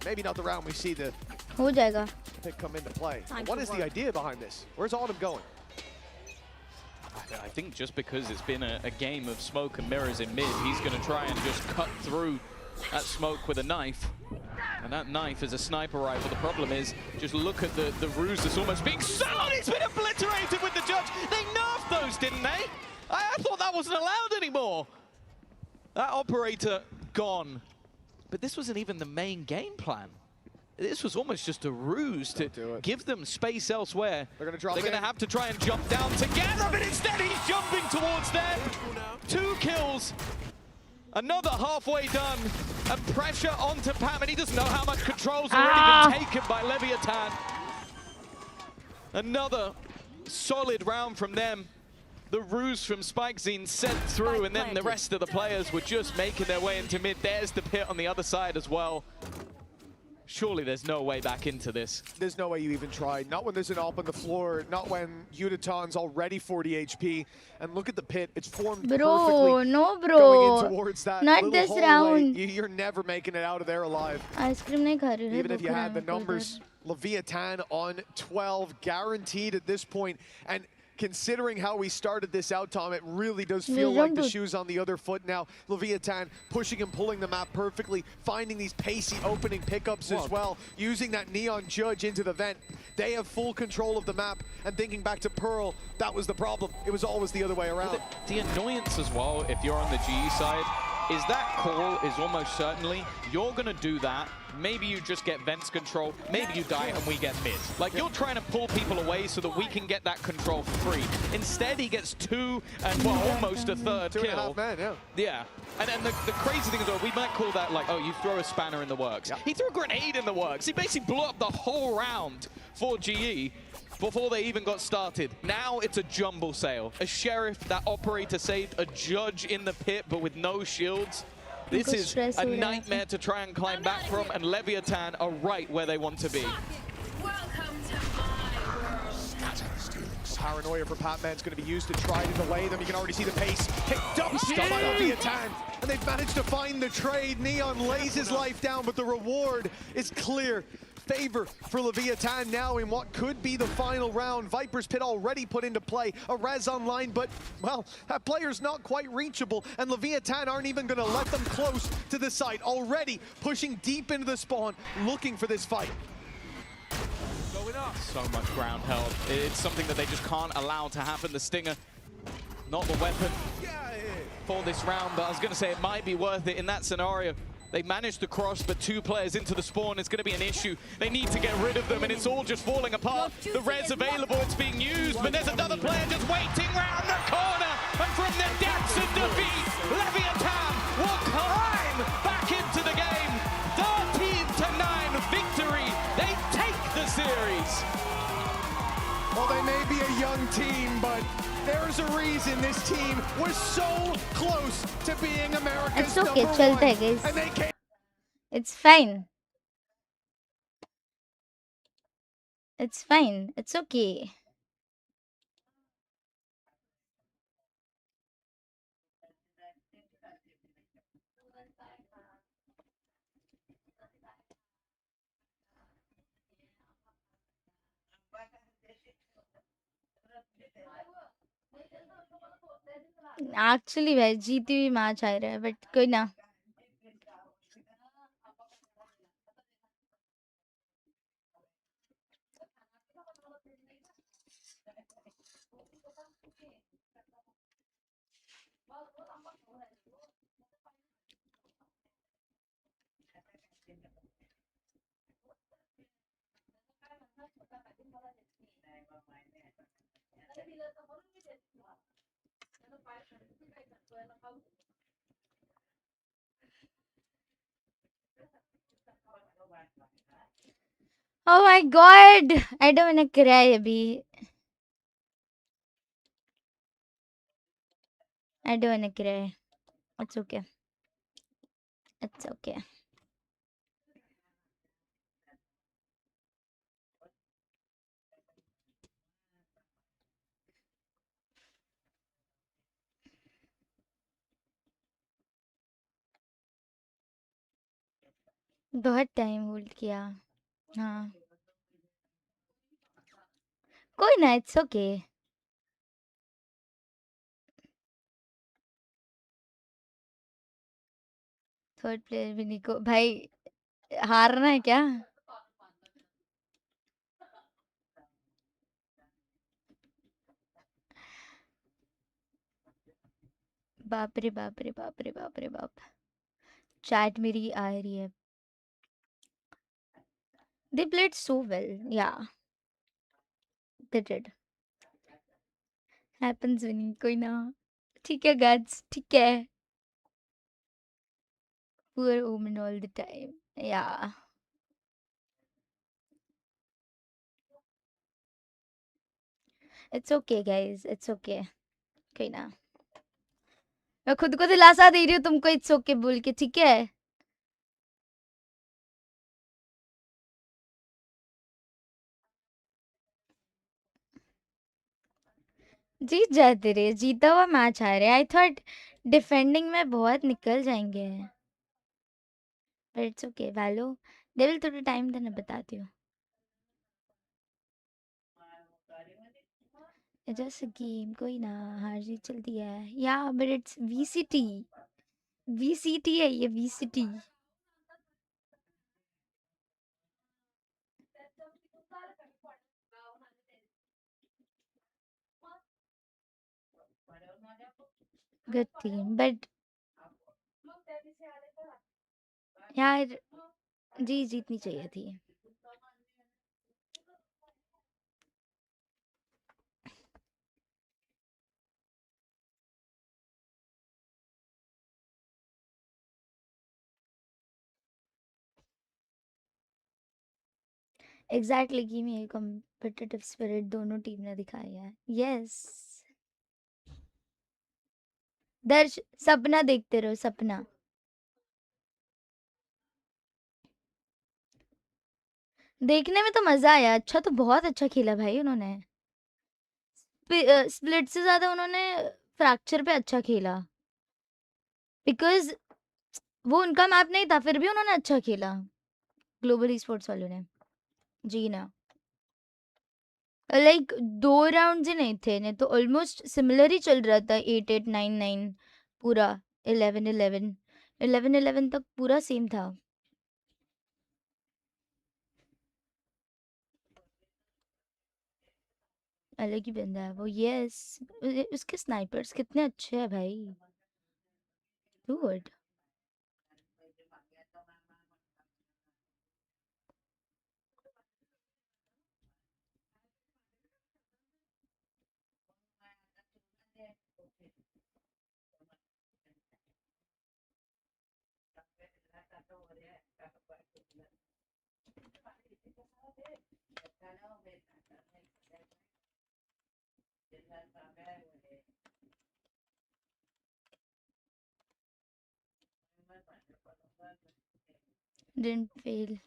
Maybe not the round we see the pit come into play. What is the idea behind this? Where's Autumn going? I think just because it's been a game of smoke and mirrors in mid, he's going to try and just cut through that smoke with a knife. And that knife is a sniper rifle. The problem is, just look at the ruse that's almost being sold. It's been obliterated with the judge. They nerfed those, didn't they? I thought that wasn't allowed anymore. That operator gone. But this wasn't even the main game plan. This was almost just a ruse to give them space elsewhere. They're going to drop They're going to have to try and jump down together, but instead he's jumping towards them. 2 kills. Another halfway done. And pressure onto Pam, and he doesn't know how much control's already been taken by Leviathan. Another solid round from them. The ruse from SpikeZine sent through, and then the rest of the players were just making their way into mid. There's the pit on the other side as well. Surely there's no way back into this. There's no way you even tried. Not when there's an AWP on the floor, not when Udaton's already 40 HP. And look at the pit, it's formed perfectly. No bro, going in towards that not this hallway. round. You're never making it out of there alive. Ice cream नहीं खा रहे. Even if you had the numbers, Leviathan on 12, guaranteed at this point. And considering how we started this out, Tom, it really does feel like the shoe's on the other foot now. Leviathan pushing and pulling the map perfectly, finding these pacey opening pickups as well, using that neon judge into the vent. They have full control of the map, and thinking back to Pearl, that was the problem. It was always the other way around. The annoyance as well, if you're on the GE side, is that call is almost certainly you're going to do that. Maybe you just get Vents control, maybe you die and we get mid. Like, you're trying to pull people away so that we can get that control for free. Instead, he gets 2 and, well, almost a third kill. 2.5 man, yeah. And the crazy thing is, we might call that like, oh, you throw a spanner in the works. Yeah. He threw a grenade in the works. He basically blew up the whole round for GE before they even got started. Now it's a jumble sale. A sheriff, that operator saved, a judge in the pit, but with no shields. This is a nightmare to try and climb back from, and Leviathan are right where they want to be. Paranoia for Pac-Man's going to be used to try to delay them. You can already see the pace picked up by Leviathan, and they've managed to find the trade. Neon lays his life down, but the reward is clear. Favor for Leviathan now in what could be the final round. Viper's Pit already put into play. A res online, but, well, that player's not quite reachable, and Leviathan aren't even going to let them close to the site. Already pushing deep into the spawn, looking for this fight. So much ground held. It's something that they just can't allow to happen. The Stinger, not the weapon for this round, but I was going to say it might be worth it in that scenario. They managed to cross, but 2 players into the spawn is going to be an issue. They need to get rid of them, and it's all just falling apart. The red's available, it's being used, but there's another player just waiting round the corner. And from the depths of defeat, Leviathan will climb back into the game. 13-9 victory. They take the series. Well, they may be a young team, but there's a reason this team was so close to being America's It's okay, number चलता है one. guys. And they came. It's fine. It's fine. It's okay. Actually भाई जीती हुई match आ रहा है but कोई ना. Oh my god! I don't wanna cry अभी. I don't wanna cry. It's okay. It's okay. बहुत टाइम होल्ड किया. हाँ. कोई ना, it's okay. थर्ड प्लेयर भी निको भाई हारना है क्या? बाप रे बाप रे बाप रे बाप रे बाप. चैट मेरी आ रही है. They played so well. Yeah, they did. Happens Vinny. कोई ना. ठीक है guys. ठीक है. Poor Omen all the time. Yeah. It's okay guys. It's okay. कोई ना. मैं खुद को दिलासा दे रही हूँ तुमको it's okay बोल के. ठीक है. जीत जाते रे. जीता हुआ मैच आ रहे. आई थॉट डिफेंडिंग में बहुत निकल जाएंगे. But it's okay. वैलो डेविल थोड़ा टाइम देना बताती हूँ. जस्ट गेम कोई ना. हार जीत चलती है. या बट इट्स वीसीटी. वीसीटी है ये. वीसीटी. गुड टीम बट यार जी जीतनी चाहिए थी. एग्जैक्टली कि मैं कॉम्पिटिटिव स्पिरिट दोनों टीम ने दिखाया है. यस दर्श सपना देखते रहो. सपना देखने में तो मजा आया. अच्छा तो बहुत अच्छा खेला भाई उन्होंने. स्प्लिट से ज्यादा उन्होंने फ्रैक्चर पे अच्छा खेला. बिकॉज वो उनका मैप नहीं था फिर भी उन्होंने अच्छा खेला. ग्लोबल ई स्पोर्ट्स वालों ने. जी ना. लाइक 2 राउंड्स ही नहीं थे. नहीं तो ऑलमोस्ट सिमिलर ही चल रहा था. 8-8 9-9 पूरा. 11-11 तक पूरा सेम था. अलग ही बंदा है वो. यस उसके स्नाइपर्स कितने अच्छे हैं भाई. Good. Didn't fail.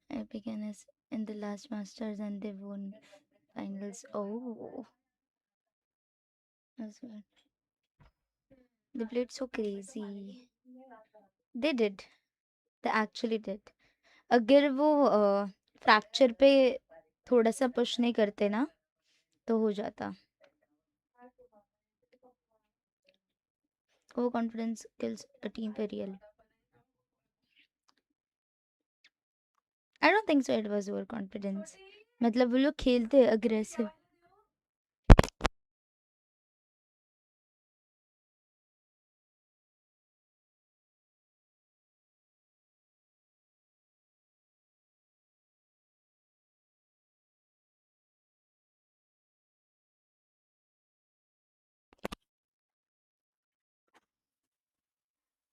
I began as in the last Masters and they won finals. Oh, that's good. They played so crazy. They did. They actually did. अगर वो फ्रैक्चर पे थोड़ा सा पुश नहीं करते ना तो हो जाता. वो कॉन्फिडेंस kills a team पे real. I don't think so it was overconfidence. मतलब वो लोग खेलते aggressive.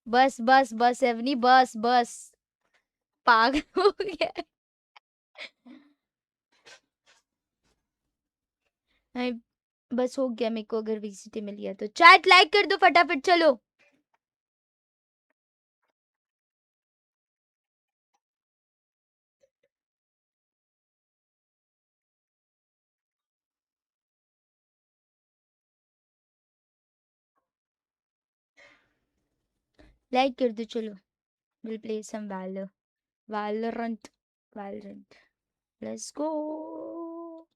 बस बस बस एवनी बस बस पागल हो गया. आई बस हो गया मेरे को अगर वीसीटी मिल गया तो चैट लाइक कर दो फटाफट चलो. लाइक कर दो चलो. We'll play some Valorant. Valorant. Let's go.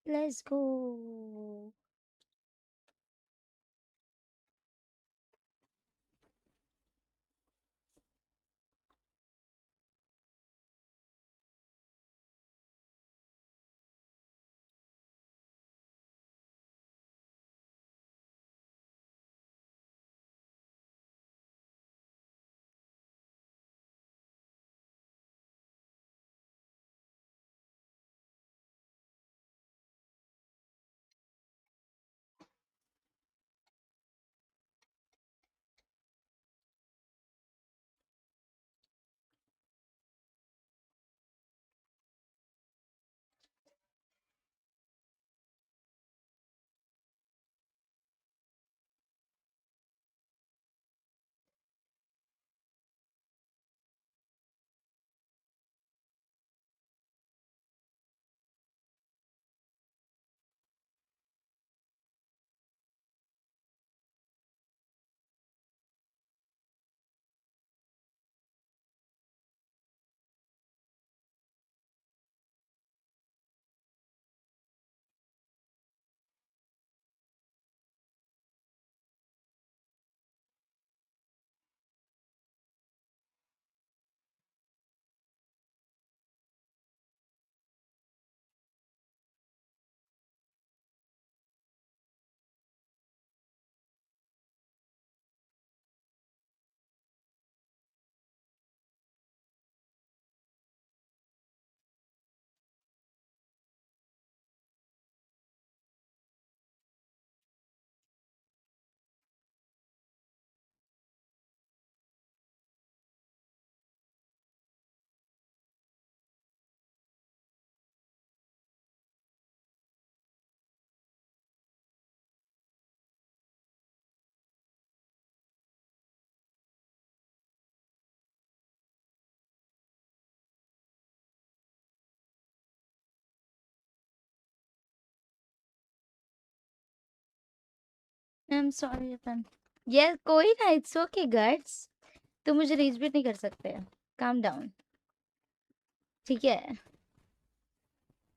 Let's go. I'm sorry upon. Yes, कोई ना. It's okay guys. तुम मुझे रीच भी नहीं कर सकते. Calm down. ठीक है.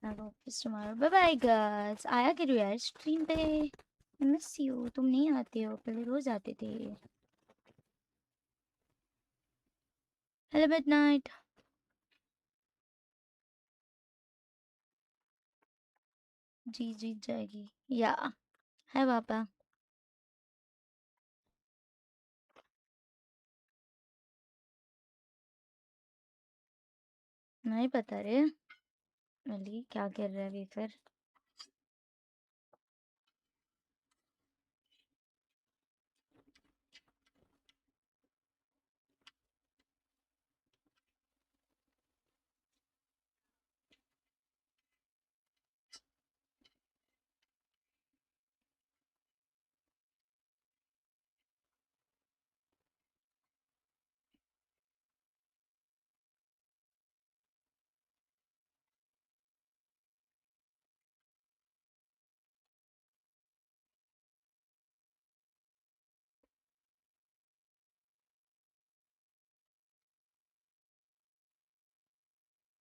Have office tomorrow. Bye bye guys. आया करो यार स्ट्रीम पे. I miss you. तुम नहीं आते हो. पहले रोज आते थे. Hello midnight. जी जीत जाएगी. Yeah. Hi पापा. नहीं पता रे. अली क्या कर रहा है अभी फिर.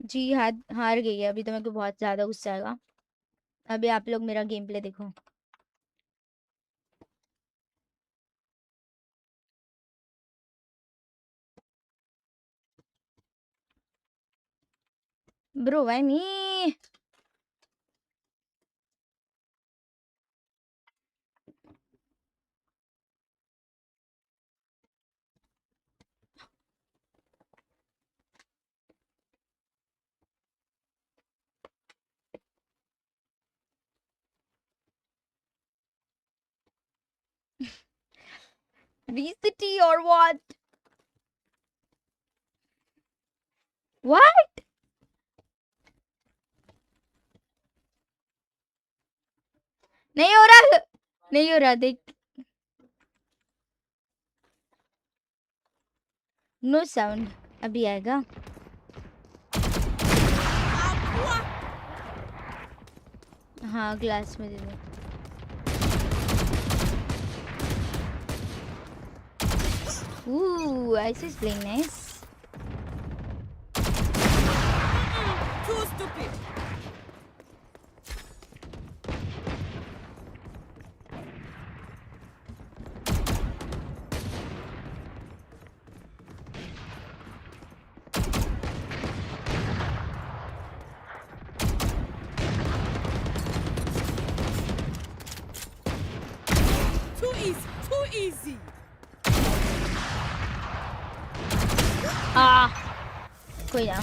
जी हार गई है अभी तो मेरे को बहुत ज़्यादा गुस्सा आएगा। अभी आप लोग मेरा गेम प्ले देखो। Bro, why me? VCT or what? What? नहीं हो रहा, नहीं हो रहा, देख। नो साउंड, अभी आएगा। हाँ ग्लास में दे दो। Ooh, Ice is playing nice. Too stupid. Too easy, too easy. कोई ना।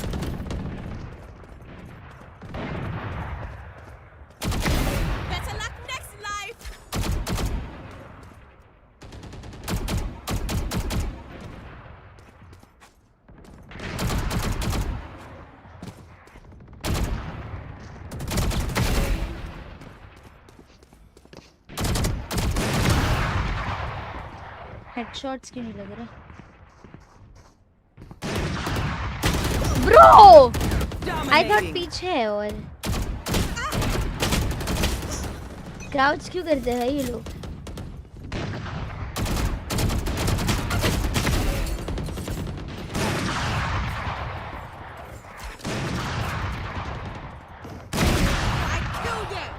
Better luck next life. Headshots क्यों नहीं लग रहे? Bro! I thought पीछे है और क्राउच क्यों करते हैं ये लोग? I killed them.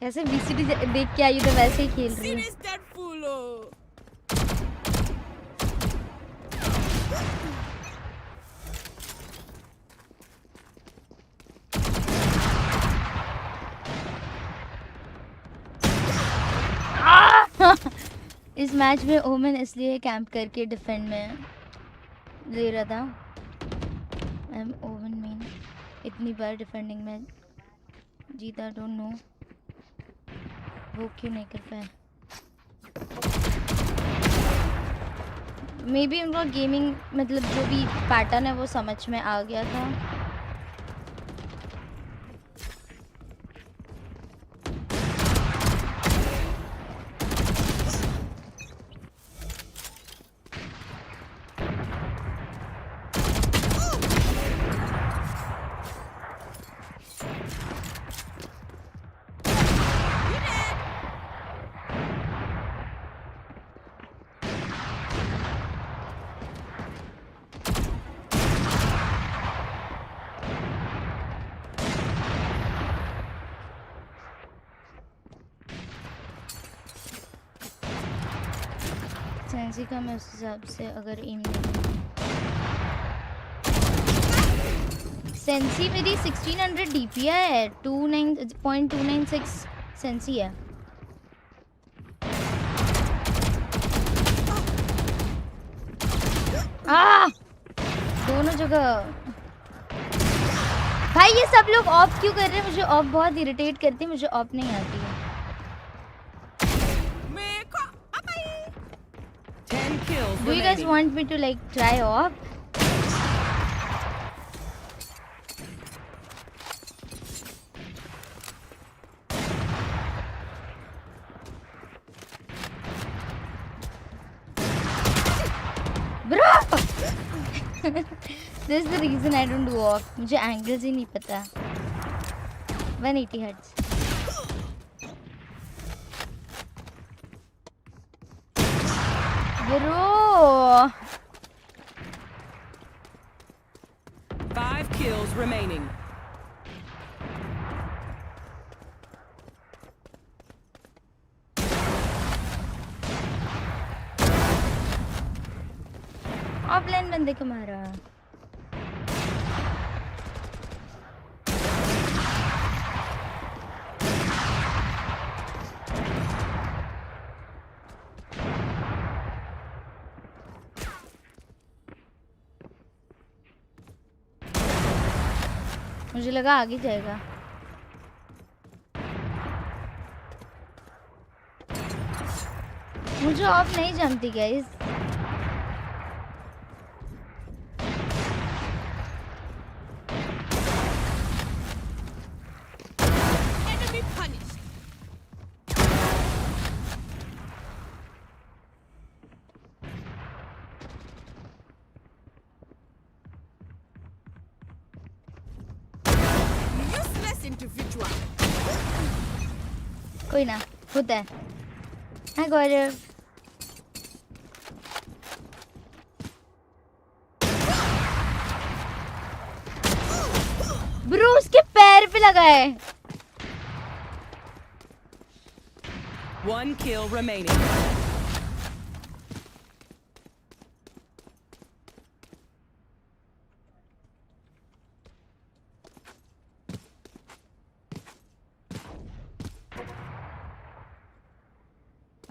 ऐसे VCT देख के आई तो वैसे ही खेल रही हूँ। Sin is dead fool. इस मैच में ओमन इसलिए कैंप करके डिफेंड में ले रहा था। आई एम ओमन मेन, इतनी बार डिफेंडिंग में जीता, डोंट नो वो क्यों नहीं कर पाए। मे बी उनका गेमिंग मतलब जो भी पैटर्न है वो समझ में आ गया था। सेंसी का मैं उस हिसाब से अगर एम सेंसी मेरी 1600 DPI है, 29.296 सेंसी है। दोनों जगह भाई ये सब लोग ऑफ क्यों कर रहे हैं? मुझे ऑफ बहुत इरिटेट करती है, मुझे ऑफ नहीं आती है। Do you guys want me to like try off? Bro! This is the reason I don't do off. मुझे angles ही नहीं पता. 180 hertz. Bro. 5 kills remaining. Offline बंदे को मारा. मुझे लगा आगे जाएगा. मुझे ऑफ नहीं जमती guys. Enemy punished. Useless individual. कोई ना होता है. Hi गौरव. ब्रो उसके पैर पे लगा है. 1 kill remaining.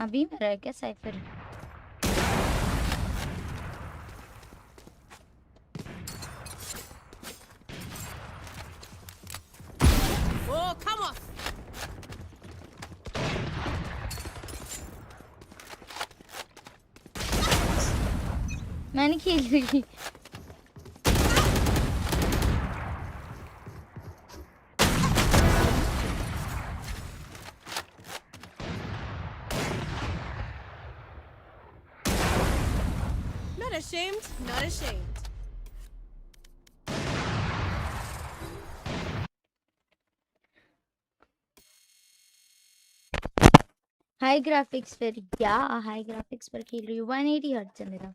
अभी मरा है क्या साइफर? Oh, come on. मैंने खेल ली. Not ashamed, not ashamed. High graphics पर या हाई ग्राफिक्स पर खेल रही हूँ. 180 हर्ट्ज है मेरा.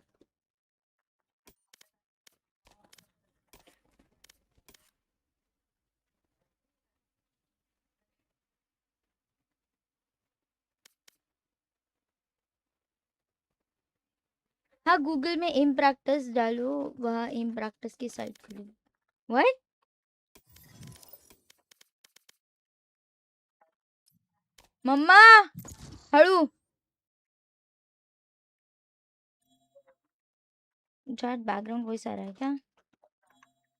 हाँ गूगल में एम प्रैक्टिस डालो. वहाँ एम प्रैक्टिस की साइट खुली. व्हाट? मम्मा हड़ू. चैट बैकग्राउंड वॉइस आ रहा है क्या?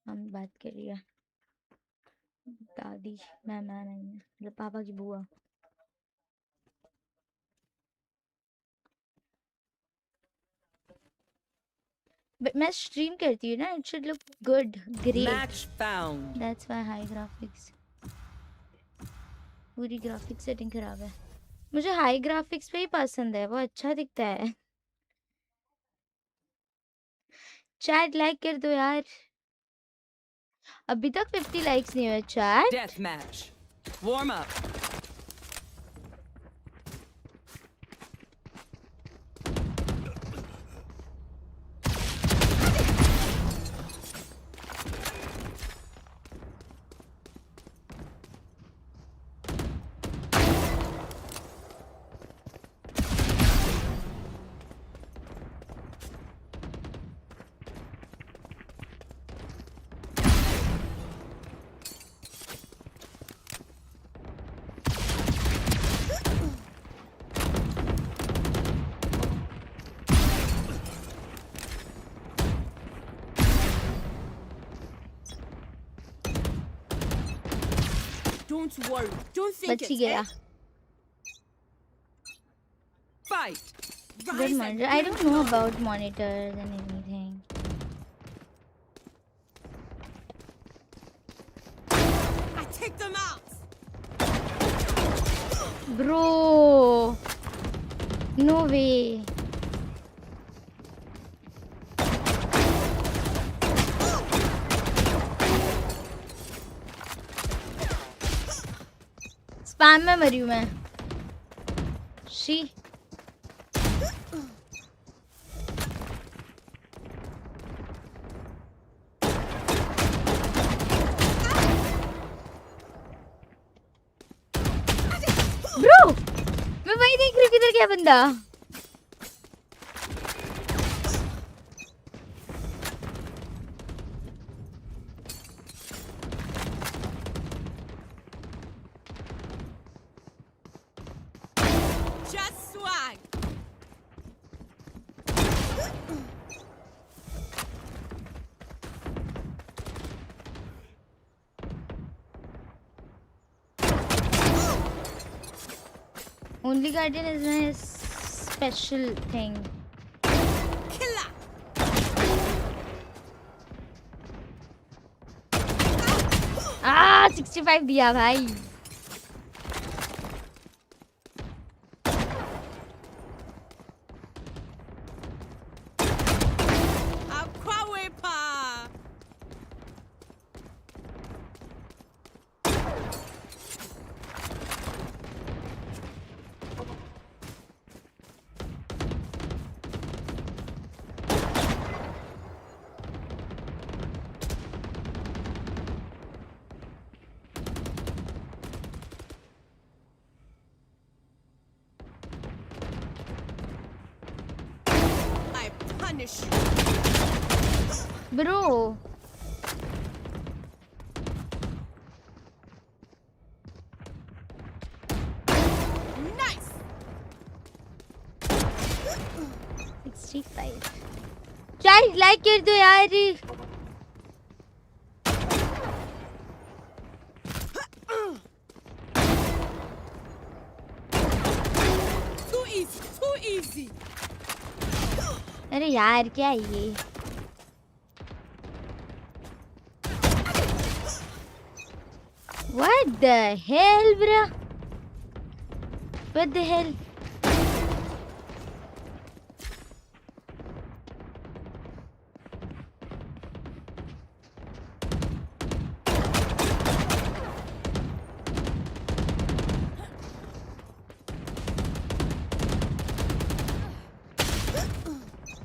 हम बात कर रही है दादी. मैं नहीं मतलब पापा की बुआ. बट मैं स्ट्रीम करती हूँ ना. It should look good great. Match found. That's why high graphics. पूरी ग्राफिक्स सेटिंग खराब है. मुझे हाई ग्राफिक्स पे ही पसंद है. वो अच्छा दिखता है. चैट लाइक कर दो यार. अभी तक 50 लाइक्स नहीं हुए chat. Death match. Warm up. Don't worry. Don't think बच्ची it. गया. Fight. Good monitor. I don't know about monitors and anything. I take them out. Bro. No way. Spam में मरी हूँ मैं. शी क्या बंदा? Just swag. Only Guardian is my special thing. Killer. Ah, 65 दिया भाई. Aquawepa. I punish you. Bro. Nice. 65. Child like कर दो यार. Too easy. Too easy. अरे यार क्या है ये? What the hell, bro? What the hell?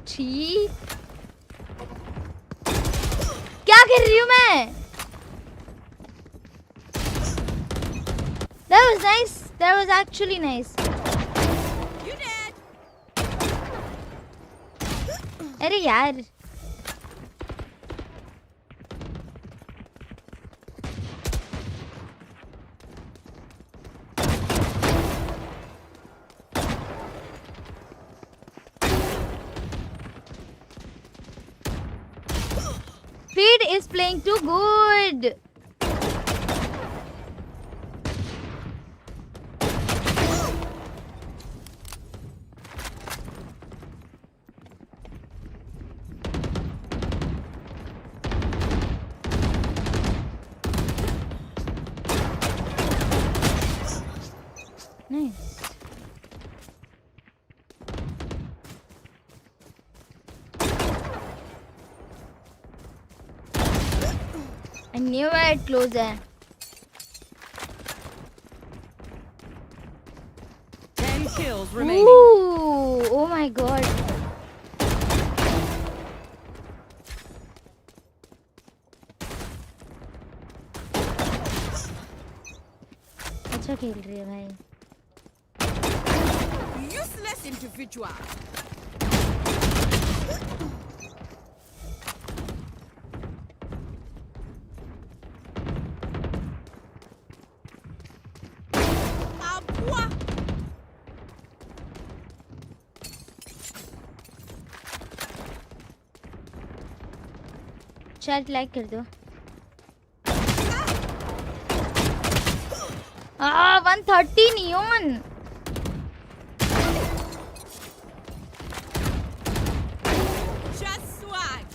ठीक. क्या कर रही हूँ मैं? That was nice. That was actually nice. You dead. अरे यार. Feed is playing too good. Nice. I knew I'd close there. 10 kills remaining. Ooh, oh my god. अच्छा खेल रही है भाई. Useless individual. Abua. Chat like कर दो. 130 neon. Just swag.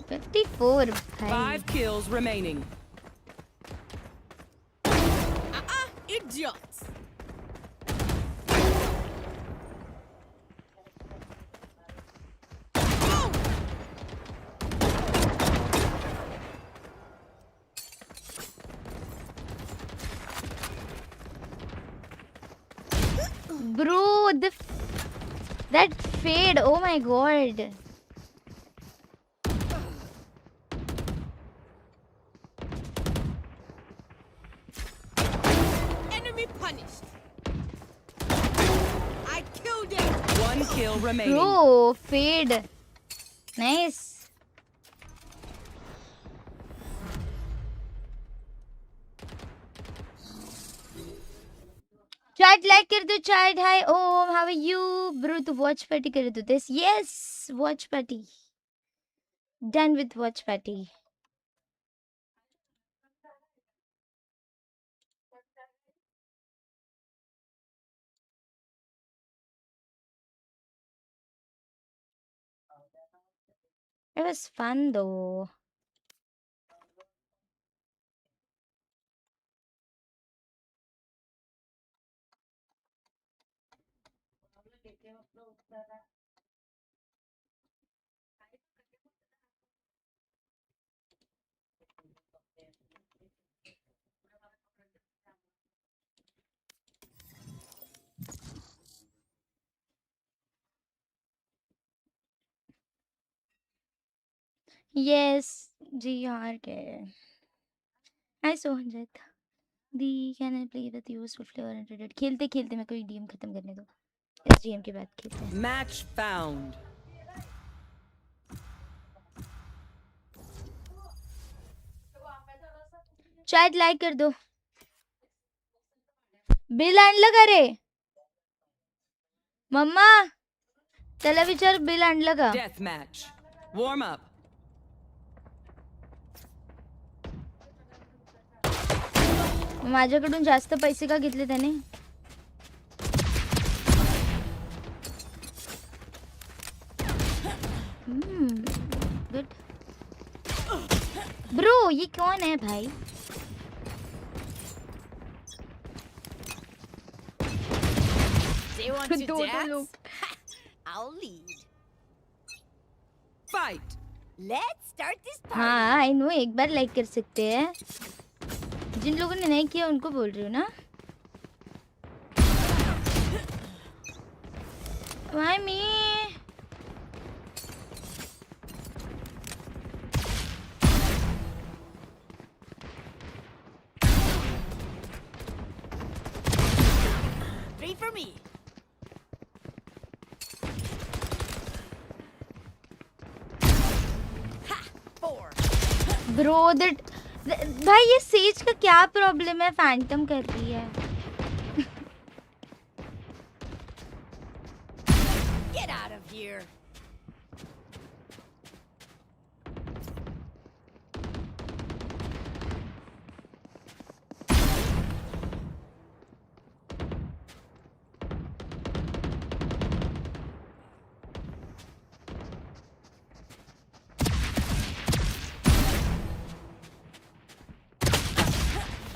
54 भाई. 5 kills remaining. Idiots. Bro, that fade. Oh my god. One kill remaining. Bro, fade. Nice. Chat like कर दो chat. Hi Om, how are you? Bro, तो watch party कर दो this. Yes, watch party. Done with watch party. It was fun though. Yes, जी हार गए. Hi Sohanjit. The can I play with useful flavor and Reddit? खेलते खेलते मेरे को एक DM खत्म करने दो. इस DM के बाद खेलते हैं. Match found. Chat like कर दो. बिल आणलं का रे? मम्मा त्याला विचार बिल आणलं का? Death match. Warm up. माझ्याकडून जास्त पैसे का घेतले त्याने? गुड. ब्रो ये कौन है भाई? They want to dance? I'll lead. Fight. Let's start this party. हाँ आई नो एक बार लाइक कर सकते हैं. जिन लोगों ने नहीं किया उनको बोल रही हूँ ना. Why me? Three for me. Ha! Four. Bro that भाई ये सेज का क्या प्रॉब्लम है? फैंटम कर रही है. Get out of here.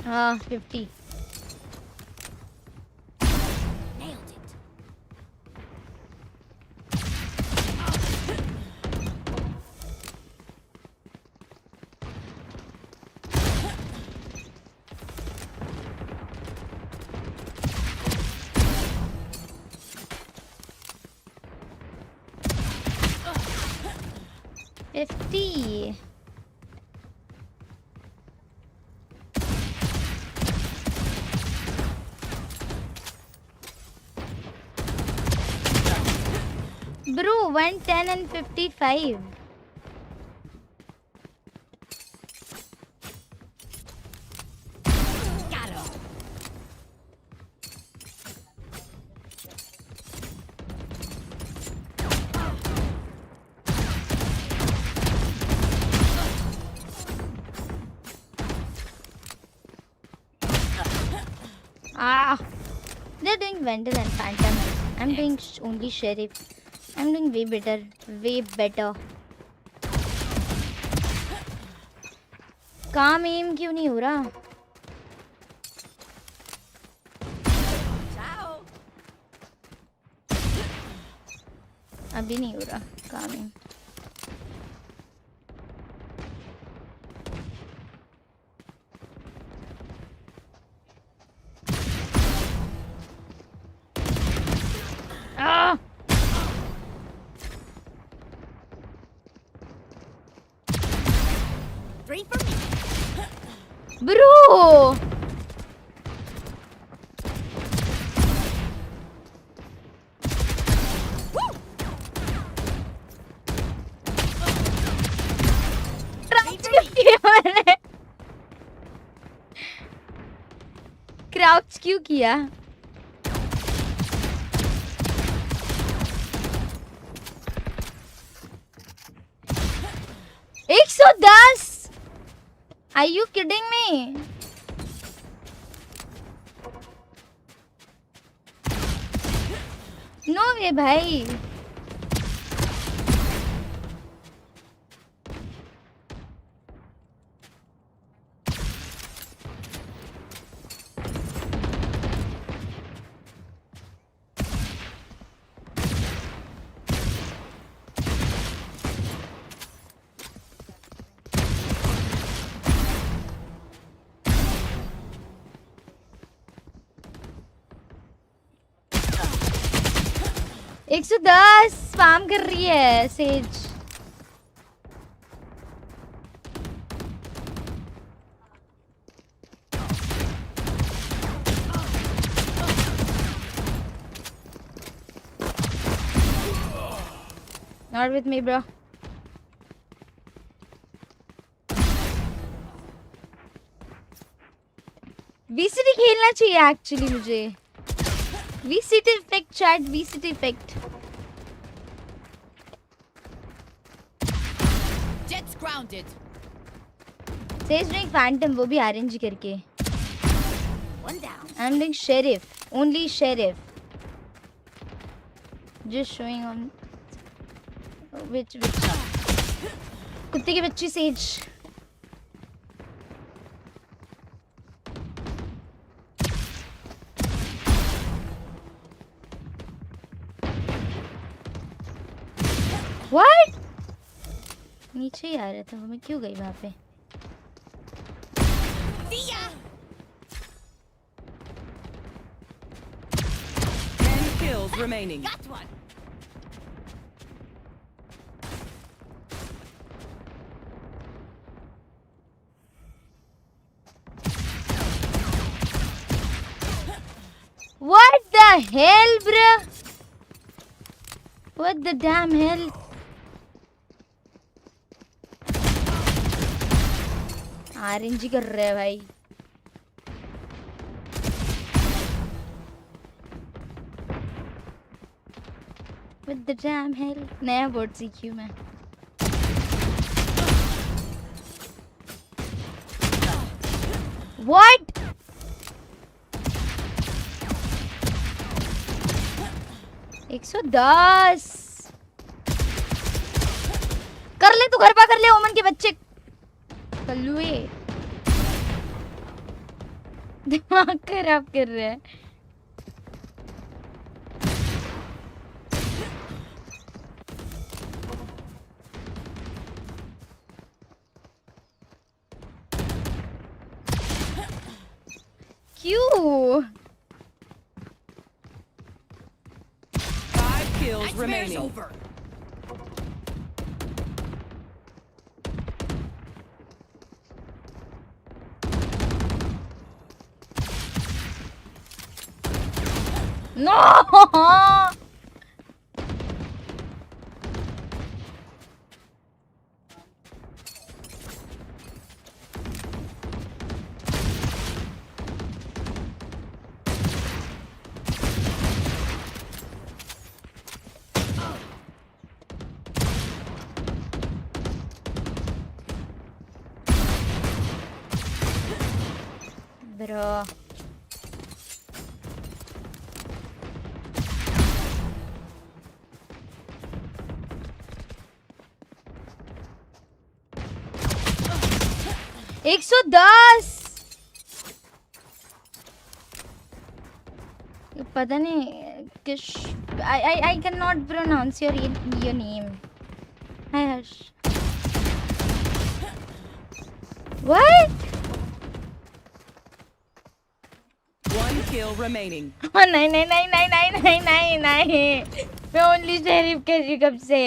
हाँ 50. Nailed it. $50. Bro, 110 and 55. Got him. Ah, they're doing Vandal and Phantom. I'm doing only Sheriff. I'm doing way better. Way better. काम एम क्यों नहीं हो रहा? Ciao. अभी नहीं हो रहा काम M. Ah! Three for me. Bro! Woo! क्यों किया? एक 110। Are you kidding me? No way भाई। एक 110 स्पैम कर रही है says. Not with me, bro. VCT खेलना चाहिए एक्चुअली मुझे। VCT effect chat, VCT effect. Jet's grounded. Sage doing phantom, वो भी RNG करके. One down. I'm doing sheriff, only sheriff. Just showing on which कुत्ते की बच्ची Sage. What? नीचे ही आ रहा था, मैं क्यों गई वहाँ पे? See ya. 10 kills remaining. Got one. What the hell, bro? What the damn hell? RNG कर रहा है भाई। What the damn hell? नया वर्ड सीखी हूँ मैं। What? एक 110 कर ले, तू घर पा कर ले ओमन के बच्चे कल्लुए। दिमाग खराब कर रहे हैं। क्यों? 5 kills remaining. Over. No! Bro. एक 110 पता नहीं किश I cannot pronounce your name. Hi Harsh. What? 1 kill remaining. Oh, नहीं मैं only sheriff कर रही कब से।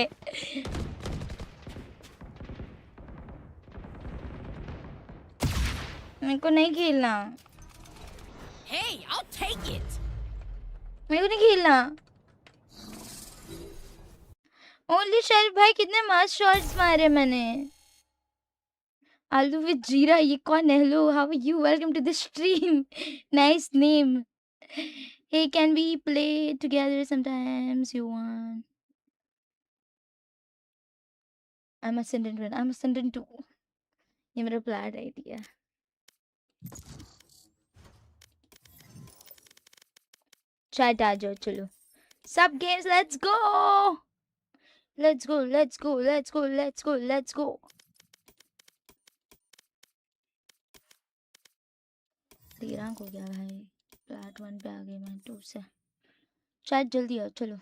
मेरे को नहीं खेलना। Hey, I'll take it. मेरे को नहीं खेलना। ओनली शरीफ भाई कितने मस्त शॉट्स मारे मैंने। Aloo with Jeera, ye kaun hai? Hello, how are you? Welcome to the stream. Nice name. Hey, can we play together sometimes? You want? I'm Ascendant 1. I'm Ascendant 2. ये मेरा प्लाट आइडिया है. Chat आ जाओ चलो. Sub games, let's go. Let's go, let's go, let's go, let's go, let's go. Dirang हो गया भाई. Plot 1 पे आ गई मैं 2 से. Chat जल्दी आओ चलो.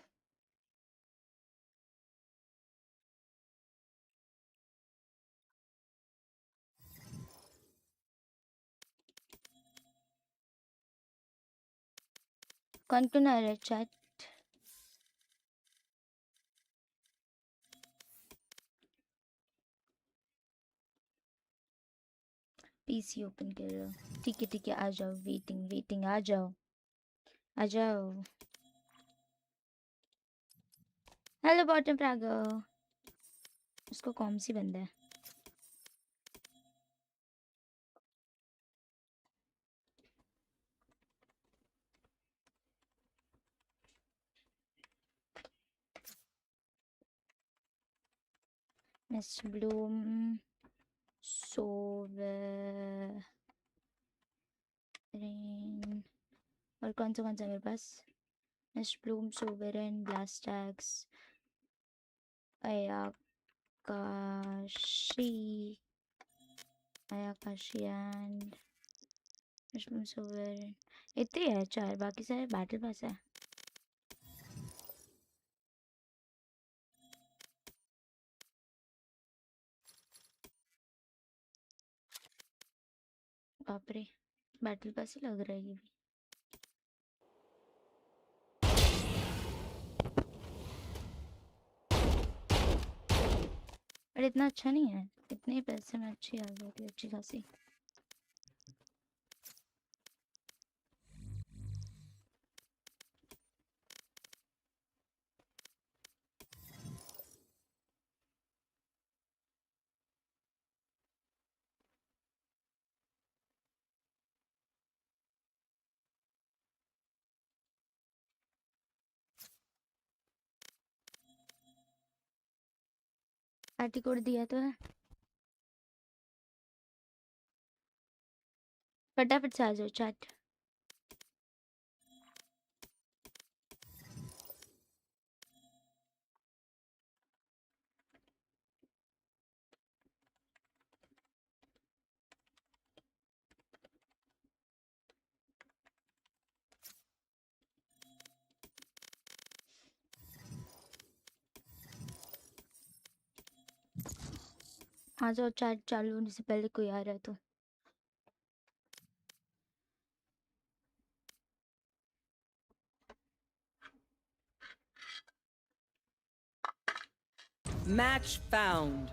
कौन कौन आ रहा है chat? पीसी ओपन कर रहा हूँ. ठीक है आ जाओ. वेटिंग आ जाओ. हेलो बॉटम प्रागो. उसको कौन सी बंदा है? Miss bloom sovereign. और कौन सा मेरे पास? मिस ब्लूम सोवेरेन ब्लास्टैक्स अयाकाशी एंड मिस ब्लूम सोवेरेन. इतने है 4. बाकी सारे बैटल पास है. बाप रे, बैटल पास ही लग रहा है ये भी. पर इतना अच्छा नहीं है. इतने पैसे में अच्छी आ गई थी, अच्छी खासी. पार्टी कोड दिया तो है. फटाफट से आ जाओ चैट. आ जाओ. चैट चालू होने से पहले कोई आ रहा है तो. Match found.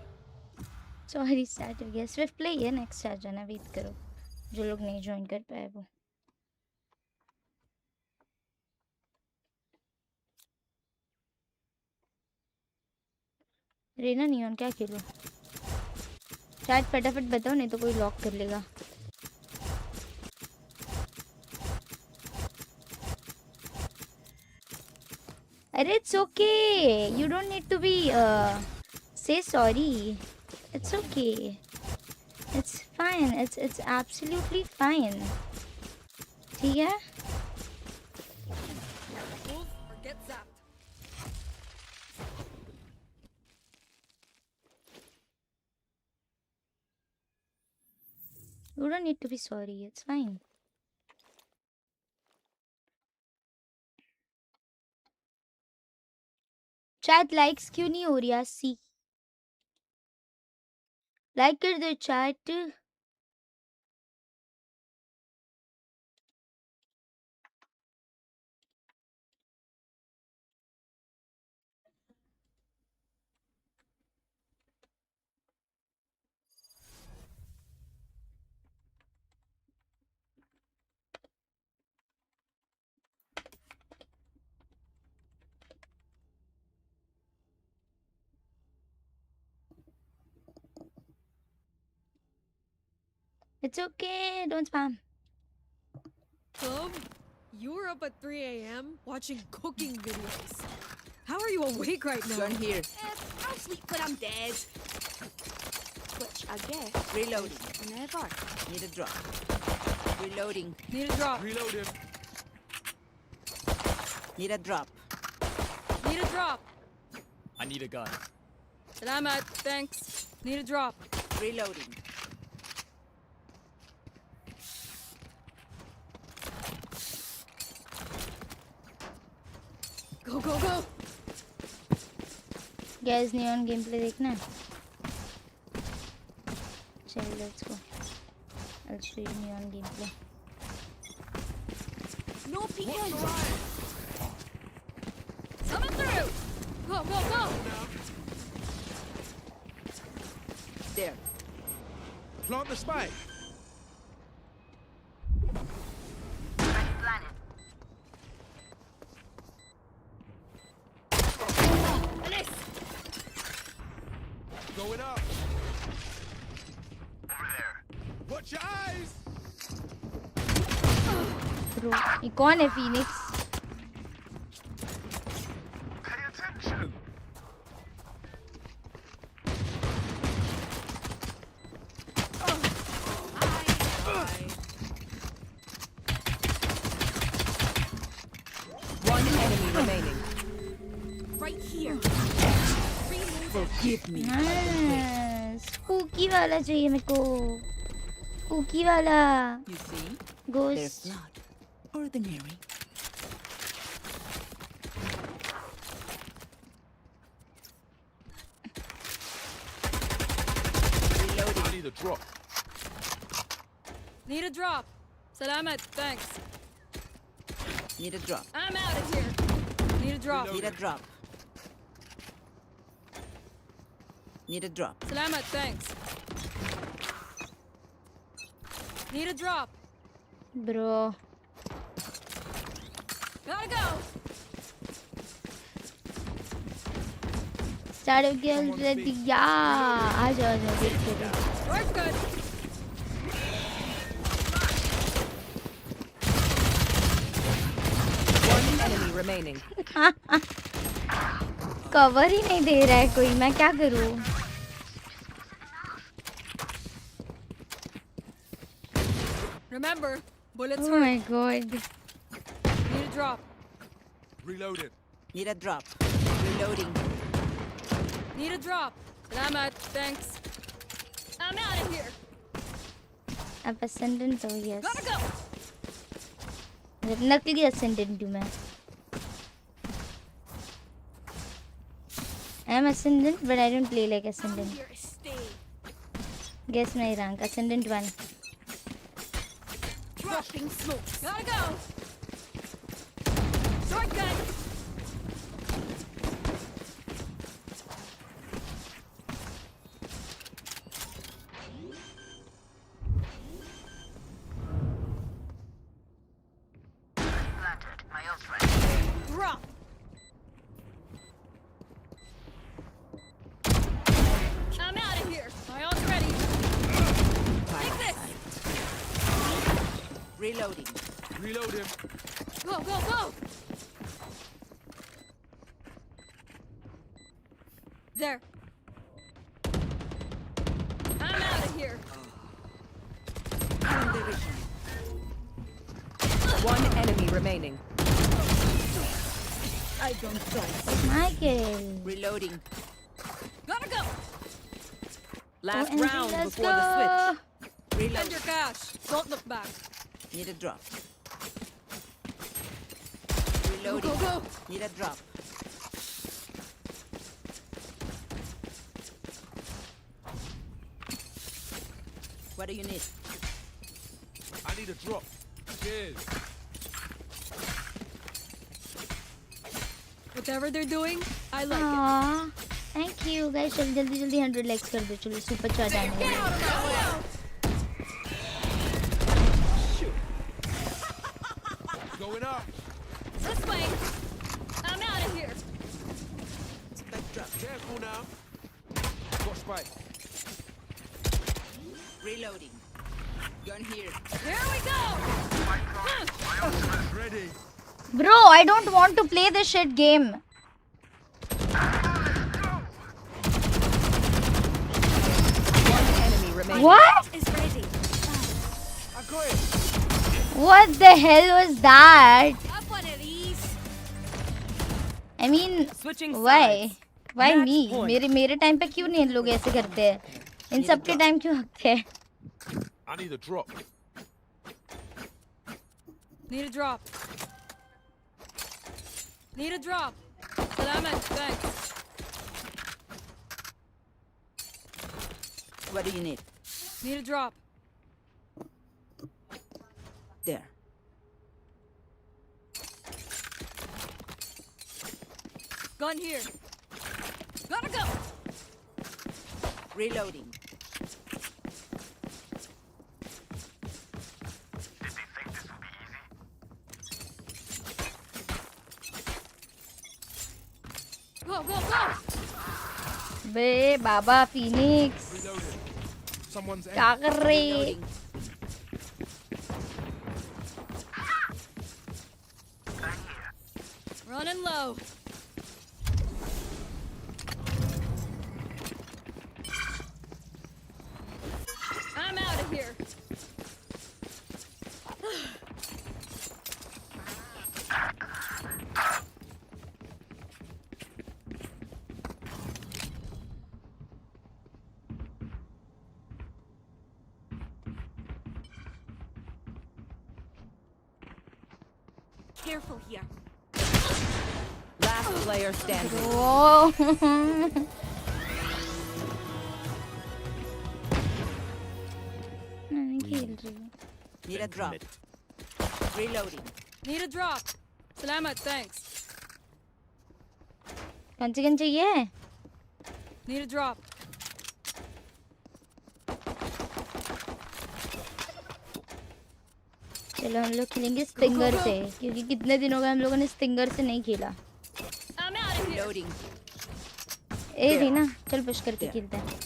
सॉरी स्टार्ट हो गया. स्विफ्ट प्ले है. नेक्स्ट आ जाना. वेट करो जो लोग नहीं ज्वाइन कर पाए वो. रेना नियॉन क्या खेलो? चैट फटाफट बताओ नहीं तो कोई लॉक कर लेगा. अरे it's okay. You don't need to be say sorry. It's okay. It's fine. It's absolutely fine. ठीक है? You don't need to be sorry. It's fine. Chat likes क्यों नहीं हो रही? सी लाइक कर दो chat. It's okay. Don't spam. You were up at 3 a.m. watching cooking videos. How are you awake right now? Gun here. I'll sleep when I'm dead. Which I guess. Reloading. Never. Need a drop. Reloading. Need a drop. Reloading. Need a drop. Need a drop. I need a gun. Salamat. Thanks. Need a drop. Reloading. Go, go, go. Guys, neon gameplay देखना है? चलो, let's go. I'll show you neon gameplay. No peeking. Coming through. Go, go, go. There. Plant the spike. Going up. Over there. Watch your eyes. Bro, ये कौन है Phoenix? Pay attention. One enemy remaining. Right here. Forgive me. Spooky वाला चाहिए मेरे को. Spooky वाला. You see? Their Ghost. blood. Ordinary. Reloading. I need a drop. Need a drop. Salamat. Thanks. Need a drop. I'm out of here. Need a drop. Need a drop. Need a drop. Salamat. Thanks. Need a drop. Bro. Gotta go. Start of game ready. Yeah. आ जाओ देखते हैं. Work good. One enemy remaining. Cover ही नहीं दे रहा है कोई. मैं क्या करूँ? Remember, bullets Oh hurt. my god. Need a drop. Reloading. Need a drop. Reloading. Need a drop. Salamat. Thanks. I'm out of here. अब ascendant हो yes. Gotta go. नकली ascendant हूँ मैं. I'm ascendant, but I don't play like ascendant. Guess my rank. Ascendant 1. Dropping smoke. Gotta go. Short gun. Drop. I'm out of here. My ult's ready. Take this. Reloading. Reloading. Go, go, go. There. I'm out of here. One enemy remaining. I don't trust. Michael. Reloading. Gotta go. Last OMG, round let's before the go. switch. Spend Reload. your cash. Don't look back. Need a drop. Go, Reloading. go, go. Need a drop. What do you need? I need a drop. Cheers. Whatever they're doing, I like Aww. Thank you guys. चलो जल्दी 100 likes कर दो. चलो super chat आने it. वाला Get है. out of my way. Going up. This way. I'm out of here. Careful now. Got spike. Reloading. Gun here. Here we go. Ready. Bro, I don't want to play this shit game. What? Is ready. I got it. What the hell was that? Up one of these. I mean, Switching why? sides. Why Match me? point. मेरे time पे क्यों नहीं लोग ऐसे करते हैं? इन सब के टाइम क्यों हकते हैं? I need a drop. Need a drop. Need a drop. Salamat, thanks. What do you need? Need a drop. There. Gun here. Gotta go. Reloading. Go, go, go. Bay Baba Phoenix Someone's क्या कर रही? Reloading. Running low. I'm out of here. Careful here. Last player standing. Whoa. नहीं खेल रही हूँ. Need a drop. Reloading. Need a drop. Salamat, thanks. कौन सी gun चाहिए? Need a drop. चलो हम लोग खेलेंगे स्टिंगर से क्योंकि कितने दिन हो गए हम लोगों ने स्टिंगर से नहीं खेला. I'm out of here. Reloading. ए रीना चल पुश करके खेलते हैं.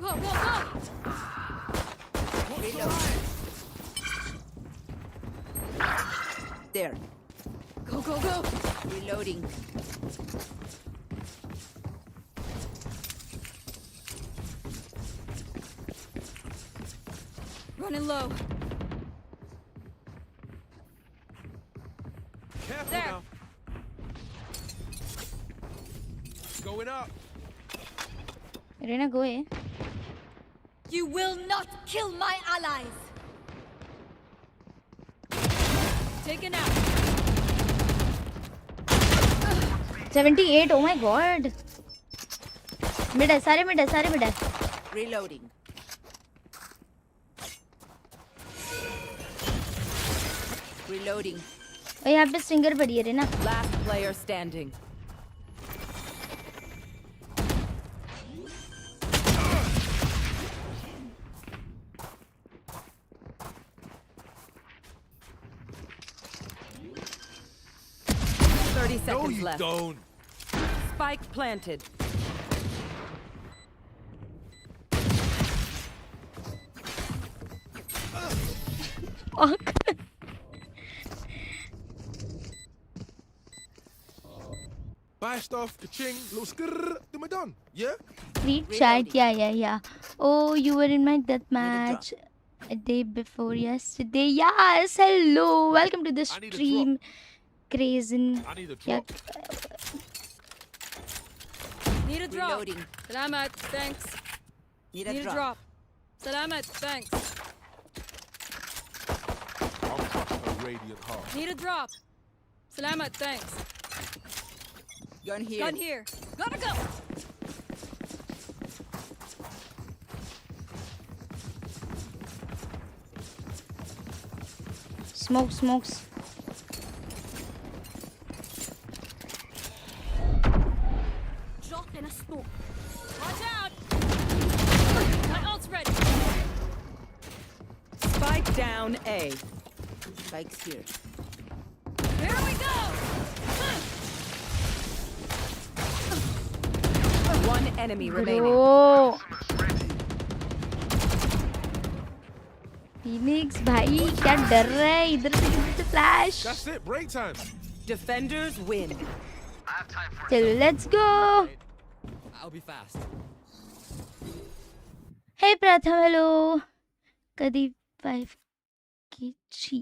Go, go, go. Reloading. There. Go, go, go. Reloading. Running low. Careful There. now. Going up. Reena गो है. You will not kill my allies. Taken out. 78. Oh my god. Mid है सारे mid है सारे mid है. Reloading. Reloading. और यहाँ पे stinger पड़ी है Reena. Last player standing. No, Seconds you left. don't. Spike planted. Bashed off, ka-ching, little skrrr, then we're done. Yeah? Read chat. Yeah. Oh, you were in my death match a day before yesterday. Yes, hello. Welcome to the stream. Crazy. I need a drop. Need a drop. Reloading. Salamat, thanks. Need Need a a drop. drop. Salamat, thanks. I'll crush her radiant heart. Need a drop. Salamat, thanks. Gun here. Gun here. Gotta go. Smokes. Drop in a smoke. Watch out. My ult's ready. Spike down A. Spike's here. Here we go. One enemy remaining. Bro. Phoenix भाई क्या डर रहा है इधर से flash. That's it, break time. Defenders win. चलो let's go. I'll be fast. Hey प्रथम hello. कधी 5 की ची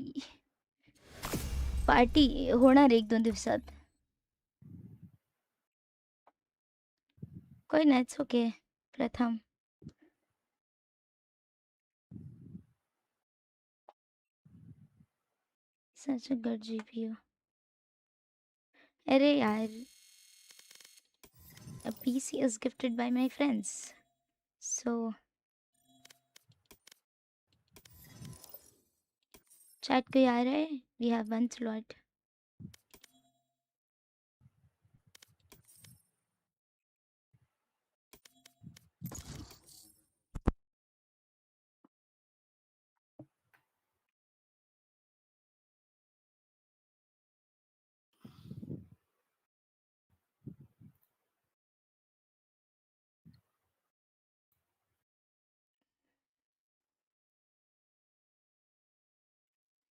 पार्टी होणार 1-2 दिवसात. कोई नाही, it's okay प्रथम. Such a good GPU. अरे यार, a PC is gifted by my friends, so chat कोई आ रहा है? We have 1 slot.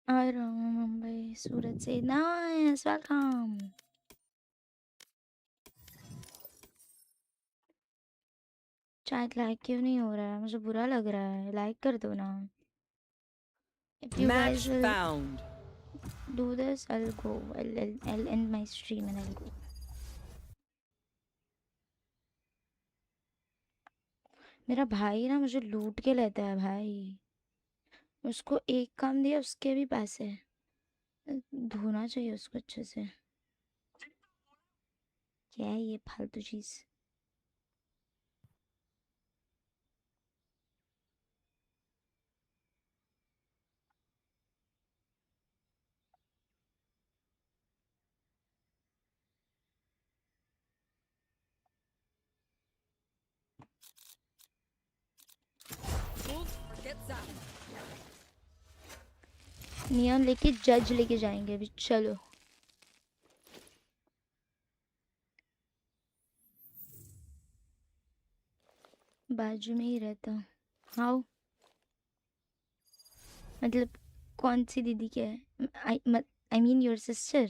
आ रहा हूँ मुंबई सूरत से. Nice, welcome. chat लाइक क्यों नहीं हो रहा है? मुझे बुरा लग रहा है. लाइक कर दो ना. If you Match guys will found. do this, I'll go. I'll end my stream and I'll go. मेरा भाई ना मुझे लूट के लेता है भाई. उसको एक काम दिया, उसके भी पैसे. धोना चाहिए उसको अच्छे से. क्या है ये फालतू चीज? नियॉन लेके जज लेके जाएंगे अभी. चलो बाजू में ही रहता. हाउ मतलब कौन सी दीदी क्या है? I mean your sister.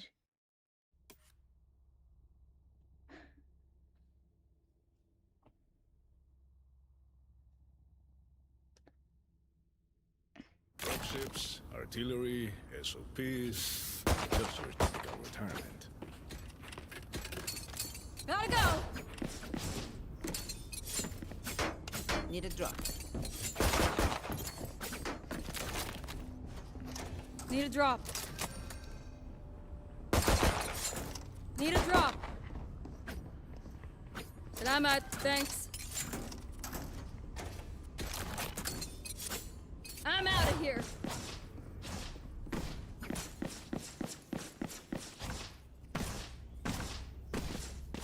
Dropships, artillery, SOPs, just your typical retirement. Gotta go. Need a drop. Need a drop. Need a drop. Salamat, thanks. I'm out of here.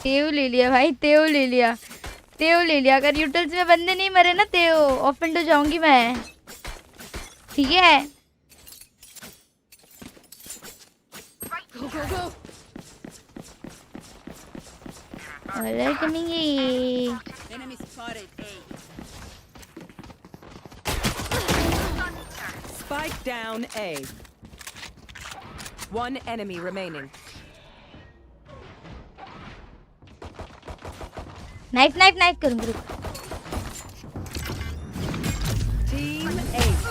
तेव ले लिया भाई. तेव ले लिया. तेव ले लिया. अगर यूटल्स में बंदे नहीं मरे ना तेव ऑफेंड हो जाऊंगी मैं. ठीक है. Go, go, go. Alright, Vinniie. Enemy spotted. Spike down A. One enemy remaining. Knife knife knife करूंगी. रुक. Team Ace.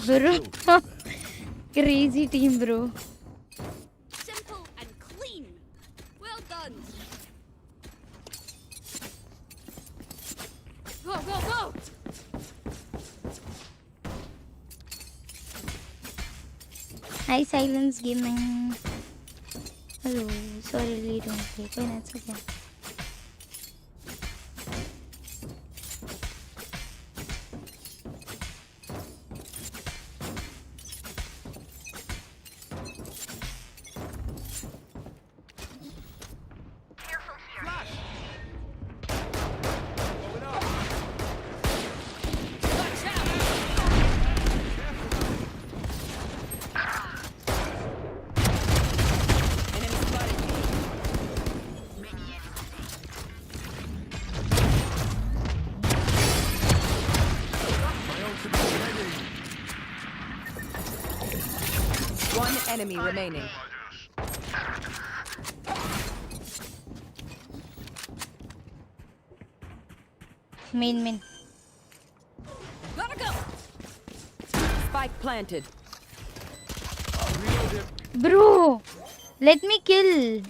Bro. Crazy team, bro. Simple and clean. Well done. Go, go, go. Hi, Silence Gaming. Hello. Sorry, late on play. कोई ना, it's okay. One enemy remaining. Main. Gotta go. Spike planted. Bro, let me kill.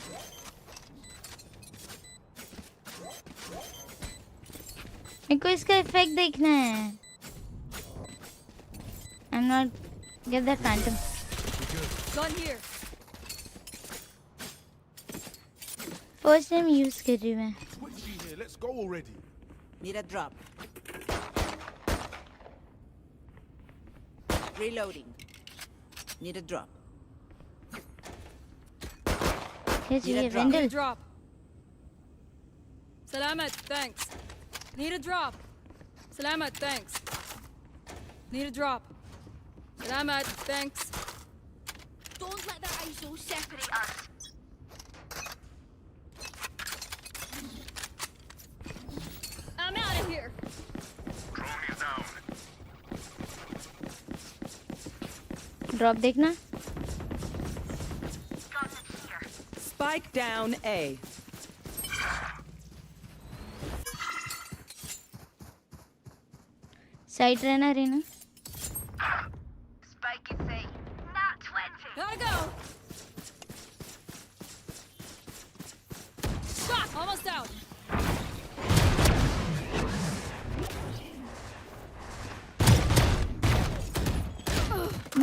मेरे को इसका effect देखना है. I'm not get that phantom. Gun here. First time use कर रही हूँ मैं. Let's go already. Need a drop. Reloading. Need a drop. क्या चाहिए Vendel? Drop. Salamat, thanks. Need a drop. Salamat, thanks. Need a drop. Salamat, thanks. Don't let the ISO separate us. I'm out of here. Drop देखना. Spike down A. Side रहना रहना. Spike is A. Not 20. Gotta go. Shot. Almost out.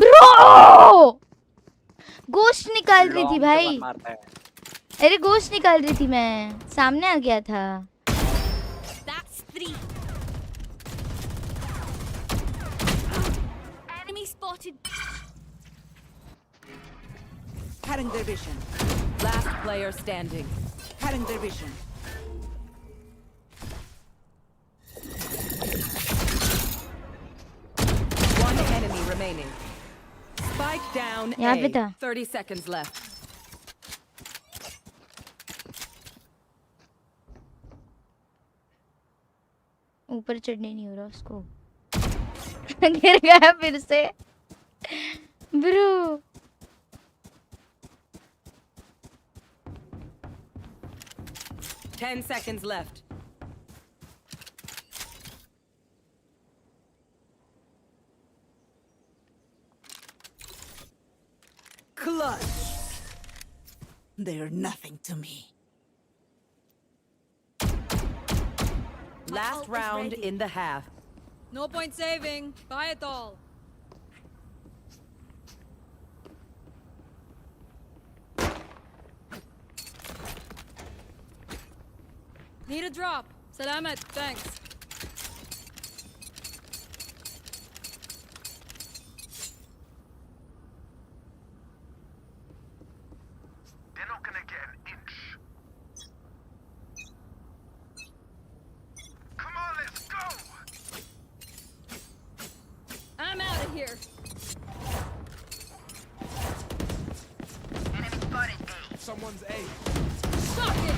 Bro! गोश्त निकाल रही थी भाई. अरे गोश्त निकाल रही थी मैं. सामने आ गया था. That's 3. Enemy spotted. Cutting their vision. Last player standing. Cutting their vision. One enemy remaining. Spike down यहाँ पे A. था. 30 seconds left. ऊपर चढ़ने नहीं हो रहा उसको. गिर गया फिर से. Bro. Ten seconds left. Clutch. They're nothing to me. Last round in the half. No point saving. Buy it all. Need a drop. Salamat, thanks. They're not gonna get an inch. Come on, let's go. I'm out of here. Enemy spotted A. Someone's A. Suck it.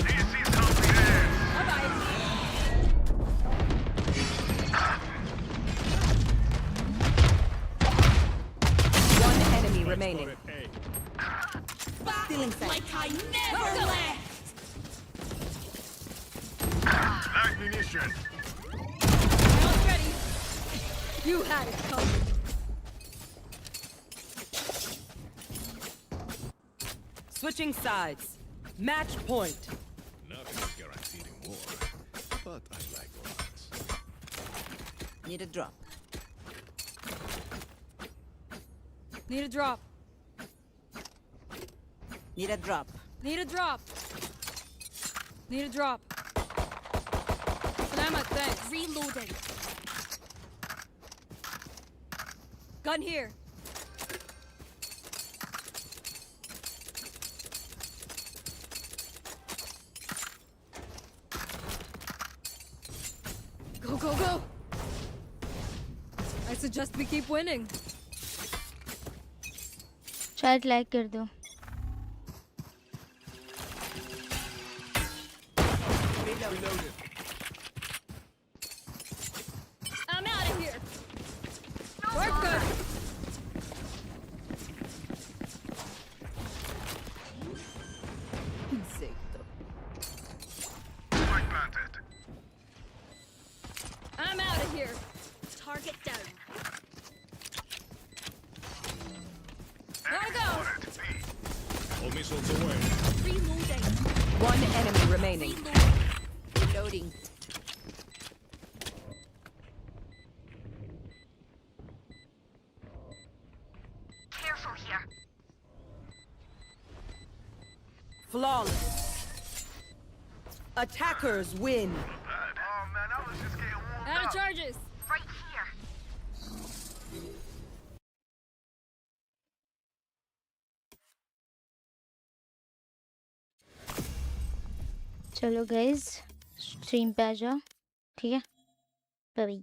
This is something else. Bye-bye. One enemy remaining. Feeling like I never left. Light munition. Round's ready. You had it coming. Switching sides. Match point. Nothing's guaranteed in war, but I like odds. Need a drop. Need a drop. Need a drop. Need a drop. Need a drop. Salamat, thanks. Reloading. Gun here. Go, go, go. I suggest we keep winning. शायद like कर दो. Reloaded. I'm out of here. We're good. Missiles away. Reloading. One enemy remaining. Reloading. Careful here. Flawless. Attackers win. Out of charges. Right here. चलो guys stream पे आ जाओ ठीक है bye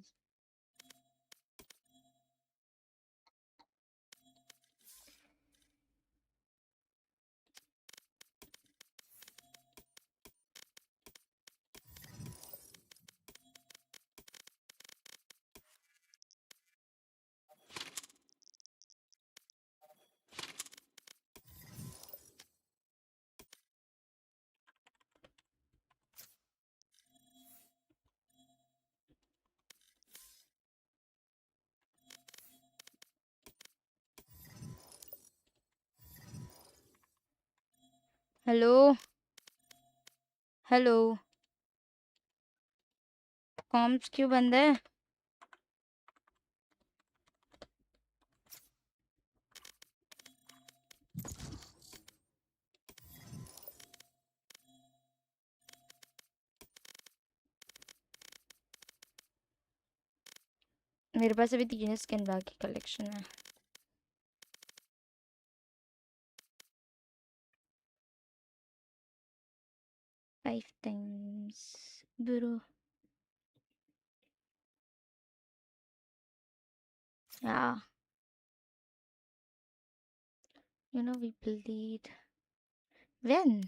hello hello corms क्यों बंद है मेरे पास अभी 3 स्किन बाकी कलेक्शन है 5 times bro yeah you know we played when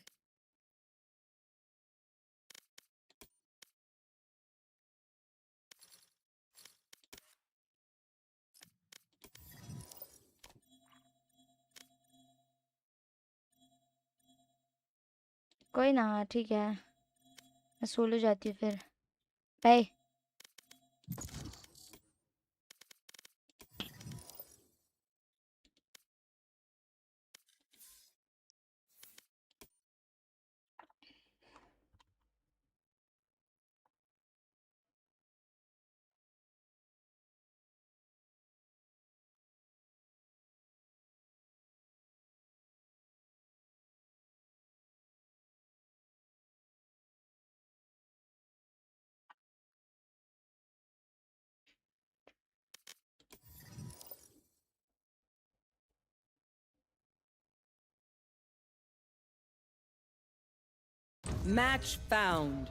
कोई ना ठीक है मैं सोलो जाती हूँ फिर बाय Match found.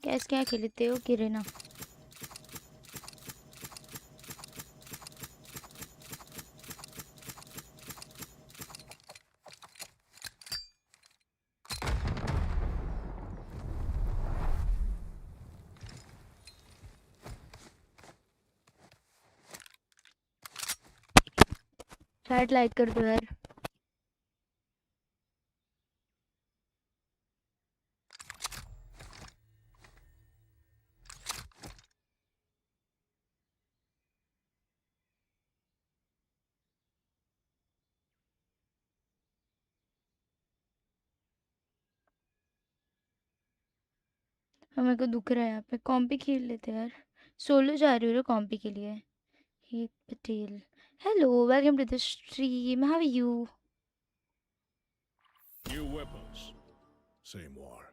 कैसे क्या खेलते हो किरणा चैट लाइक कर दो यार मेरे को दुख रहा है यहाँ पे कॉम्पी खेल लेते यार सोलो जा रही हो कॉम्पी के लिए ही Patel hello welcome to the stream how are you New weapons. Same war.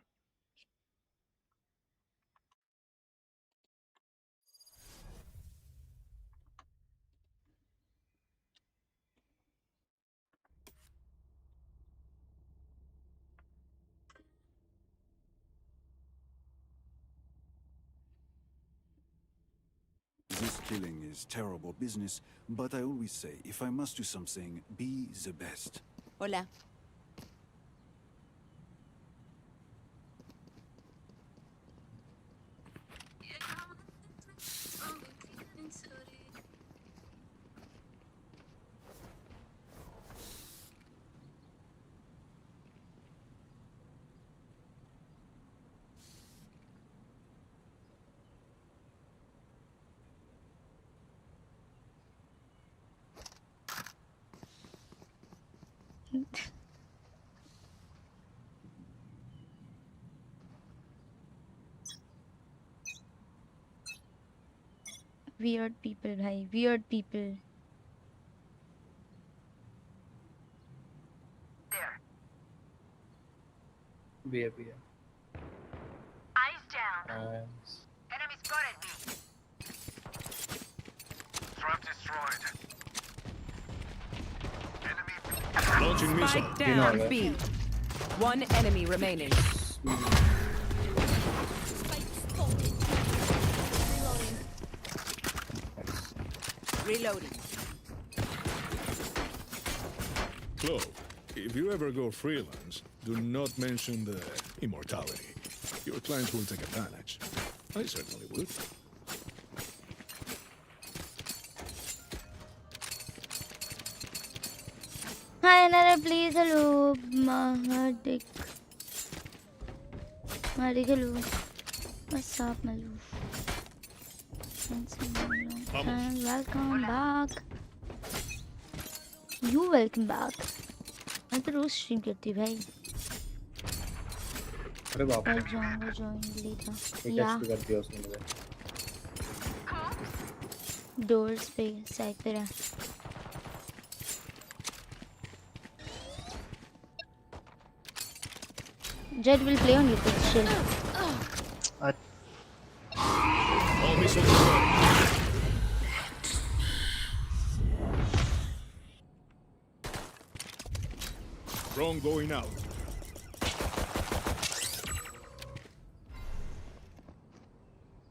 This killing is terrible business, but I always say, if I must do something, be the best. Hola. Weird people, bhai. Weird people. B. Eyes down. Enemy spotted me. Trap destroyed. Launching missile. Spike down B. One enemy remaining. Reloading. Chloe, if you ever go freelance, do not mention the immortality. Your clients will take advantage. I certainly would. Hi, Nara, please. Hello. Mahadik. Mahadik, hello. What's up, Malu? And welcome back. You welcome back. मैं तो रोज stream करती भाई. अरे बाप रे. जाऊंगा join लेगा. या. टेस्ट कर दिया उसने मुझे. डोर्स पे साइड पे रहा. Jet will play on your pitch. Chill. All missiles destroyed. Drone going out.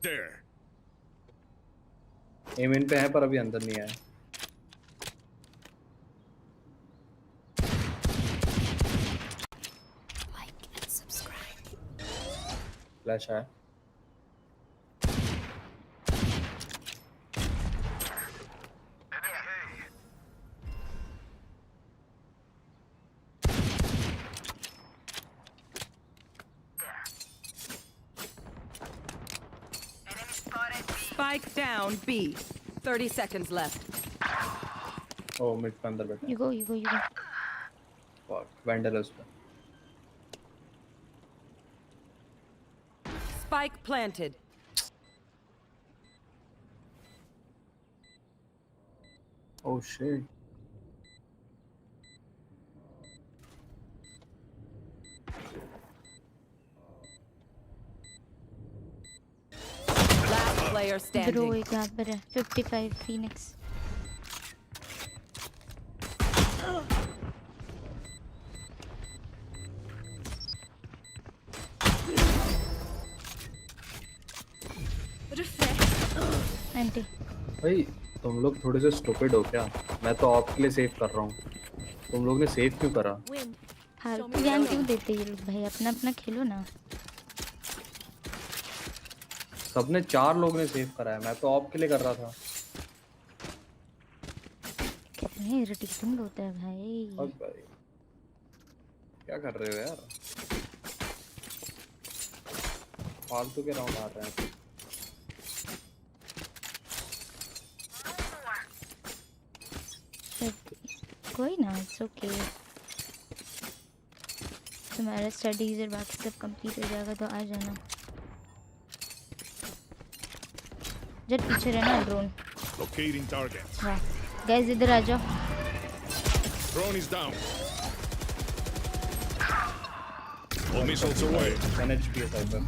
There. एम इन पे है पर अभी अंदर नहीं आया. Like and subscribe. फ्लैश है. Spike down B. 30 seconds left. Oh, mid पे अंदर बैठा. You go. Fuck, वेंडल है उसपे. Spike planted. Oh shit. Last player standing. Bro, एक यहाँ पर है. 55 Phoenix. Anti. भाई तुम लोग थोड़े से स्टूपिड हो क्या? मैं तो आपके लिए सेव कर रहा हूँ. तुम लोग ने सेव क्यों करा? फालतू ज्ञान क्यों देते ये लोग भाई? अपना अपना खेलो ना. सबने 4 लोग ने सेव करा है. मैं तो आपके लिए कर रहा था. कितने इरिटेटिंग होता है भाई. अब भाई क्या कर रहे हो यार? फालतू के राउंड आ रहे हैं. कोई ना, इट्स ओके. तुम्हारा स्टडीज और बाकी सब कंप्लीट हो जाएगा तो आ जाना. जट पीछे रहना. ड्रोन. Locating target. हाँ गाइस इधर आ जाओ. Drone is down. All missiles away. 1 HP है साइड पर.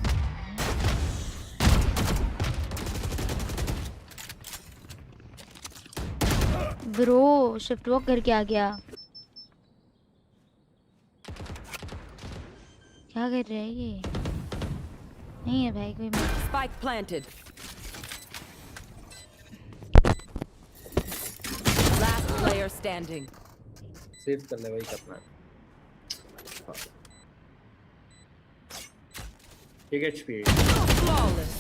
ब्रो शिफ्ट वॉक करके आ गया. क्या कर रहा है ये? नहीं है भाई कोई. Spike planted. standing. सेव कर ले भाई करना है। एक HP। Flawless.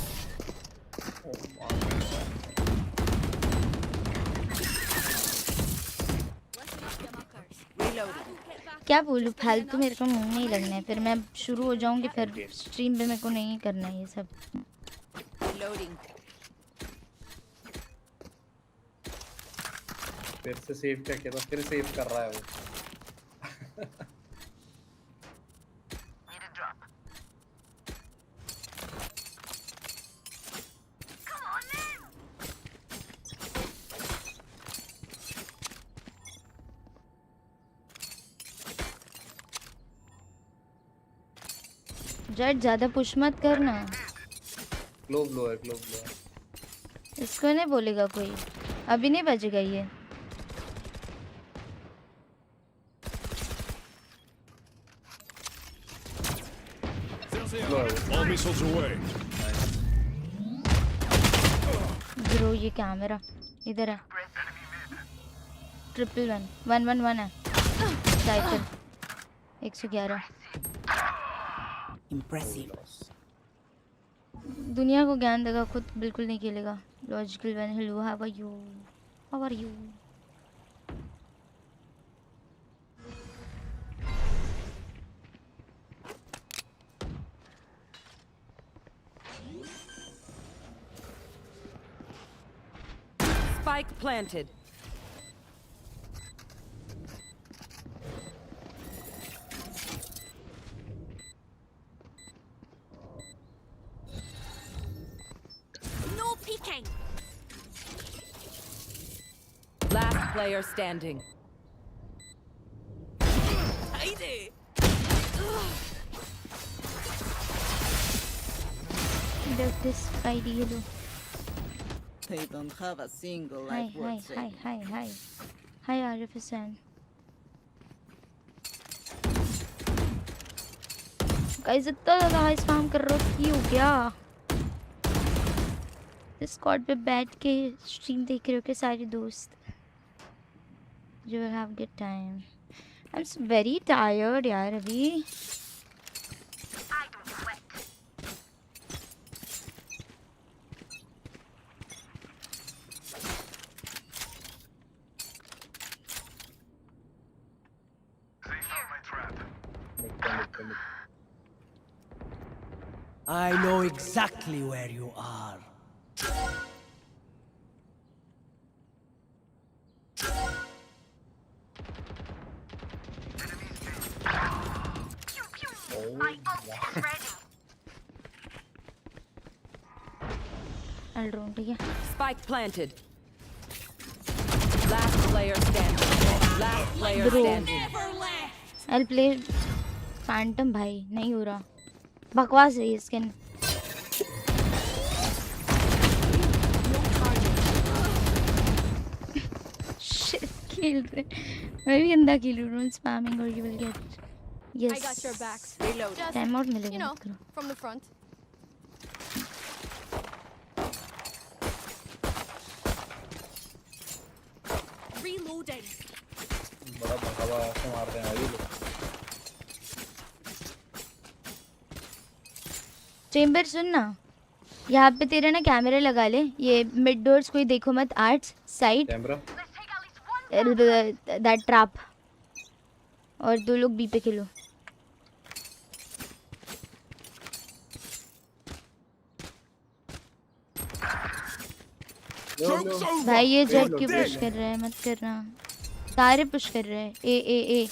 Reloading. क्या बोलूं, फालतू मेरे को मुंह नहीं लगना है, फिर मैं शुरू हो जाऊंगी, फिर स्ट्रीम पे मेरे को नहीं करना है ये सब। Reloading. फिर से सेव क्या किया था, फिर सेव कर रहा है वो। जेट ज्यादा पुश मत करना। ग्लोव लो है, ग्लोव लो है। इसको नहीं बोलेगा कोई, अभी नहीं बजेगा ये। All missiles away. ब्रो ये कैमरा इधर है। 111 है। साइकिल 111। Impressive. दुनिया को ज्ञान देगा, खुद बिल्कुल नहीं खेलेगा। Logical one, hello how are you? Spike planted. No peeking. Last player standing. Kyedae. Look this ID, hello. They don't have a single Hi, life worth saving. Hi, Arif Hassan. Guys इतना ज़्यादा high spam कर रहे हो, क्यों क्या? Discord पे बैठ के स्ट्रीम देख रहे हो के सारे दोस्त? You will have good time. I'm very tired यार अभी। I know exactly where you are. I'll drone, ठीक है? Spike planted. Last player standing. Last player Bro. standing. I'll play Phantom भाई, नहीं हो रहा। बकवास है ये स्किन। Shit, kill रहे। मैं भी अंधा kill रहा हूँ, spamming or you will get. Yes. I got your back. Reload. Time out मिलेगा, You know, मत करो। from the front. Reloading. बड़ा भगावा से मार रहे हैं ये लोग। चेंबर सुन ना, यहाँ पे तेरा ना कैमरा लगा ले, ये मिड डोर्स कोई देखो मत, arts side camera that trap, और 2 लोग बी पे खेलो। भाई ये जेट क्यों पुश कर रहा है, मत करना, सारे पुश कर रहे हैं। ए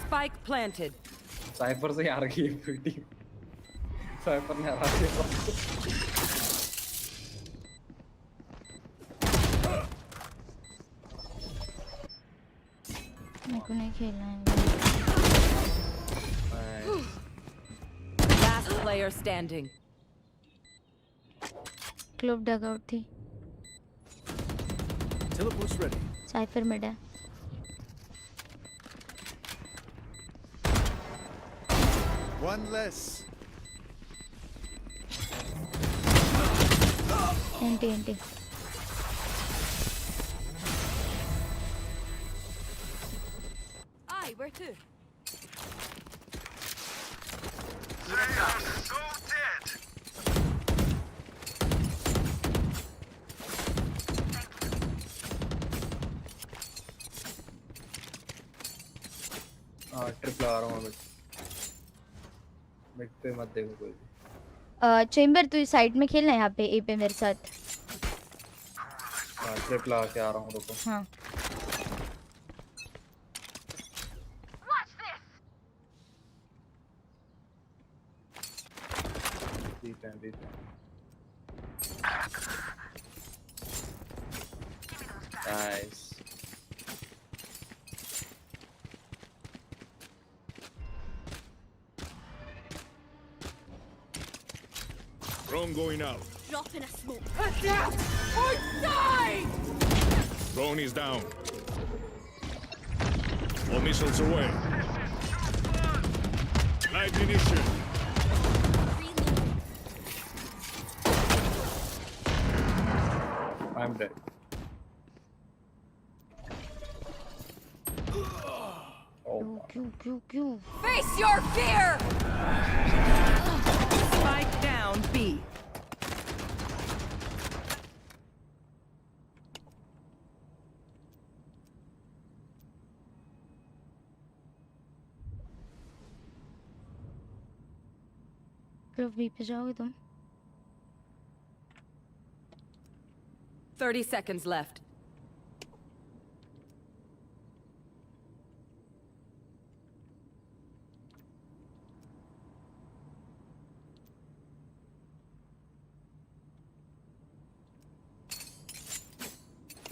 Spike planted. साइफर से हार गई पीटी। साइफर ने हरा दिया। मेरे को नहीं खेलना है। Last player standing. Club dugout थी। Teleport's ready. साइफर मिड है। One less. Anti Aye, where to? They are so dead. Trip लगा रहा हूँ मिड पे मत देखो कोई भी। चेंबर तू इस साइड में खेलना है यहाँ पे ए पे मेरे साथ। ट्रिप लगा के आ रहा हूँ रुको। हाँ ठीक है। Nice. Drone going out. Drop in a smoke. Adapt or die! Drone is down. All missiles away. Live munition. I'm dead. क्यों Face your fear! Spike down B. सिर्फ बी पे जाओगे तुम? 30 seconds left.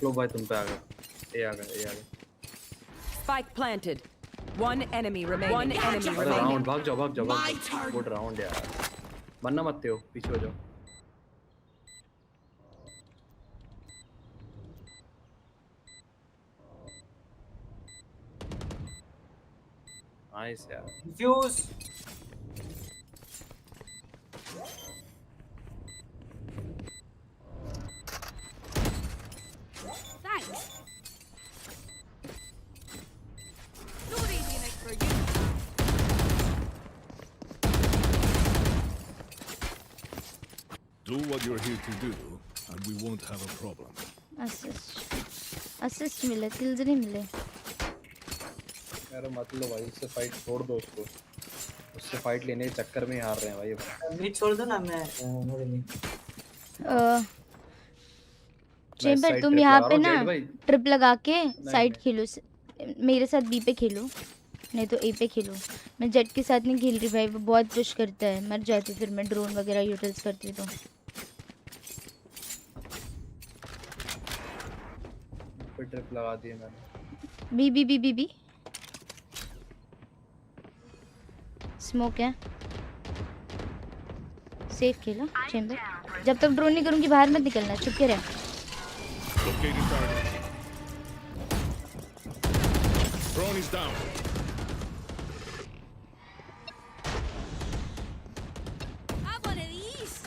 लो भाई तुम पे आ गया। ए आ गया। Spike planted. One enemy remaining. One enemy अरे remaining. राउंड भाग जाओ। गुड राउंड यार। मरना मत हो, पीछे हो जाओ। नाइस यार। Fuse. Thanks. No radiant for you. Do what you're here to do, and we won't have a problem. Assist मिले, किल्स नहीं मिले। यार मत लो भाई, उससे फाइट छोड़ दो उसको। उससे फाइट लेने के चक्कर में हार रहे हैं भाई। नहीं छोड़ दो ना, मैं चेंबर तुम यहाँ पे ना ट्रिप लगा के साइड खेलो, मेरे साथ बी पे खेलो, नहीं तो ए पे खेलो। मैं जेट के साथ नहीं खेल रही भाई, वो बहुत पुश करता है, मर जाती फिर मैं ड्रोन वगैरह यूटिल्स करती तो। ट्रिप लगा दी मैंने। बी स्मोक है, सेफ खेलो चेंबर। जब तक ड्रोन नहीं करूंगी बाहर मत निकलना, चुप के रह। Locating target. Drone is down. Have one of these.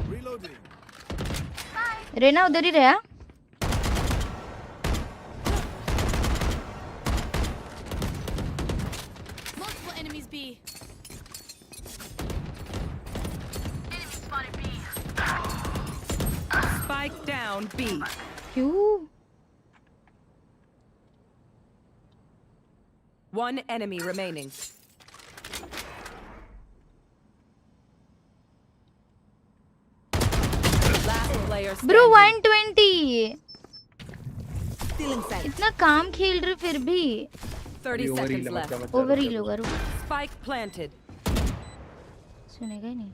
Reloading. Raina उधर ही रहा। Multiple enemies B. Enemy spotted B. Spike down B. क्यों? One enemy remaining. Last player bro standing. 120 Still inside. इतना काम खेल रहे फिर भी। 30 seconds left. ओवर हील होगा, रुक। Spike planted. सुनेगा ही नहीं।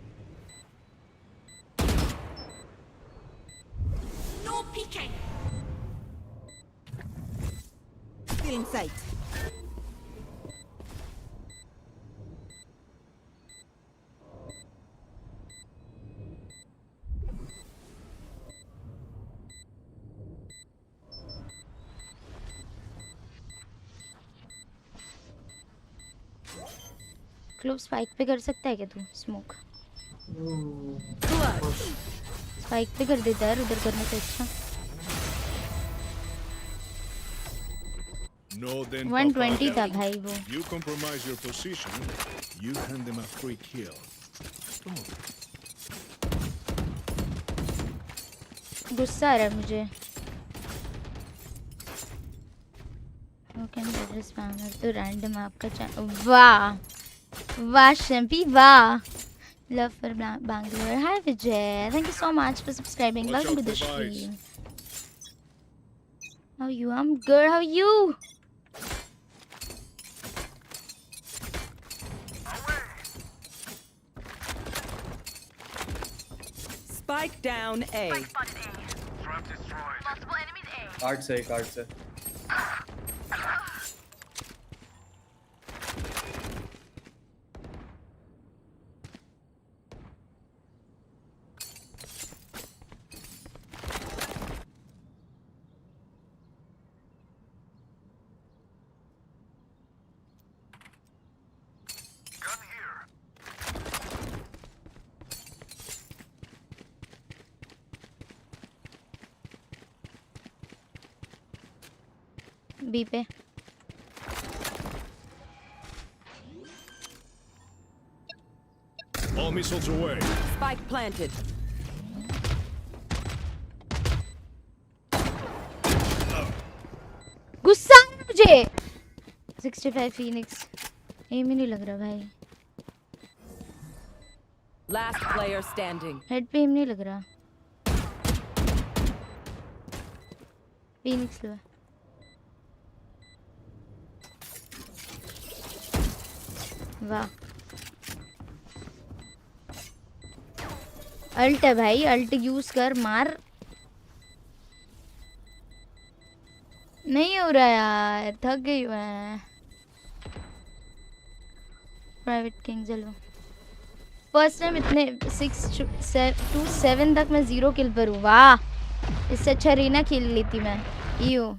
No peeking. Still in sight. Clove spike पे कर सकता है क्या तू स्मोक? स्पाइक पे कर देता है उधर करने से अच्छा. No, then 120 था Papa. भाई वो. You compromise your position, you hand them a free kill. Come on. गुस्सा आ रहा है मुझे. How can better spammer तो random आपका वाह वाह शैम्पी वाह. Love for Bangalore. Hi Vijay, thank you so much for subscribing. Welcome to the stream. How are you? I'm good. How are you? Spike down A. Card से B पे. All missiles away. Spike planted. गुस्सा आ रहा है मुझे. 65 Phoenix. M ही नहीं लग रहा भाई. Last player standing. हेड पे एम नहीं लग रहा. Phoenix लो. वाह. अल्ट है भाई, अल्ट यूज कर मार. नहीं हो रहा यार, थक गई मैं. प्राइवेट किंग चलो. फर्स्ट टाइम इतने 6 to 7 तक मैं 0 किल पर हूँ. वाह, इससे अच्छा रीना खेल लेती मैं. You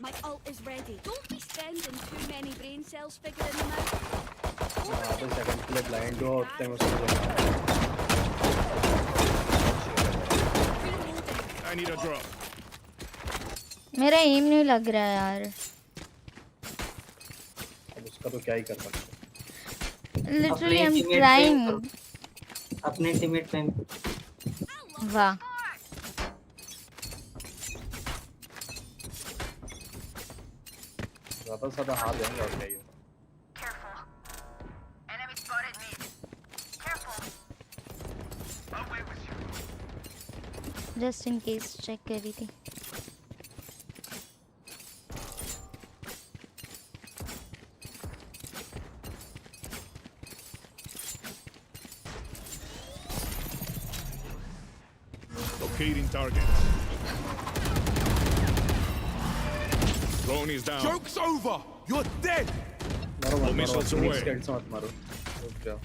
My ult is ready. Don't be spending too many brain cells figuring them out. तो सेकंड प्ले ब्लाइंड हो उतने में उसको I need a drop. मेरा एम नहीं लग रहा है यार. अब उसका तो क्या ही कर सकते. Literally I'm trying. अपने टीममेट पे. वाह. ज़्यादा सादा हार जाएंगे और क्या ही होगा. Just in case check कर रही थी. Locating target. Drone is down. Joke's over. You're dead. All missiles away. से मत मारो. रुक जाओ.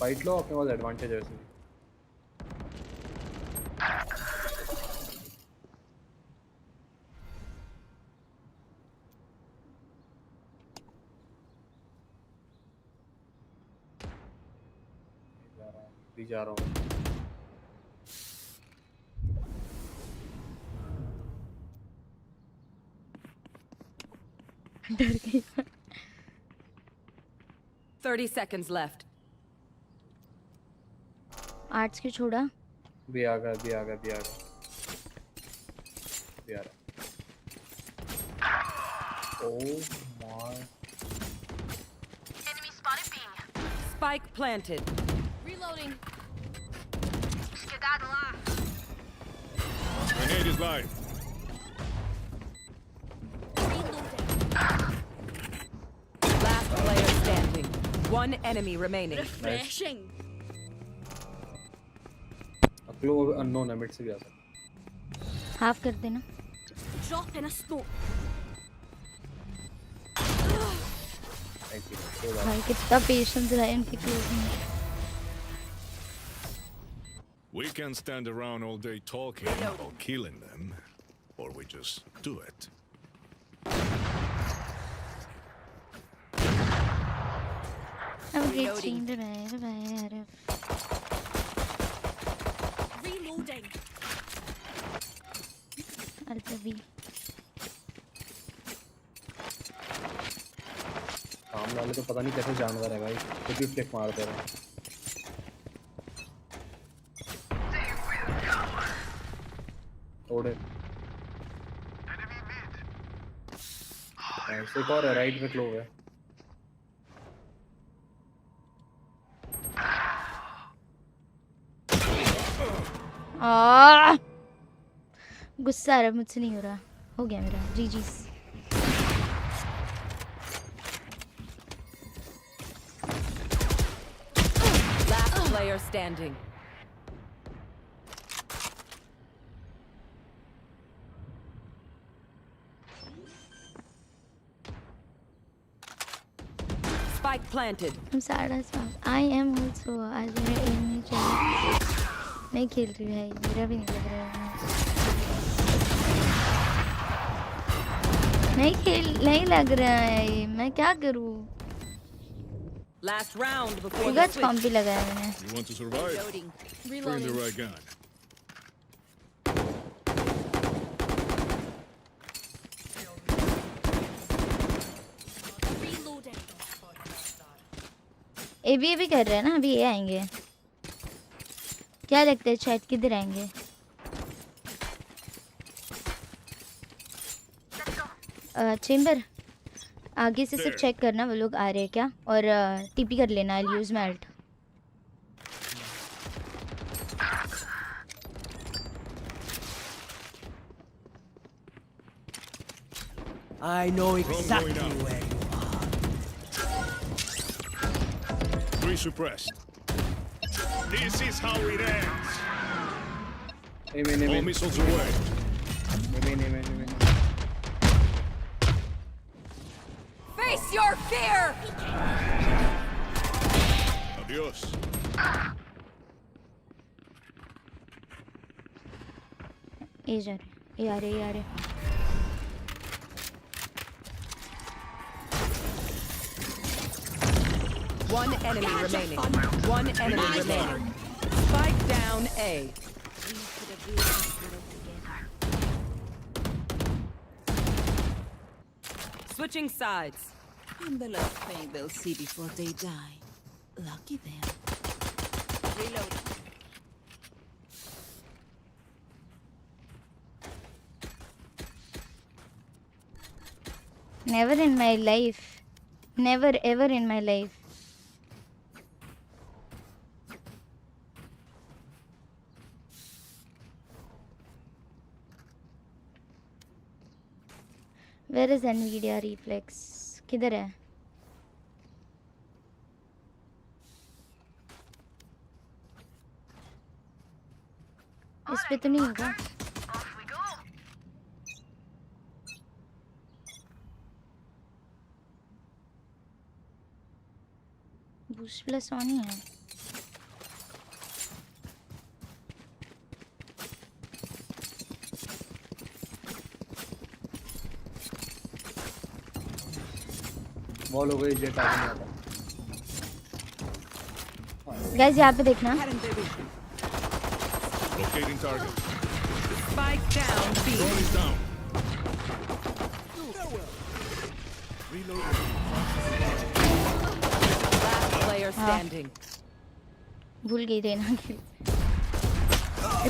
फाइट लो, अपने पास एडवांटेज है वैसे. जा रहा हूँ. डर गई. 30 seconds left. आर्ट्स क्यों छोड़ा? भी आ गया. Oh my. Enemy spotted B. Spike planted. Reloading. Kyedae. Grenade is live. Last player standing. One enemy remaining. Refreshing. अगलो अननोन है, मिड से भी आ सकता. हाफ कर देना. Drop in a smoke. भाई कितना पेशेंस रहा है इनके क्लोज में. We can stand around all day talking about killing them, or we just do it. great stream. Bye. Reloading. Alpha B. सामने वाले तो पता नहीं कैसे जानवर है भाई, खुद भी फ्लिक मारते रहे। थोड़े ऐसे एक और है, राइट में क्लो है। गुस्सा आ रहा है, मुझसे नहीं हो रहा। हो गया मेरा जीजी। Last player standing. Spike planted. I'm sad as well. I am also. आज मेरा एम नहीं चल रहा। नहीं खेल रही भाई, मेरा भी नहीं लग रहा है। नहीं लग रहा है ये, मैं क्या करूँ? Last round before the गच switch. कॉम्प भी लगाया मैंने। You want to survive? Reloading. Bring the right gun. ए भी कर रहे हैं ना, अभी ये आएंगे। क्या लगता है चैट किधर आएंगे? चेंबर आगे से सिर्फ चेक करना वो लोग आ रहे हैं क्या, और टीपी कर लेना। I use my ult. I know exactly where you are. Three suppressed. This is how it ends. All missiles away. Face your fear. Adios. ये जा रहे, ये आ रहे। One enemy remaining. One enemy remaining. Spike down A. Switching sides. And the last thing they'll see before they die. Lucky them. Reloading. Never in my life. Never ever in my life. Where is Nvidia reflex? किधर है? इस पे तो नहीं होगा। Boost plus on ही है। Wall हो गई, जेट आगे नहीं आता। गाइस यहाँ पे देखना। Locating target. Spike down B. Drone is down. Last player standing. भूल गई रेना खेल।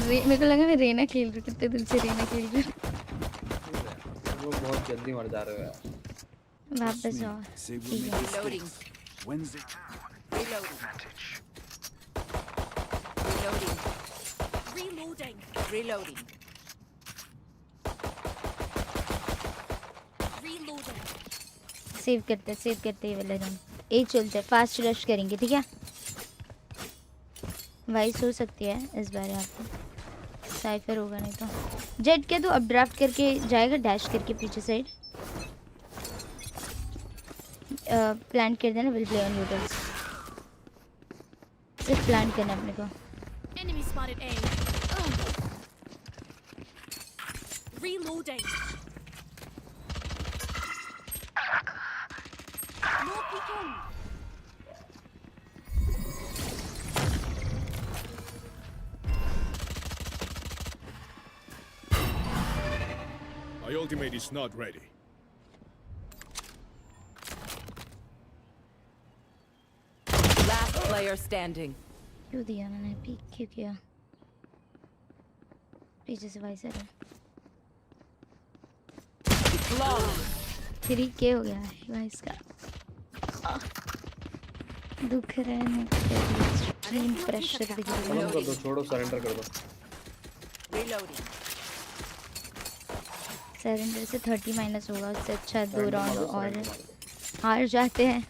मेरे को लगा मैं रेना खेल रही, कितने दिन से रेना खेल रही। वो बहुत जल्दी मर जा रहे हो यार। वापस आओ। Reloading. Wednesday. Reloading. Reloading. Reloading. Reloading. Save करते ये वाला राउंड। ए चलते फास्ट रश करेंगे, ठीक है? वाइस हो सकती है इस बार यहाँ पे, साइफर होगा नहीं तो। जेट के तो अब ड्राफ्ट करके जाएगा, डैश करके पीछे साइड प्लान कर देना। विल प्ले ऑन यूटल्स, सिर्फ प्लान करना अपने को। Enemy spotted A. Reloading. No peeking. My ultimate is not ready. Last player standing. क्यों दिया मैंने पीक क्यों किया पीछे से वाइसर है 3K हो गया है गाइस का दुख रहने स्ट्रीम प्रेशर दिख रहा है कर दो छोड़ो सरेंडर कर दो सरेंडर से 30 माइनस होगा उससे अच्छा 2 राउंड और हार जाते हैं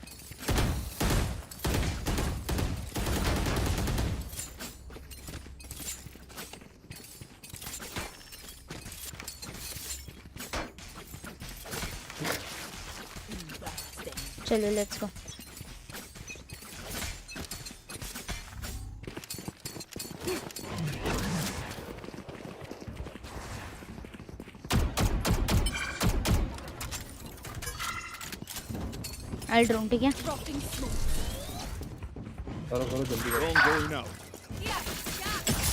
चलो लेट्स गो I'll drone ठीक है करो करो जल्दी करो Drone going out.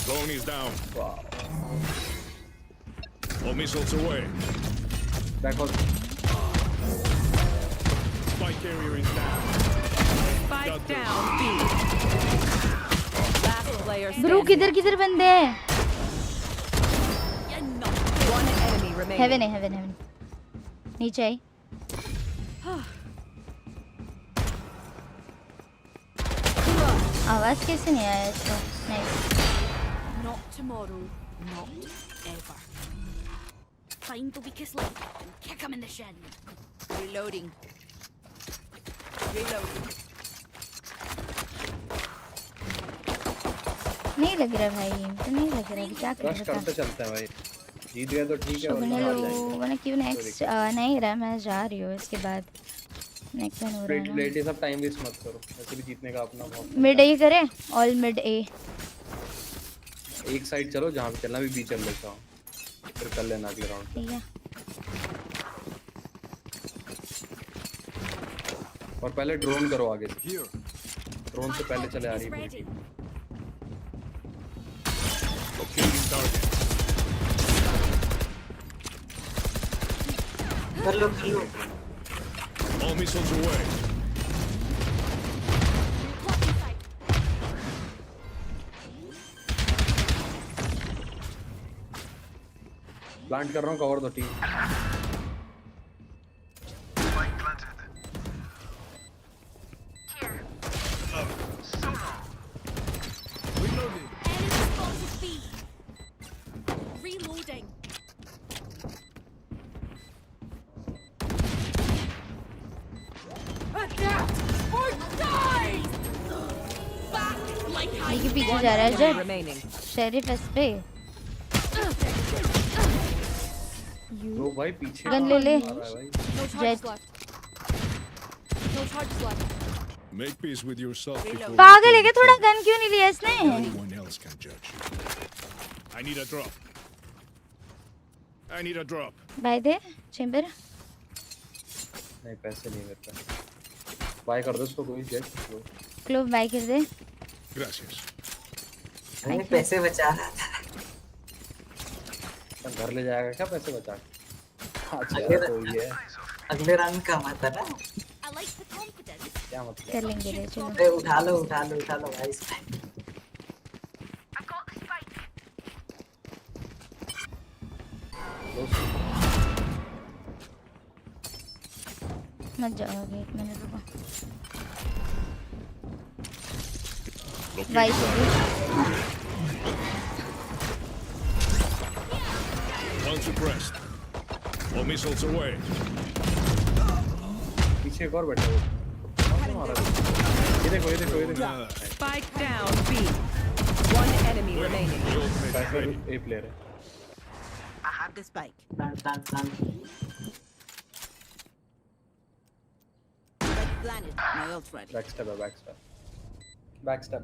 Drone is down. Wow. All missiles away. Back on. Spike carrier is down. Spike down B. Last player standing. Bro किधर किधर बंदे हैं One enemy remaining. हेवन है हेवन नीचे आई आवाज कैसे नहीं आया इसको nice Not tomorrow, not ever. Find the weakest link and kick him in the shin. Reloading. Reloading. नहीं लग रहा भाई तो नहीं लग रहा क्या कर रश करते चलते हैं भाई जीत गए तो ठीक है वरना वरना क्यों नेक्स्ट नहीं रहा मैं जा रही हूँ इसके बाद नेक्स्ट वन हो रहा है ना लेट सब टाइम वेस्ट मत करो ऐसे भी जीतने का अपना मौका मिड ए करें ऑल मिड ए एक साइड चलो जहाँ पे चलना भी बी चल लेता हूँ फिर कर लेना अगले राउंड ठीक है और पहले ड्रोन करो आगे से ड्रोन से पहले चले आ रही है Locating target. कर लो All missiles away. प्लांट कर रहा हूँ कवर दो team Reloading. Adapt or die. Back like I ये पीछे जा रहा है जब remaining. शेरिफ एस पे तो भाई पीछे गन ले ले No charges left. No charges left. Make peace with yourself before पागल है क्या थोड़ा गन क्यों नहीं लिया इसने anyone else can judge you. I need a drop. I need a drop. Buy the Chamber नहीं पैसे नहीं मेरे पास बाय कर दो उसको कोई जेट क्लोव बाय कर दे Gracias. मैंने पैसे बचा रहा था घर ले जाएगा क्या पैसे बचा अच्छा तो ये अगले राउंड का मत है ना I like the confidence. क्या मतलब कर लेंगे रे चलो अरे उठा लो भाई मत जाओगे एक मिनट रुको vice One suppressed. All missiles away. पीछे एक और बैठा है ये देखो Spike down B. One enemy remaining. ए प्लेयर है I have the spike. Plant. Planted. My ult ready. Backstab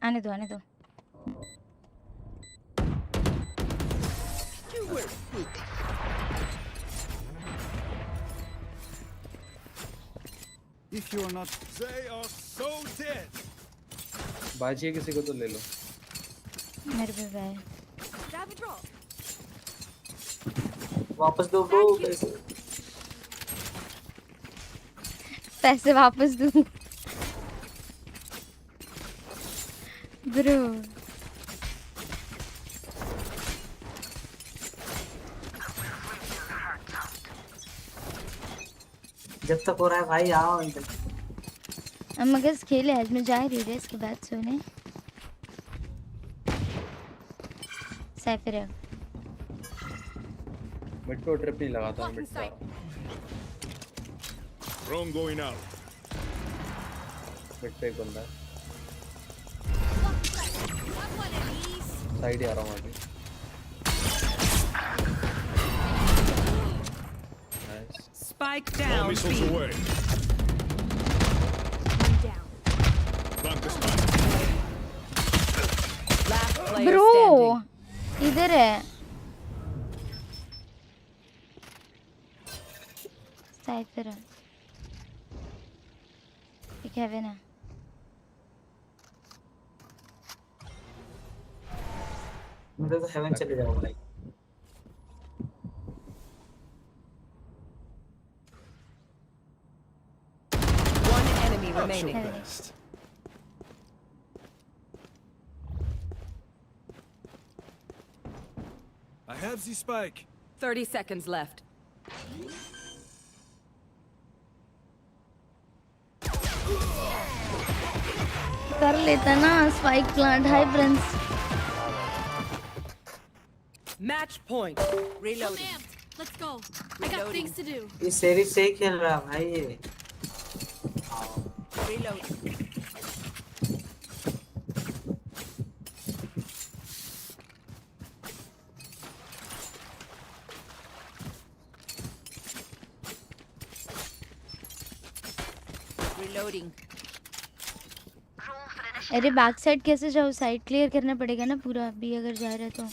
आने दो You were weak. If you are not, They are so dead. बाजिए किसी को तो ले लो मेरे पे बाय Grab a drop. वापस दो ब्रो पैसे वापस दूं ब्रो। जब तक हो रहा है भाई आओ इधर। हम अगर खेले आज मैं जा रही हूँ इसके बाद सोने। साइफर है। मिड पे ट्रिप नहीं लगाता हूँ मिड पे। Drone going out. मिड पे एक बंदा है। साइड ही आ रहा हूँ अभी। Spike down. Missiles away. Plant the spike. Last player bro standing. इधर है। साइफर है। एक हेवन है। मुझे तो हेवन चले जाओ भाई। One enemy remaining. I have the spike. 30 seconds left. कर लेता ना spike plant. Hi friends. Match point. Reloading. Let's go. I got things to do. ये सीरीज से ही खेल रहा है भाई ये। Reloading. Reloading. अरे बैक साइड कैसे जाओ? साइड क्लियर करना पड़ेगा ना पूरा अभी अगर जा रहे तो।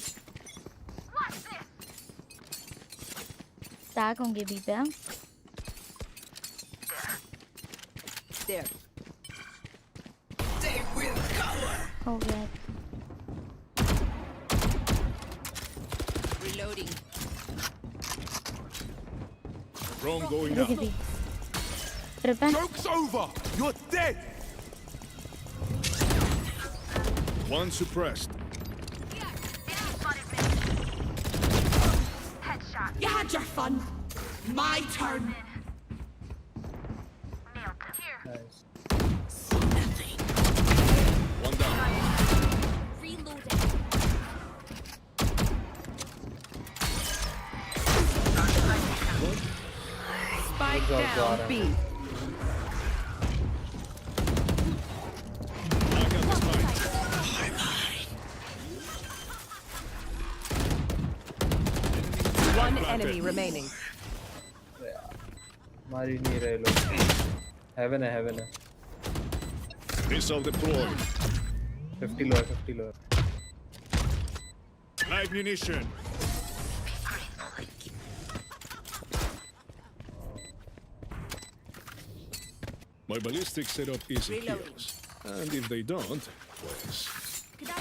टैग होंगे बी पे। There. हो गया। Reloading. Drone going रुक out. भी। ट्रिप है। Joke's over. You're dead. One suppressed. You had your fun. My turn. One down. Reloading. Spike down B. One enemy remaining. मार ही नहीं रहे लोग। हेवन है हेवन है। Missile deployed. 50 लो है 50 लो है। Live munition. My ballistic setup is heals. And if they don't, well,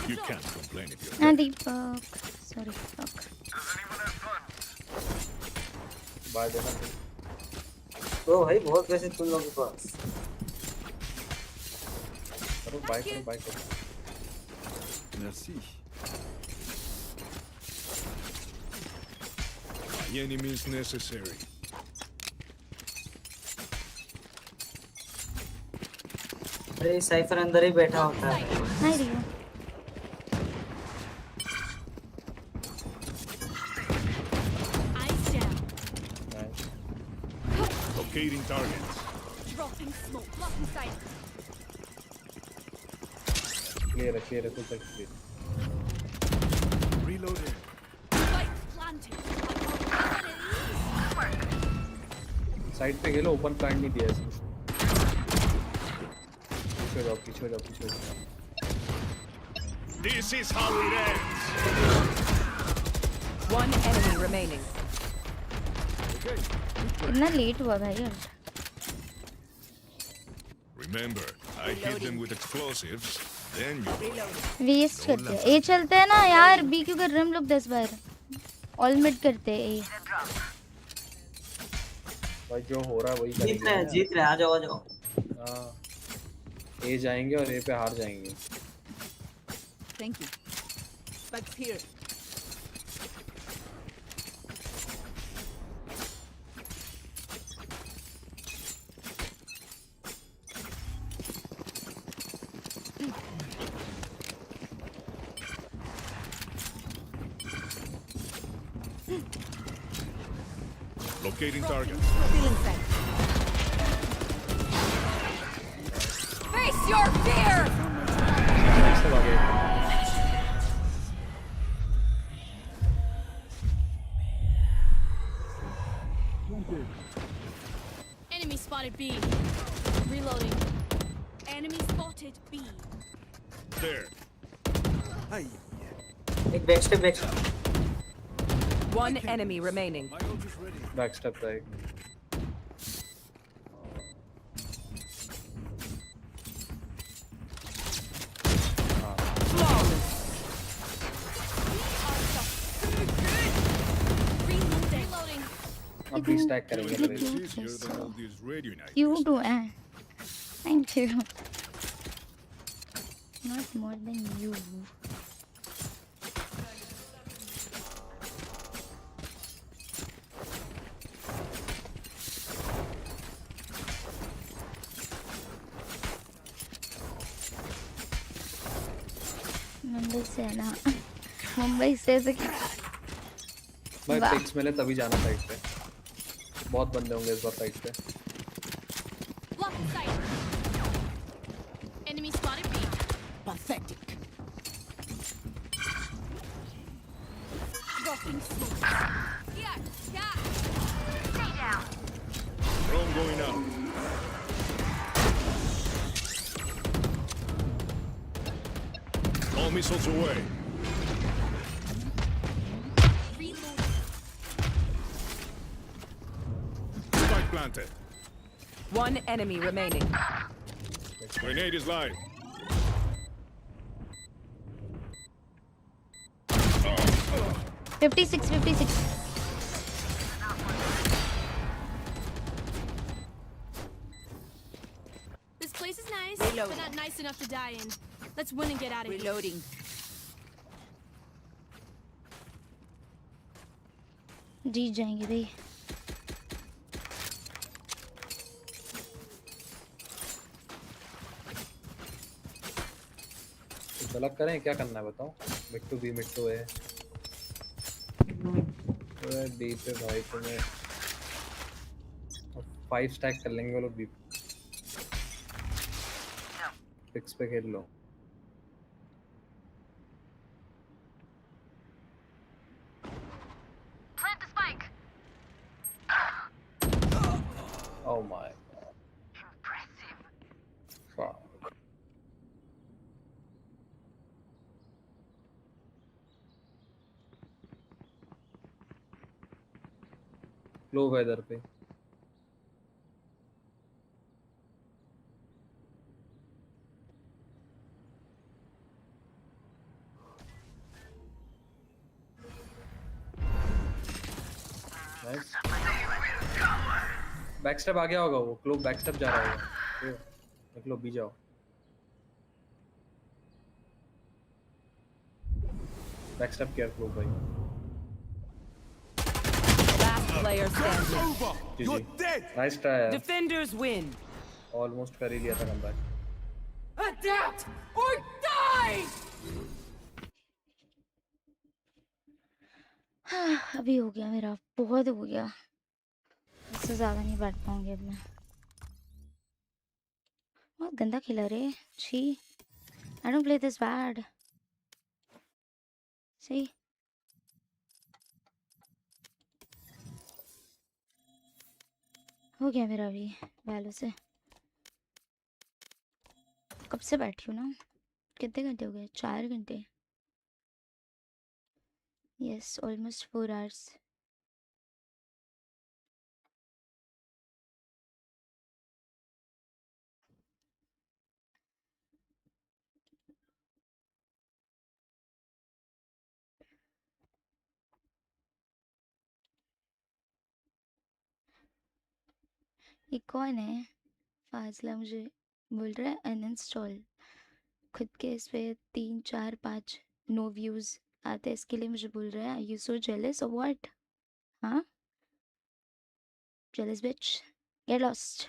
you can't complain if you're हाँ dead. दीपक। Sorry दीपक। Bye देना। तो भाई बहुत पैसे तुम लोगों के पास। करो बाय करो बाय करो। Merci. Any means necessary. अरे साइफर अंदर ही बैठा होता है। हाय रियो। Eyes down. Locating targets. Dropping smoke. Blocking sight. Clear है कुछ clear. Reloading. Spike planted. Side पे खेलो ओपन प्लांट नहीं दिया इसने। पीछे जाओ। This is how it ends. One enemy remaining. कितना लेट हुआ भाई अब। Remember, I hit them with explosives, then you waste करते हैं। ए चलते हैं ना यार। बी क्यों कर रहे हैं हम लोग 10 बार? ऑल मिड करते हैं भाई जो हो रहा है वही जीत रहे करेंगे। आ जाओ आ जाओ। ए जाएंगे और ए पे हार जाएंगे। Thank you. Spike's here. Locating target. Face your fear! Enemy spotted B. Reloading. Enemy spotted B. There. एक back step One enemy remaining. Back step था एक। Reloading. अब भी स्टैक करेंगे It's easier than all these radionite. You do, Thank you. Not more than you. Mumbai से है ना मुंबई से भाई पिक्स मिले तभी जाना साइड पे। बहुत बंदे होंगे इस बार साइड पे। Block in sight. Enemy spotted B. Pathetic. Dropping smoke. Yeah. Stay down. Drone going out. All missiles away. Spike planted. One enemy remaining. Grenade is live. $56. This place is nice, but not nice enough to die in. Let's win and get out of here. Reloading. जीत जाएंगे भाई। गलत करें क्या करना है बताओ। Mid to B mid to A. B पे भाई तुम्हें 5 स्टैक कर लेंगे वो लोग। बी 6 पे खेल लो। Plant the spike. Oh my god. Impressive. Fuck. लो वेदर पे। बैक स्टेप आ गया होगा वो। क्लोब बैक स्टेप जा रहा होगा। निकलो बी जाओ। बैक स्टेप किया क्लोब भाई। Last player standing. You're dead. Nice try. Defenders win. Almost कर ही लिया था कमबैक। Adapt or die. अभी हो गया मेरा, बहुत हो गया। इससे ज़्यादा नहीं बैठ पाऊंगी अब मैं। बहुत गंदा खेला रे। छी, I don't play this bad. See? हो गया मेरा अभी वैलो से। कब से बैठी हूँ ना? कितने घंटे हो गए? 4 घंटे। Yes, almost 4 hours. ये कौन है? फाजला मुझे बोल रहा है अनइंस्टॉल। खुद के इस पे 3 4 5 नो व्यूज आते हैं, इसके लिए मुझे बोल रहा है यू सो जेलस और व्हाट? हाँ, जेलस बिच, गेट लॉस्ट।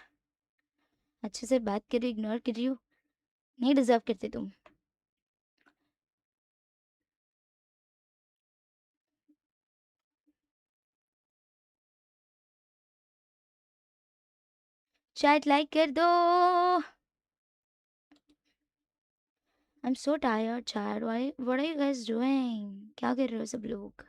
अच्छे से बात कर रही, इग्नोर कर रही हूँ। नहीं डिजर्व करते तुम। चैट लाइक कर दो। I'm so tired, Chad. Why? What are you guys doing? क्या कर रहे हो सब लोग?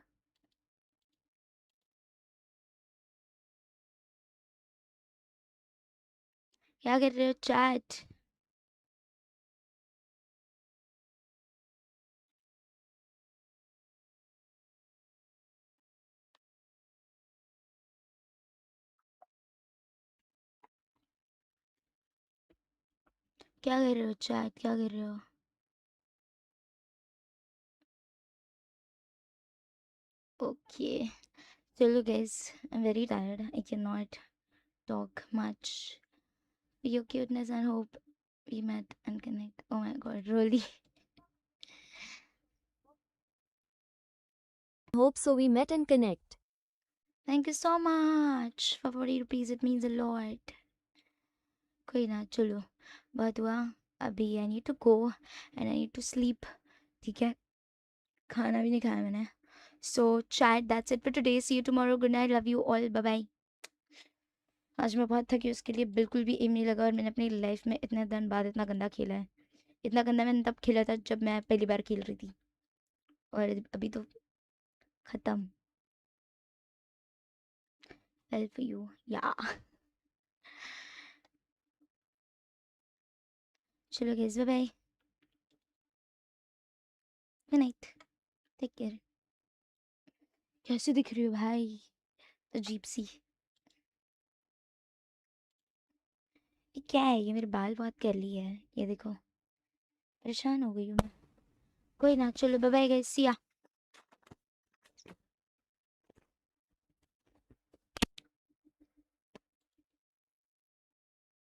क्या कर रहे हो चैट? क्या कर रहे हो चैट? क्या कर रहे हो? Okay. Chalo guys, I'm very tired. I cannot talk much. Your cuteness and hope we met and connect. Oh my god, really? Hope so we met and connect. Thank you so much for 40 rupees. It means a lot. कोई ना, चलो बहुत हुआ। अभी I need to go and I need to sleep. ठीक है, खाना भी नहीं खाया मैंने। So chat, that's it for today. See you tomorrow. Good night. Love you all. Bye bye. आज मैं बहुत थकी, उसके लिए बिल्कुल भी एम नहीं लगा और मैंने अपनी लाइफ में इतने दिन बाद इतना गंदा खेला है। इतना गंदा मैंने तब खेला था जब मैं पहली बार खेल रही थी, और अभी तो खत्म। Well for you. Yeah. चलो guys, bye bye. Good night. Take care. कैसे दिख रही हो भाई? अजीब सी। ये क्या है? ये मेरे बाल बहुत कर्ली है, ये देखो। परेशान हो गई हूँ मैं। कोई ना, चलो बाय बाय गाइस, सी या।